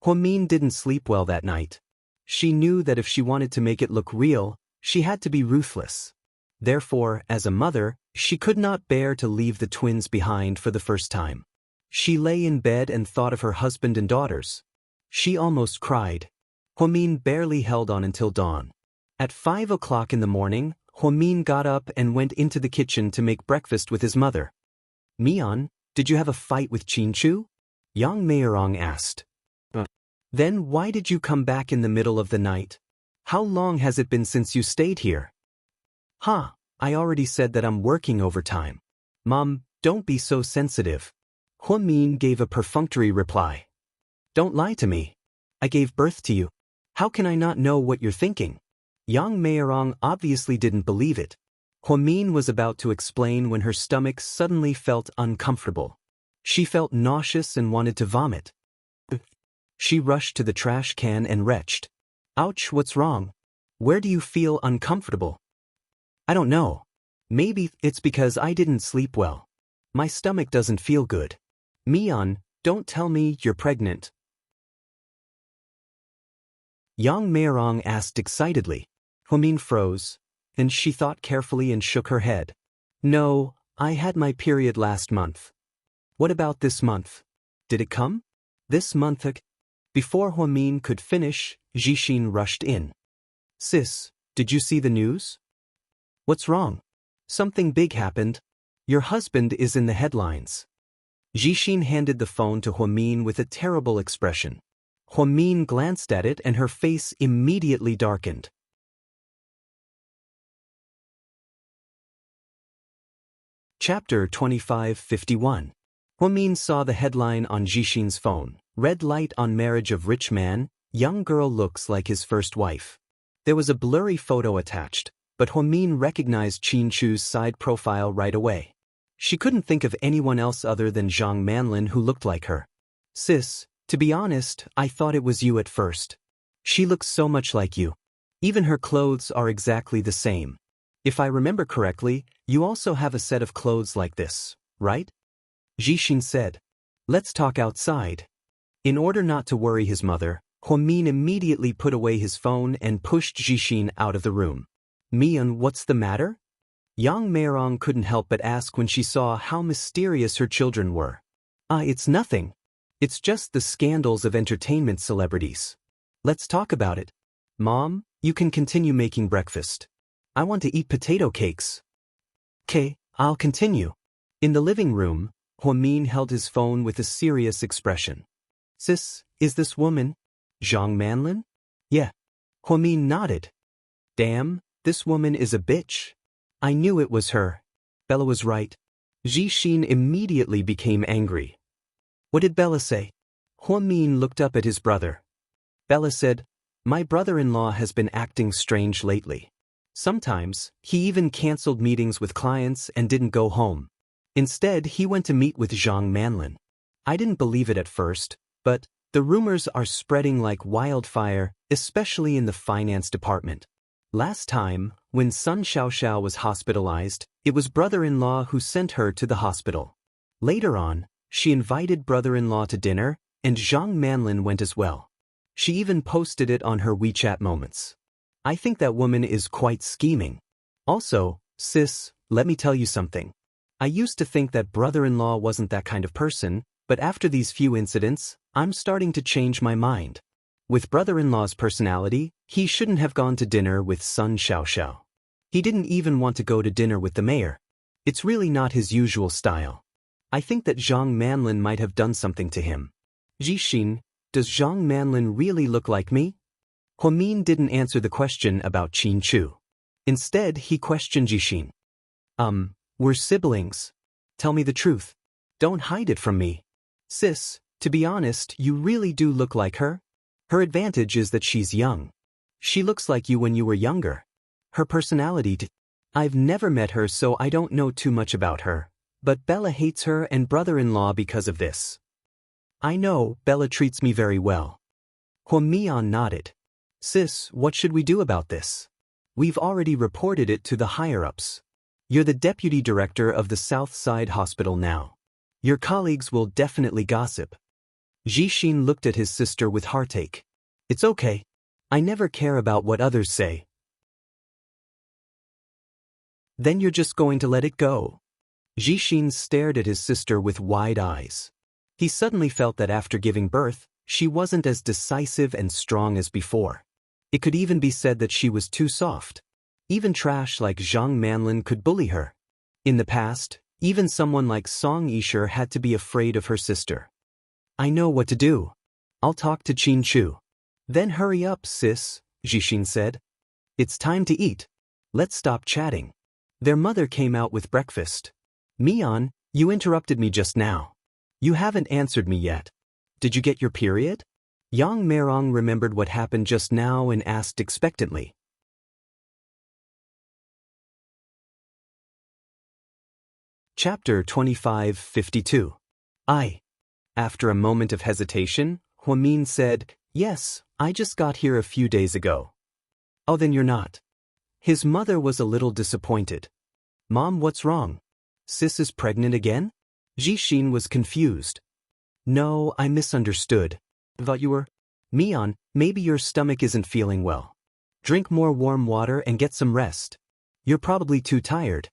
Huamin didn't sleep well that night. She knew that if she wanted to make it look real, she had to be ruthless. Therefore, as a mother, she could not bear to leave the twins behind for the first time. She lay in bed and thought of her husband and daughters. She almost cried. Huamin barely held on until dawn. At 5 o'clock in the morning, Huamin got up and went into the kitchen to make breakfast with his mother. Mian, did you have a fight with Qin Chu? Yang Meirong asked. Then why did you come back in the middle of the night? How long has it been since you stayed here? I already said that I'm working overtime. Mom, don't be so sensitive. Huamin gave a perfunctory reply. Don't lie to me. I gave birth to you. How can I not know what you're thinking? Yang Meirong obviously didn't believe it. Huamin was about to explain when her stomach suddenly felt uncomfortable. She felt nauseous and wanted to vomit. She rushed to the trash can and retched. Ouch, what's wrong? Where do you feel uncomfortable? I don't know. Maybe it's because I didn't sleep well. My stomach doesn't feel good. Mian, don't tell me you're pregnant. Yang Meirong asked excitedly. Huamin froze, and she thought carefully and shook her head. No, I had my period last month. What about this month? Did it come? This month. Before Huamin could finish, Jixin rushed in. Sis, did you see the news? What's wrong? Something big happened. Your husband is in the headlines. Jixin handed the phone to Huamin with a terrible expression. Huamin glanced at it and her face immediately darkened. Chapter 2551. Huamin saw the headline on Jixin's phone. Red light on marriage of rich man, young girl looks like his first wife. There was a blurry photo attached, but Huamin recognized Qin Chu's side profile right away. She couldn't think of anyone else other than Zhang Manlin who looked like her. Sis, to be honest, I thought it was you at first. She looks so much like you. Even her clothes are exactly the same. If I remember correctly, you also have a set of clothes like this, right? Jixin said. Let's talk outside. In order not to worry his mother, Huamin immediately put away his phone and pushed Jixin out of the room. Mian, what's the matter? Yang Meirong couldn't help but ask when she saw how mysterious her children were. It's nothing. It's just the scandals of entertainment celebrities. Let's talk about it. Mom, you can continue making breakfast. I want to eat potato cakes. 'Kay, I'll continue. In the living room, Huamin held his phone with a serious expression. Sis, is this woman Zhang Manlin? Yeah. Huamin nodded. Damn, this woman is a bitch. I knew it was her. Bella was right. Jixin immediately became angry. What did Bella say? Huamin looked up at his brother. Bella said, my brother-in-law has been acting strange lately. Sometimes, he even canceled meetings with clients and didn't go home. Instead, he went to meet with Zhang Manlin. I didn't believe it at first, but the rumors are spreading like wildfire, especially in the finance department. Last time, when Sun Xiaoxiao was hospitalized, it was brother-in-law who sent her to the hospital. Later on, she invited brother-in-law to dinner, and Zhang Manlin went as well. She even posted it on her WeChat moments. I think that woman is quite scheming. Also, sis, let me tell you something. I used to think that brother-in-law wasn't that kind of person, but after these few incidents, I'm starting to change my mind. With brother-in-law's personality, he shouldn't have gone to dinner with Sun Xiaoxiao. He didn't even want to go to dinner with the mayor. It's really not his usual style. I think that Zhang Manlin might have done something to him. Jixin, does Zhang Manlin really look like me? Huamin didn't answer the question about Qin Chu. Instead, he questioned Jixin. We're siblings. Tell me the truth. Don't hide it from me. Sis, to be honest, you really do look like her. Her advantage is that she's young. She looks like you when you were younger. Her personality I've never met her, so I don't know too much about her. But Bella hates her and brother-in-law because of this. I know, Bella treats me very well. Huamian nodded. Sis, what should we do about this? We've already reported it to the higher-ups. You're the deputy director of the South Side Hospital now. Your colleagues will definitely gossip. Jixin looked at his sister with heartache. It's okay. I never care about what others say. Then you're just going to let it go? Jixin stared at his sister with wide eyes. He suddenly felt that after giving birth, she wasn't as decisive and strong as before. It could even be said that she was too soft. Even trash like Zhang Manlin could bully her. In the past, even someone like Song Yisher had to be afraid of her sister. I know what to do. I'll talk to Qin Chu. Then hurry up, sis, Jixin said. It's time to eat. Let's stop chatting. Their mother came out with breakfast. Mian, you interrupted me just now. You haven't answered me yet. Did you get your period? Yang Meirong remembered what happened just now and asked expectantly. Chapter 2552. After a moment of hesitation, Huamin said, Yes, I just got here a few days ago. Oh, then you're not. His mother was a little disappointed. Mom, what's wrong? Sis is pregnant again? Jixin was confused. No, I misunderstood. Thought you were. Mian, maybe your stomach isn't feeling well. Drink more warm water and get some rest. You're probably too tired.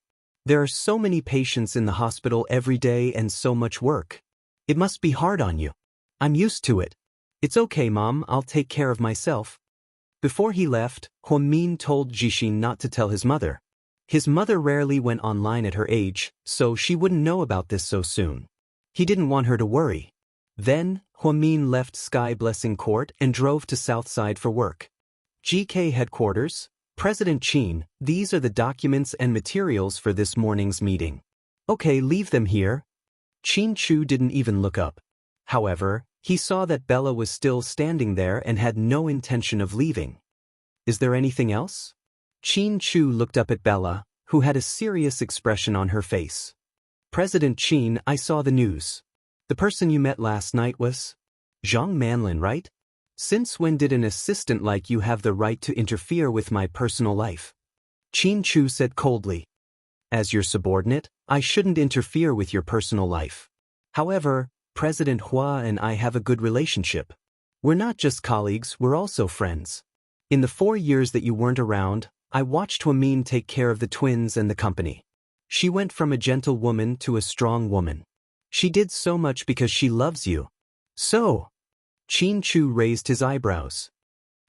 There are so many patients in the hospital every day and so much work. It must be hard on you. I'm used to it. It's okay, Mom, I'll take care of myself. Before he left, Huamin told Jixin not to tell his mother. His mother rarely went online at her age, so she wouldn't know about this so soon. He didn't want her to worry. Then, Huamin left Sky Blessing Court and drove to Southside for work. GK headquarters, President Qin, these are the documents and materials for this morning's meeting. Okay, leave them here. Qin Chu didn't even look up. However, he saw that Bella was still standing there and had no intention of leaving. Is there anything else? Qin Chu looked up at Bella, who had a serious expression on her face. President Qin, I saw the news. The person you met last night was Zhang Manlin, right? Since when did an assistant like you have the right to interfere with my personal life? Qin Chu said coldly. As your subordinate, I shouldn't interfere with your personal life. However, President Hua and I have a good relationship. We're not just colleagues, we're also friends. In the 4 years that you weren't around, I watched Huamin take care of the twins and the company. She went from a gentle woman to a strong woman. She did so much because she loves you. So, Qin Chu raised his eyebrows.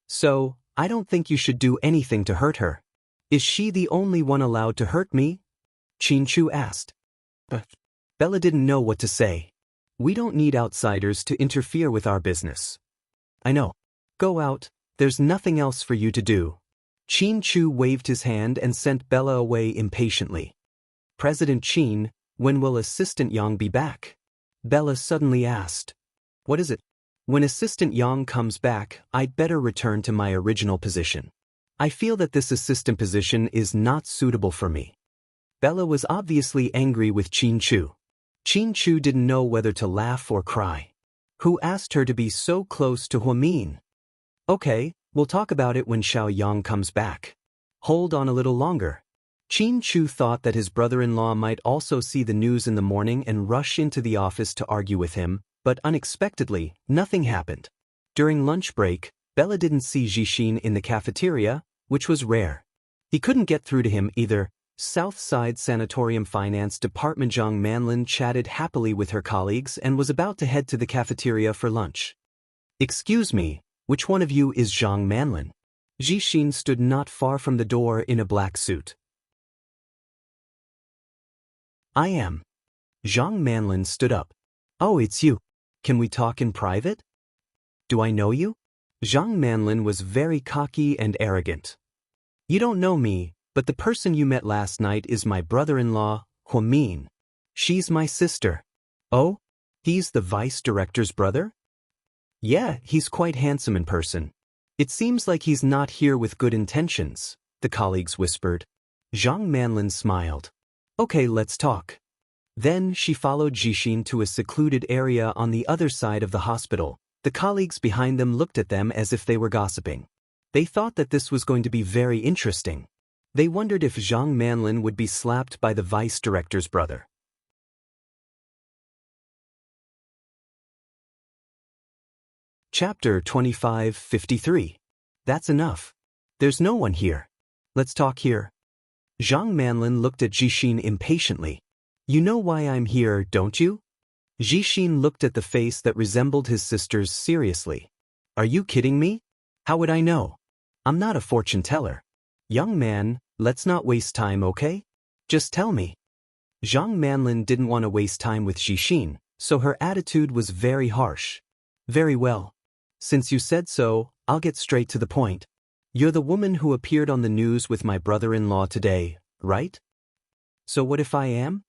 So, I don't think you should do anything to hurt her. Is she the only one allowed to hurt me? Qin Chu asked. But Bella didn't know what to say. We don't need outsiders to interfere with our business. I know. Go out, there's nothing else for you to do. Qin Chu waved his hand and sent Bella away impatiently. President Qin, when will Assistant Yang be back? Bella suddenly asked. What is it? When Assistant Yang comes back, I'd better return to my original position. I feel that this assistant position is not suitable for me. Bella was obviously angry with Qin Chu. Qin Chu didn't know whether to laugh or cry. Who asked her to be so close to Huamin? Okay, we'll talk about it when Xiao Yang comes back. Hold on a little longer. Qin Chu thought that his brother-in-law might also see the news in the morning and rush into the office to argue with him, but unexpectedly, nothing happened. During lunch break, Bella didn't see Jixin in the cafeteria, which was rare. He couldn't get through to him either. Southside Sanatorium Finance Department Zhang Manlin chatted happily with her colleagues and was about to head to the cafeteria for lunch. Excuse me, which one of you is Zhang Manlin? Jixin stood not far from the door in a black suit. I am. Zhang Manlin stood up. Oh, it's you. Can we talk in private? Do I know you? Zhang Manlin was very cocky and arrogant. You don't know me, but the person you met last night is my brother-in-law, Huamin. She's my sister. Oh? He's the vice director's brother? Yeah, he's quite handsome in person. It seems like he's not here with good intentions, the colleagues whispered. Zhang Manlin smiled. Okay, let's talk. Then she followed Jixin to a secluded area on the other side of the hospital. The colleagues behind them looked at them as if they were gossiping. They thought that this was going to be very interesting. They wondered if Zhang Manlin would be slapped by the vice director's brother. Chapter 25:53. That's enough. There's no one here. Let's talk here. Zhang Manlin looked at Jixin impatiently. You know why I'm here, don't you? Jixin looked at the face that resembled his sister's seriously. Are you kidding me? How would I know? I'm not a fortune teller. Young man, let's not waste time, okay? Just tell me. Zhang Manlin didn't want to waste time with Jixin, so her attitude was very harsh. Very well. Since you said so, I'll get straight to the point. You're the woman who appeared on the news with my brother-in-law today, right? So what if I am?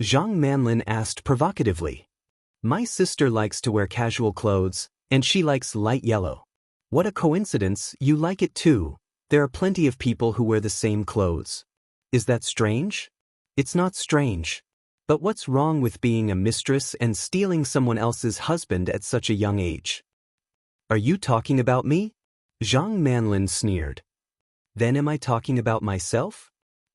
Zhang Manlin asked provocatively. My sister likes to wear casual clothes, and she likes light yellow. What a coincidence, you like it too. There are plenty of people who wear the same clothes. Is that strange? It's not strange. But what's wrong with being a mistress and stealing someone else's husband at such a young age? Are you talking about me? Zhang Manlin sneered. Then am I talking about myself?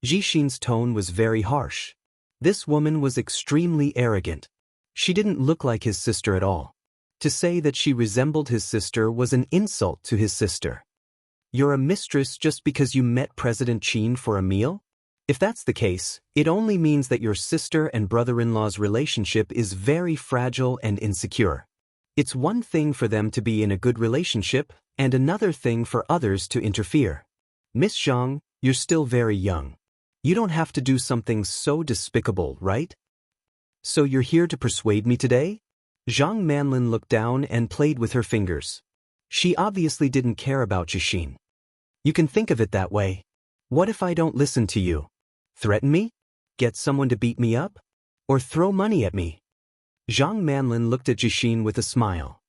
Jixin's tone was very harsh. This woman was extremely arrogant. She didn't look like his sister at all. To say that she resembled his sister was an insult to his sister. You're a mistress just because you met President Qin for a meal? If that's the case, it only means that your sister and brother-in-law's relationship is very fragile and insecure. It's one thing for them to be in a good relationship, and another thing for others to interfere. Miss Zhang, you're still very young. You don't have to do something so despicable, right? So you're here to persuade me today? Zhang Manlin looked down and played with her fingers. She obviously didn't care about Jixin. You can think of it that way. What if I don't listen to you? Threaten me? Get someone to beat me up? Or throw money at me? Zhang Manlin looked at Jixin with a smile.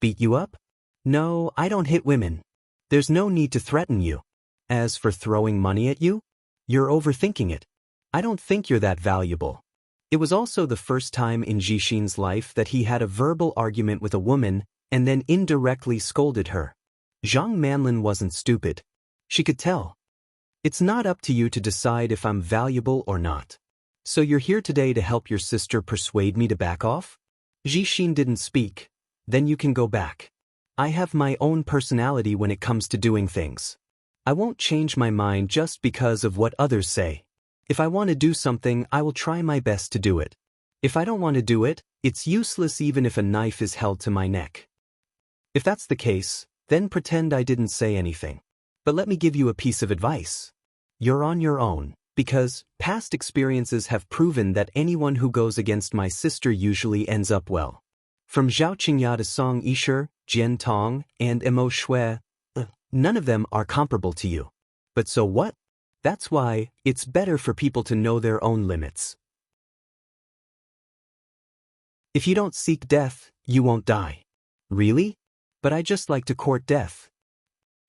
Beat you up? No, I don't hit women. There's no need to threaten you. As for throwing money at you? You're overthinking it. I don't think you're that valuable. It was also the first time in Jixin's life that he had a verbal argument with a woman and then indirectly scolded her. Zhang Manlin wasn't stupid. She could tell. It's not up to you to decide if I'm valuable or not. So you're here today to help your sister persuade me to back off? Jixin didn't speak. Then you can go back. I have my own personality when it comes to doing things. I won't change my mind just because of what others say. If I want to do something, I will try my best to do it. If I don't want to do it, it's useless even if a knife is held to my neck. If that's the case, then pretend I didn't say anything. But let me give you a piece of advice. You're on your own, because past experiences have proven that anyone who goes against my sister usually ends up well. From Zhao Qingya to Song Yishe, Jian Tong, and Mo Shui, none of them are comparable to you. But so what? That's why it's better for people to know their own limits. If you don't seek death, you won't die. Really? But I just like to court death.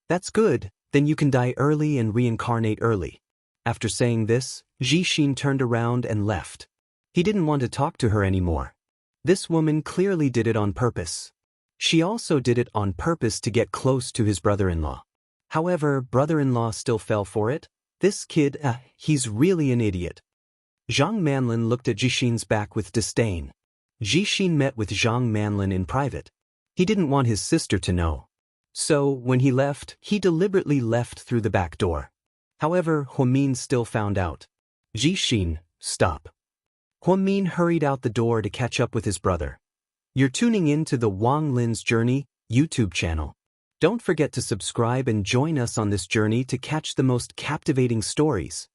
That's good, then you can die early and reincarnate early. After saying this, Jixin turned around and left. He didn't want to talk to her anymore. This woman clearly did it on purpose. She also did it on purpose to get close to his brother-in-law. However, brother-in-law still fell for it. This kid, he's really an idiot. Zhang Manlin looked at Jixin's back with disdain. Jixin met with Zhang Manlin in private. He didn't want his sister to know. So, when he left, he deliberately left through the back door. However, Huamin still found out. Jixin, stop. Huamin hurried out the door to catch up with his brother. You're tuning in to the Wang Lin's Journey YouTube channel. Don't forget to subscribe and join us on this journey to catch the most captivating stories.